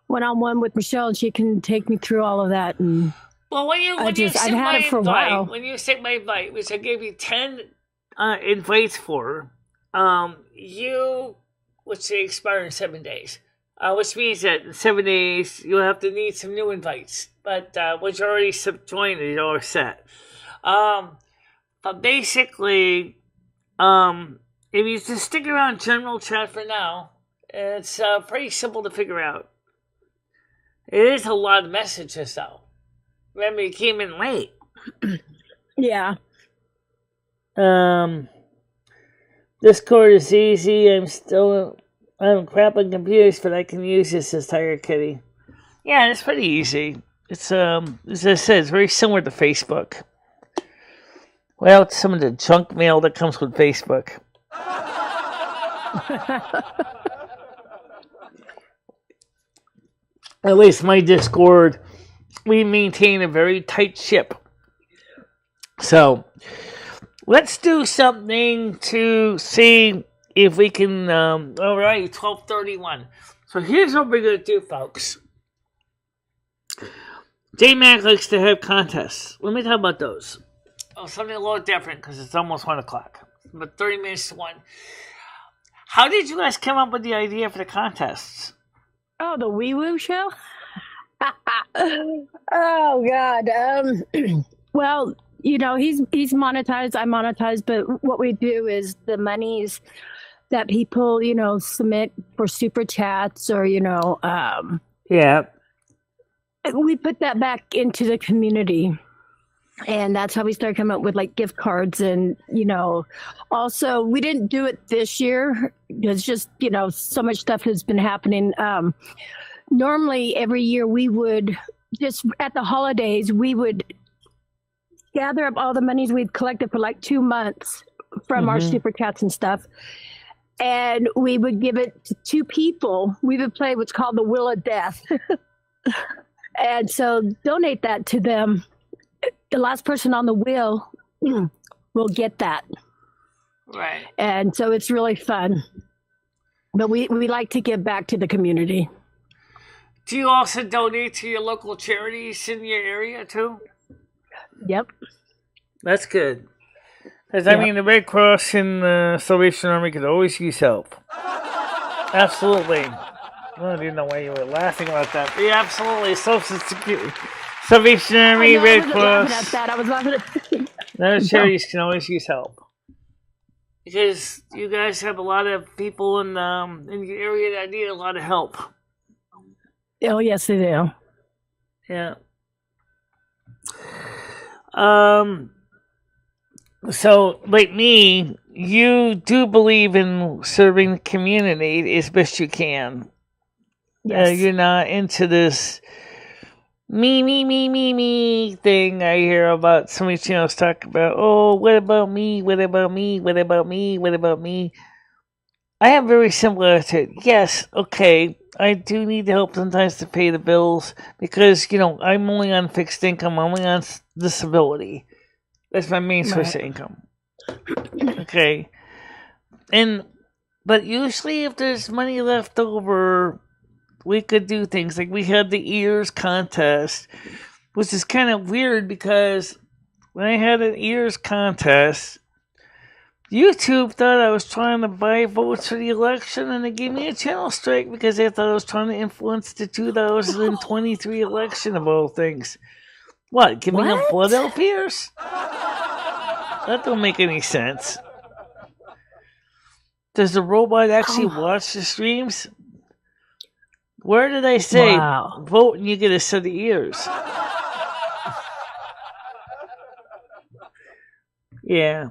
one-on-one with Michelle, and she can take me through all of that. And Well, I've had it for a while. when you accept my invite, which I gave you 10 invites for, which they expire in 7 days, which means that in 7 days you'll have to need some new invites. But once you're already joined, you're all set. But basically, if you just stick around general chat for now, it's pretty simple to figure out. It is a lot of messages, though. Remember, you came in late. Yeah. Discord is easy. I'm crap on computers, but I can use this as Tiger Kitty. Yeah, it's pretty easy. It's as I said, it's very similar to Facebook. Well, it's some of the junk mail that comes with Facebook. At least my Discord, we maintain a very tight ship. So, let's do something to see if we can, alright, 12:31. So here's what we're going to do, folks. J-Mac likes to have contests. Let me talk about those. Oh, something a little different because it's almost 1 o'clock. But 30 minutes to 1. How did you guys come up with the idea for the contests? Oh, the Wee Woo show? Oh, God. Well, he's monetized, I monetize, but what we do is the monies that people, submit for super chats or, Yeah. we put that back into the community. And that's how we started coming up with like gift cards. And, also we didn't do it this year. It's just, so much stuff has been happening. Normally every year we would just at the holidays, we would gather up all the monies we'd collected for like 2 months from our super chats and stuff. And we would give it to 2 people. We would play what's called the Wheel of Death. And so donate that to them. The last person on the wheel will get that. Right. And so it's really fun. But we like to give back to the community. Do you also donate to your local charities in your area, too? Yep. That's good. Because, I mean, the Red Cross and the Salvation Army could always use help. Absolutely. I didn't know why you were laughing about that. But yeah, absolutely. Social Security, Salvation Army, Red Cross. I wasn't laughing at that. I was laughing at those charities can always use help. Because you guys have a lot of people in your area that need a lot of help. Oh, yes, they do. Yeah. So, like me, you do believe in serving the community as best you can. Yes. You're not into this me thing I hear about so many channels talk about, oh, what about me? What about me? What about me? What about me? I have very simple attitude. Yes, okay, I do need help sometimes to pay the bills because, I'm only on fixed income. I'm only on disability. That's my main source of income. Okay. But usually if there's money left over, we could do things. Like we had the ears contest, which is kind of weird because when I had an ears contest, YouTube thought I was trying to buy votes for the election, and they gave me a channel strike because they thought I was trying to influence the 2023 election of all things. What, giving up blood out ears? That don't make any sense. Does the robot actually watch the streams? Where did I say, vote and you get a set of ears? Yeah.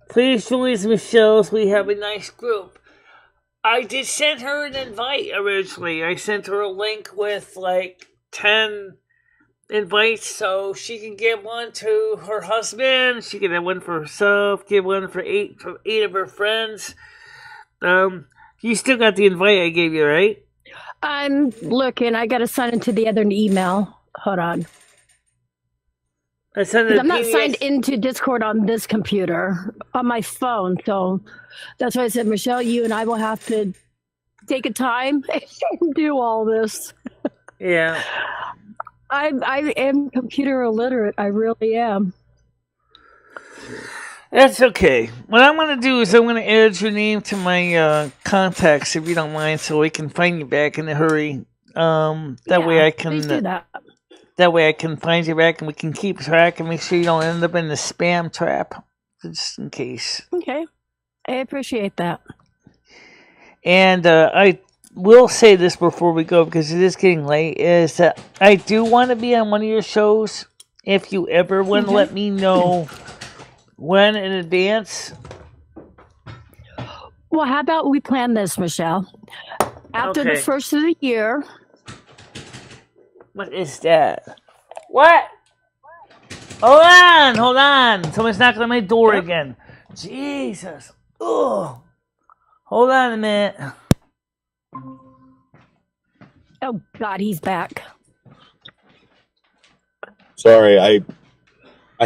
Please join us, Michelle. We have a nice group. I did send her an invite originally. I sent her a link with like 10 invites so she can give one to her husband. She can have one for herself. Give one for eight of her friends. You still got the invite I gave you, right? I'm looking. I got to sign into the other email. Hold on. I sent 'Cause it I'm not PDF. signed into Discord on this computer, on my phone. So that's why I said, Michelle, you and I will have to take a time and do all this. Yeah. I am computer illiterate. I really am. That's okay. What I'm going to do is I'm going to add your name to my contacts, if you don't mind, so we can find you back in a hurry. That way I Please can do that. that way I can find you back and we can keep track and make sure you don't end up in the spam trap, just in case. Okay. I appreciate that. And I will say this before we go, because it is getting late, is that I do want to be on one of your shows. If you ever want to let me know when in advance. Well, how about we plan this, Michelle? After the Okay. first of the year. What is that? What? Hold on. Someone's knocking on my door again. Jesus. Ugh. Hold on a minute. Oh, God, he's back. Sorry, I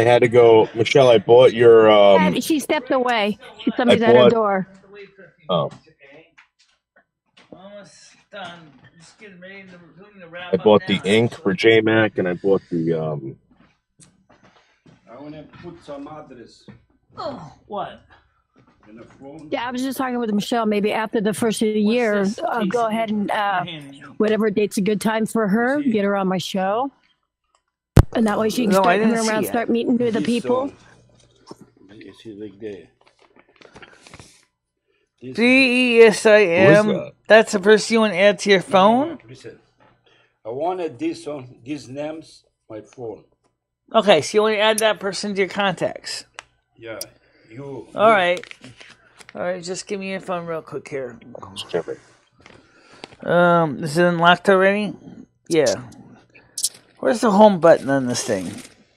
had to go. Michelle, I bought your. And she stepped away. Somebody's at her door. Oh. Almost done. Just getting ready to wrap I bought the ink for JMac, and I bought the. I want to put some address Oh, what? in the phone. Yeah, I was just talking with Michelle. Maybe after the first of the year, this piece go of ahead and hand? whatever date's a good time for her, get her on my show. And that way she can No, I start didn't coming around, see it. start meeting with the This people. one. You see, like there. This DESIM. that? That's the person you want to add to your phone? Listen, I wanted this one. These names, my phone. Okay, so you want to add that person to your contacts. Yeah, you. All right. All right, just give me your phone real quick here. Is it unlocked already? Yeah. Where's the home button on this thing?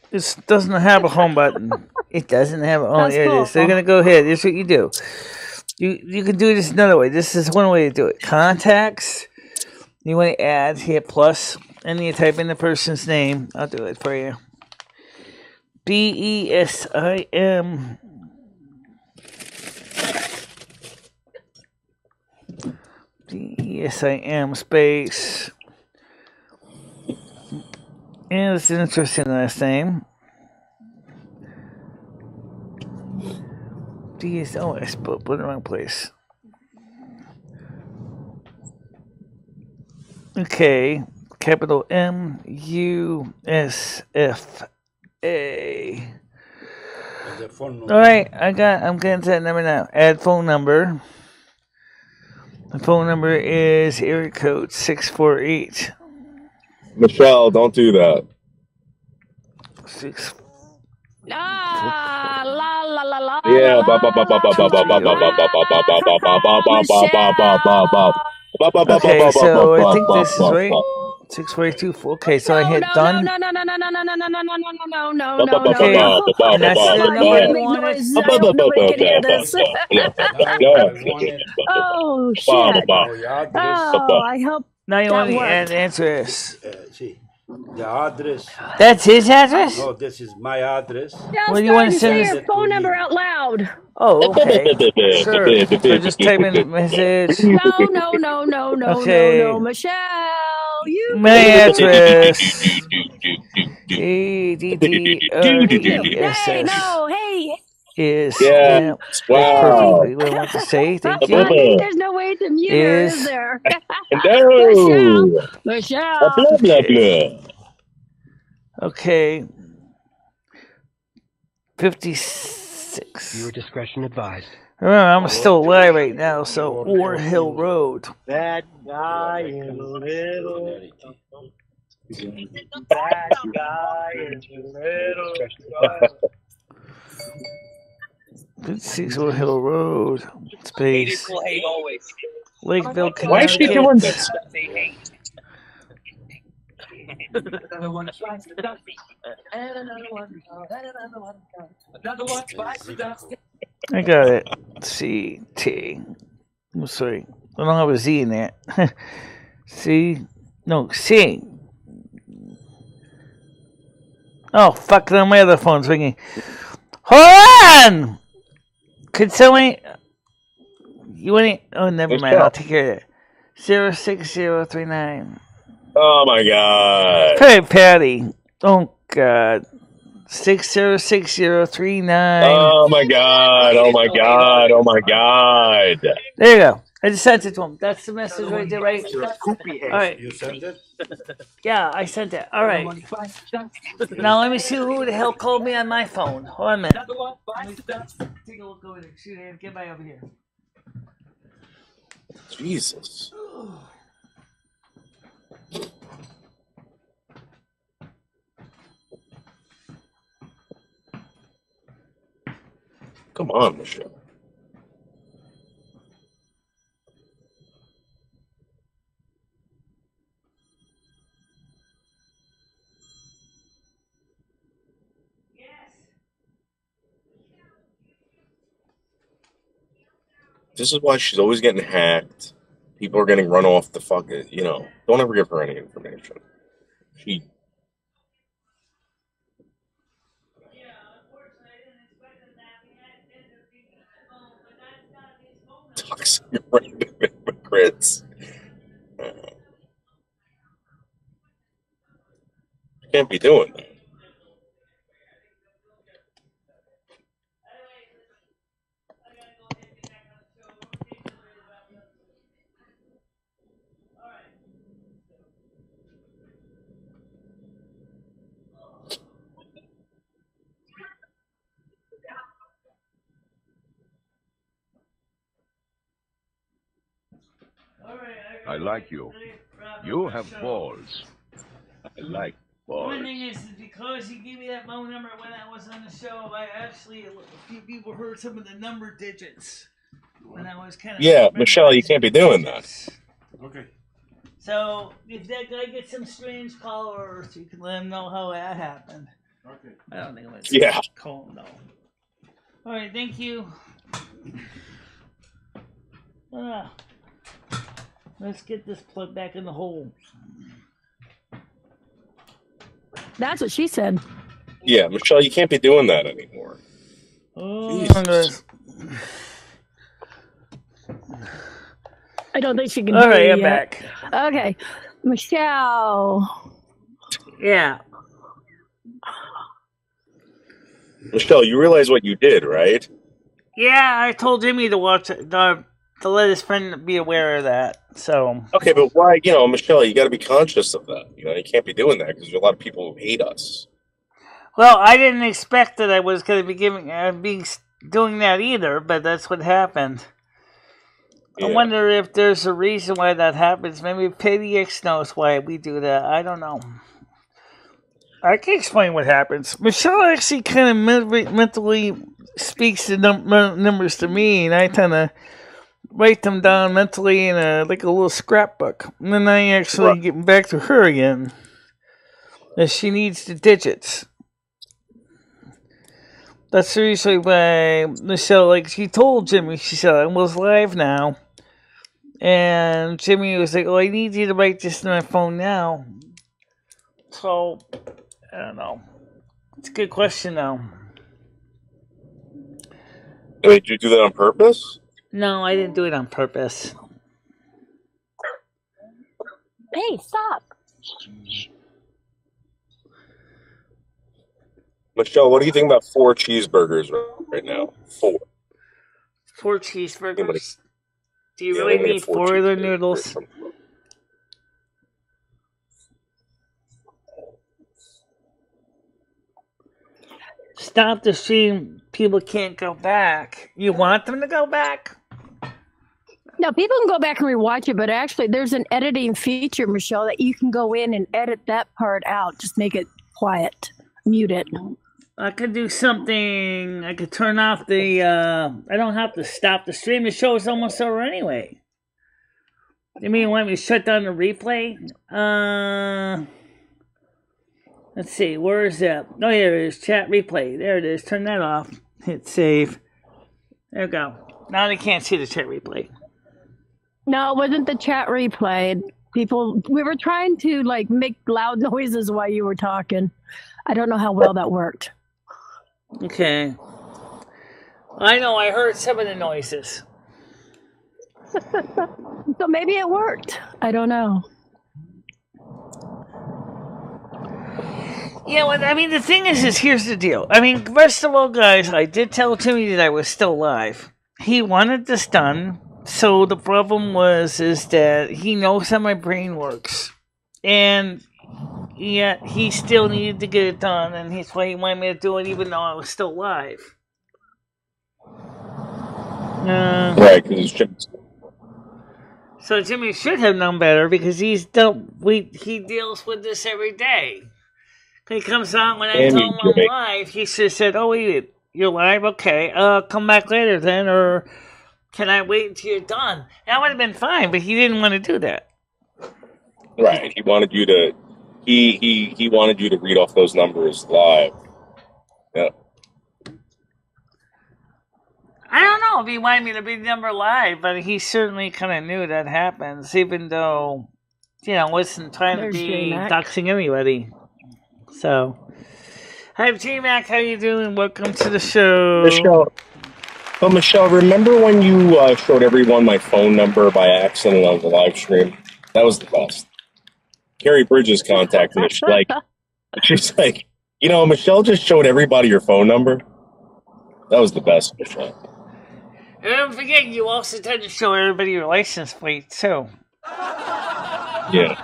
This doesn't have a home button. It doesn't have a home. That's There it cool. is. So you're gonna go ahead. Here's what you do. You can do this another way. This is one way to do it. Contacts. You want to add, hit plus, and you type in the person's name. I'll do it for you. BESIM. BESIM space. And it's an interesting last name. Oh, I put it in the wrong place. Okay, capital MUSFA. The phone number. All right, I'm getting to that number now. Add phone number. The phone number is area code 648. Michelle, don't do that. 6. Ah, la la la la. Yeah, la, ba ba ba ba ba ba ba ba ba ba ba ba ba ba ba. Okay, so I think this is right. 642. Okay, so I hit done. No. Okay, and that's the number you wanted. Nobody can hear this. Oh, shit. Oh, your address. Oh, I hope Now you that want to worked. add address. See, the address. That's his address? No, this is my address. Now What do you want to say send? your phone number out loud. Oh, okay. Sure. So just type in message. No. Okay. No, Michelle. You. My address. Hey, ADDRESS no, hey. is Yeah. Wow. perfectly what I want to say. Thank you. There's no way to mute her, is there? No. Michelle. Blah blah blah. Okay. 56. Viewer discretion advised. Remember, I'm still alive right now, so War Hill Road. That guy in little. That guy in little. 56 War Hill Road. Space. Lakeville, Connecticut. Why is she doing this? I got it. C-T. I'm sorry. I don't have a Z in that. C. No, C. Oh, fuck, no, my other phone's ringing. Hold on! Could someone... You want to... Oh, never mind. I'll take care of it. 06039. Oh my god. Hey, Patty. Oh, God. 606039. Oh my god. Oh my god. Oh my god. There you go. I just sent it to him. That's the message right there, right? All right. You sent it? Yeah, I sent it. All right. Now let me see who the hell called me on my phone. Hold on a minute. Take a look over there. See, get by over here. Jesus. Come on, Michelle. This is why she's always getting hacked. People are getting run off the fucking, you know. Don't ever give her any information. She toxic random immigrants. Can't be doing that. I like you. You have balls. I like balls. One thing is because you gave me that phone number when I was on the show, I actually, a few people heard some of the number digits. When I was kind of... Yeah, Michelle, you can't be doing that. Okay. So, if that guy gets some strange callers, you can let him know how that happened. Okay. I don't think I'm going to Yeah. call him, though. Alright, thank you. Let's get this plug back in the hole. That's what she said. Yeah, Michelle, you can't be doing that anymore. Oh, Jesus. I don't think she can All hear right, you I'm yet. back. Okay. Michelle. Yeah. Michelle, you realize what you did, right? Yeah, I told Jimmy to watch it, to let his friend be aware of that. So Okay, but why, you know, Michelle, you got to be conscious of that. You know, you can't be doing that because there's a lot of people who hate us. well, I didn't expect that I was going to be doing that either, but that's what happened. Yeah. I wonder if there's a reason why that happens. Maybe PDX knows why we do that. I don't know. I can explain what happens. Michelle actually kind of mentally speaks the numbers to me, and I kind of write them down mentally in like a little scrapbook. And then I actually get back to her again. As she needs the digits. That's usually why Michelle, like, she told Jimmy, she said, I was live now. And Jimmy was like, oh, I need you to write this in my phone now. So, I don't know. It's a good question, though. Wait, did you do that on purpose? No, I didn't do it on purpose. Hey, stop. Michelle, what do you think about 4 cheeseburgers right now? 4. 4 cheeseburgers? Do you Yeah, really I'm gonna need get 4 of the cheeseburgers. noodles? Stop the stream. People can't go back. You want them to go back? No, people can go back and rewatch it, but actually there's an editing feature, Michelle, that you can go in and edit that part out. Just make it quiet. Mute it. I could do something. I could turn off the... I don't have to stop the stream. The show is almost over anyway. You mean want me to shut down the replay? Let's see. Where is that? Oh, here it is. Chat replay. There it is. Turn that off. Hit save. There we go. Now they can't see the chat replay. No, it wasn't the chat replay. People, we were trying to like make loud noises while you were talking. I don't know how well that worked. Okay. I know, I heard some of the noises. So maybe it worked. I don't know. Yeah, well, I mean, the thing is here's the deal. I mean, first of all, guys, I did tell Timmy that I was still alive. He wanted this done, so the problem is that he knows how my brain works. And yet, he still needed to get it done, and that's why he wanted me to do it even though I was still alive. Right, because it's Jimmy. So Jimmy should have known better because he deals with this every day. He comes on when I told him I'm live. He should have said, "Oh, wait, you're live? Okay, come back later then, or can I wait until you're done?" That would have been fine, but he didn't want to do that. Right, he wanted you to. He wanted you to read off those numbers live. Yeah. I don't know if he wanted me to be number live, but he certainly kind of knew that happens, even though, wasn't trying to be doxing anybody. So, hi, J-Mac, how you doing? Welcome to the show. Michelle, remember when you showed everyone my phone number by accident on the live stream? That was the best. Carrie Bridges contacted me. She's like, Michelle just showed everybody your phone number. That was the best, Michelle. And don't forget, you also tend to show everybody your license plate, too. Yeah.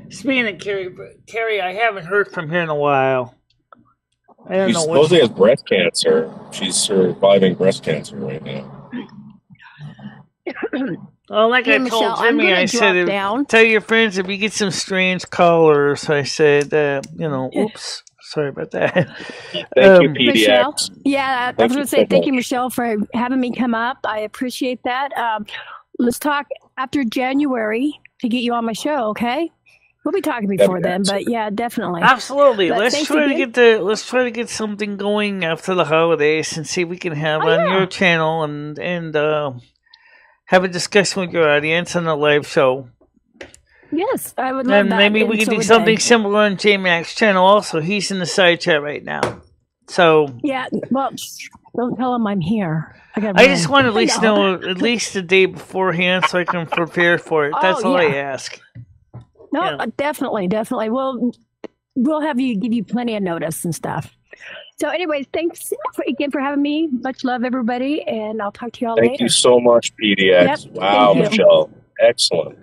Speaking of Carrie, I haven't heard from her in a while. I don't know. She supposedly has breast cancer. She's surviving breast cancer right now. Well, like I told Jimmy, I said, tell your friends if you get some strange callers. I said, oops. Sorry about that. Thank you, PDX. Michelle, I was going to say thank you, Michelle, for having me come up. I appreciate that. Let's talk after January to get you on my show, okay? We'll be talking before then, but yeah, definitely. Absolutely. Let's try to get something going after the holidays and see if we can have on your channel and have a discussion with your audience on the live show. Yes, I would love that. And maybe we can do something similar on J-Mac's channel also. He's in the side chat right now. So yeah, well, don't tell him I'm here. I just want to at least know at least the day beforehand so I can prepare for it. That's all I ask. No, definitely. We'll have you give you plenty of notice and stuff. So anyways, thanks again for having me. Much love, everybody, and I'll talk to you all later. Thank you so much, PDX. Yep, wow, Michelle. Excellent.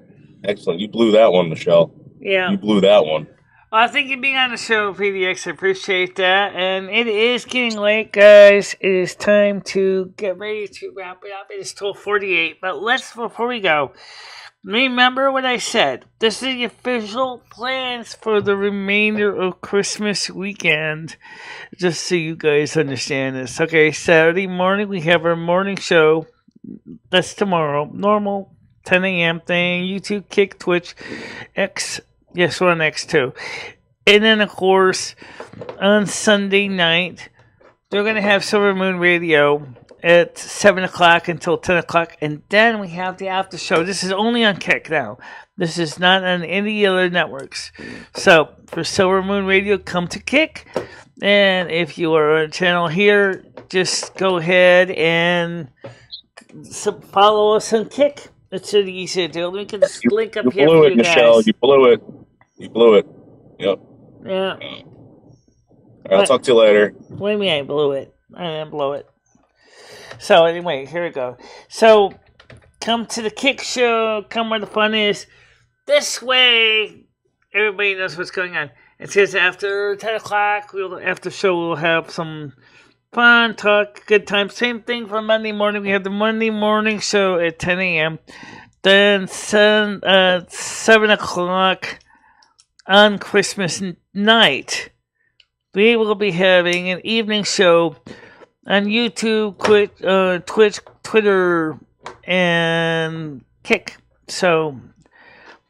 You blew that one, Michelle. Yeah. You blew that one. Well, I think you being on the show, PDX. I appreciate that. And it is getting late, guys. It is time to get ready to wrap it up. It is 12:48. But before we go, remember what I said. This is the official plans for the remainder of Christmas weekend. Just so you guys understand this. Okay, Saturday morning, we have our morning show. That's tomorrow. Normal 10 a.m. thing. YouTube, Kick, Twitch, X. Yes, we're on X too. And then, of course, on Sunday night, they're going to have Silvermoon Radio at 7 o'clock until 10 o'clock. And then we have the after show. This is only on Kick now. This is not on any other networks. So, for Silvermoon Radio, come to Kick. And if you are on a channel here, just go ahead and follow us on Kick. It's really easy to do. Let me get this link up here for you guys. Michelle. You blew it. Yep. Yeah. All right, I'll talk to you later. What do you mean I blew it? I didn't blow it. So anyway, here we go. So come to the Kick Show. Come where the fun is. This way, everybody knows what's going on. It says after 10 o'clock, after show, we'll have some fun, talk, good time. Same thing for Monday morning. We have the Monday morning show at 10 a.m. Then 7 o'clock on Christmas night, we will be having an evening show on YouTube, Twitch, Twitter, and Kick. So,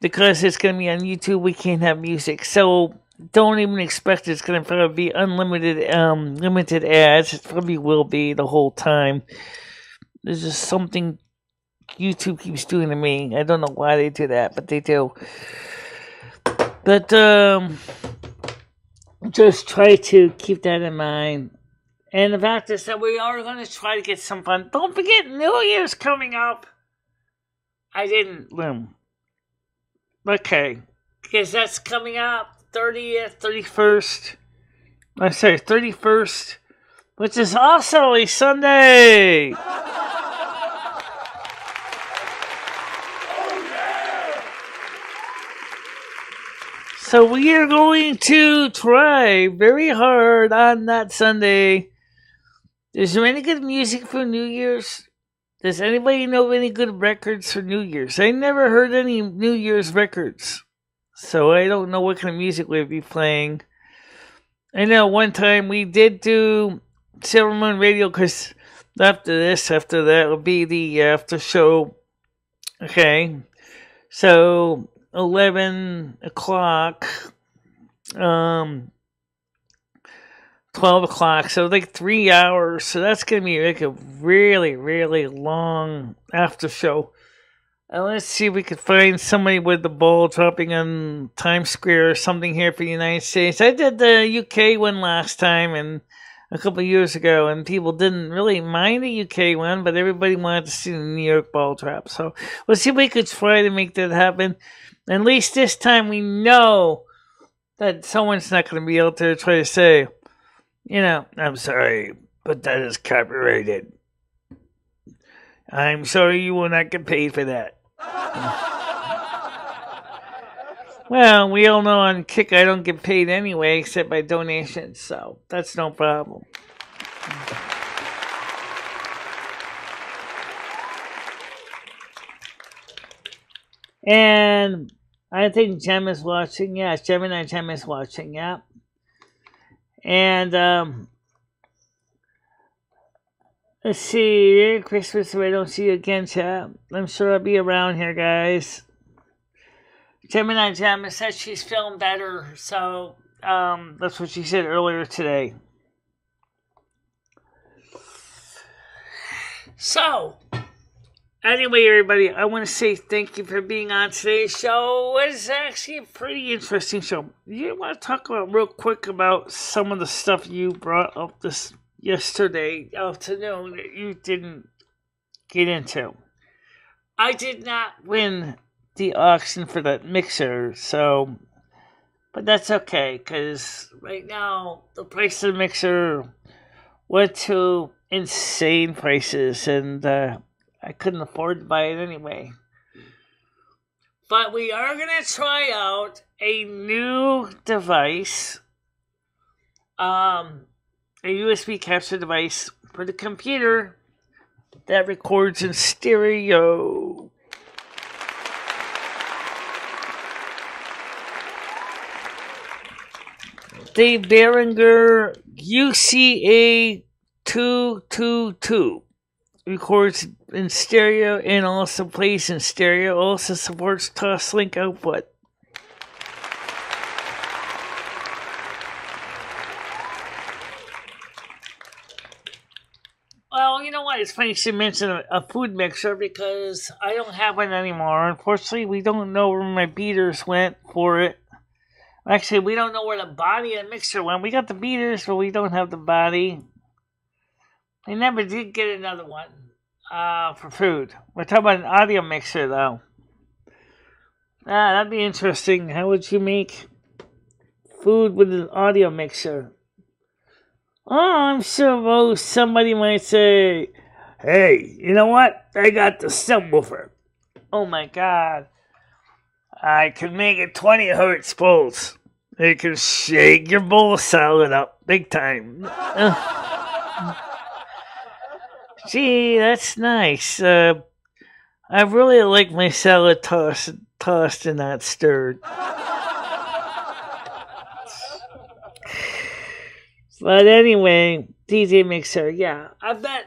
because it's going to be on YouTube, we can't have music. So, don't even expect it's going to probably be unlimited, limited ads. It probably will be the whole time. There's just something YouTube keeps doing to me. I don't know why they do that, but they do. But just try to keep that in mind. And the fact is that we are going to try to get some fun. Don't forget, New Year's coming up. I didn't. Okay. Because that's coming up 30th, 31st. I'm sorry, 31st. Which is also a Sunday. So we are going to try very hard on that Sunday. Is there any good music for New Year's? Does anybody know any good records for New Year's? I never heard any New Year's records. So I don't know what kind of music we'd be playing. I know one time we did do Silvermoon Radio, because after that will be the after show. Okay. So 11 o'clock, 12 o'clock, so like 3 hours. So that's going to be like a really, really long after show. And let's see if we could find somebody with the ball dropping on Times Square or something here for the United States. I did the UK one last time and a couple of years ago, and people didn't really mind the UK one, but everybody wanted to see the New York ball drop. So let's see if we could try to make that happen. At least this time we know that someone's not going to be able to try to say, I'm sorry, but that is copyrighted. I'm sorry, you will not get paid for that. Well, we all know on Kick I don't get paid anyway, except by donations, so that's no problem. And I think Jem is watching. Yeah, Gemini Jem is watching. Yeah. And let's see. Merry Christmas if I don't see you again, chat. I'm sure I'll be around here, guys. Gemini Jem said she's feeling better, so that's what she said earlier today. So, anyway, everybody, I want to say thank you for being on today's show. It's actually a pretty interesting show. You want to talk about real quick about some of the stuff you brought up this yesterday afternoon that you didn't get into. I did not win the auction for that mixer, but that's okay, because right now the price of the mixer went to insane prices, and I couldn't afford to buy it anyway. But we are going to try out a new device, a USB capture device for the computer that records in stereo. The Behringer UCA 222 records in stereo and also plays in stereo. Also supports Toslink output. Well, you know what? It's funny you should mention a food mixer, because I don't have one anymore. Unfortunately, we don't know where my beaters went for it. Actually, we don't know where the body of the mixer went. We got the beaters, but we don't have the body. I never did get another one for food. We're talking about an audio mixer, though. That'd be interesting. How would you make food with an audio mixer? Oh, I'm sure somebody might say, hey, you know what? I got the subwoofer. Oh, my God. I can make it 20 hertz pulse. It can shake your bowl salad up big time. Gee, that's nice. I really like my salad tossed and not stirred. But anyway, DJ mixer, yeah, I bet.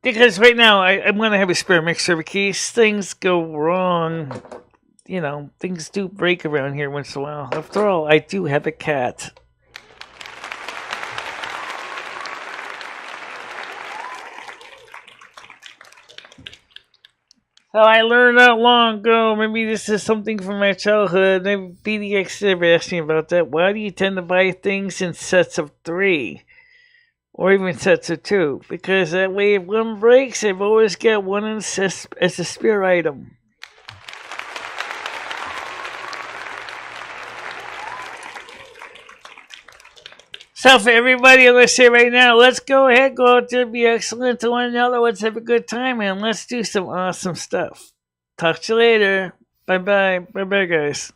Because right now I'm going to have a spare mixer in case things go wrong. Things do break around here once in a while. After all, I do have a cat. Oh, I learned that long ago. Maybe this is something from my childhood. Maybe BDX ever asked me about that. Why do you tend to buy things in sets of 3? Or even sets of 2? Because that way if one breaks, I've always got one as a spare item. So for everybody, I'm going to say right now, let's go ahead, go out there, be excellent to one another. Let's have a good time, and let's do some awesome stuff. Talk to you later. Bye-bye. Bye-bye, guys.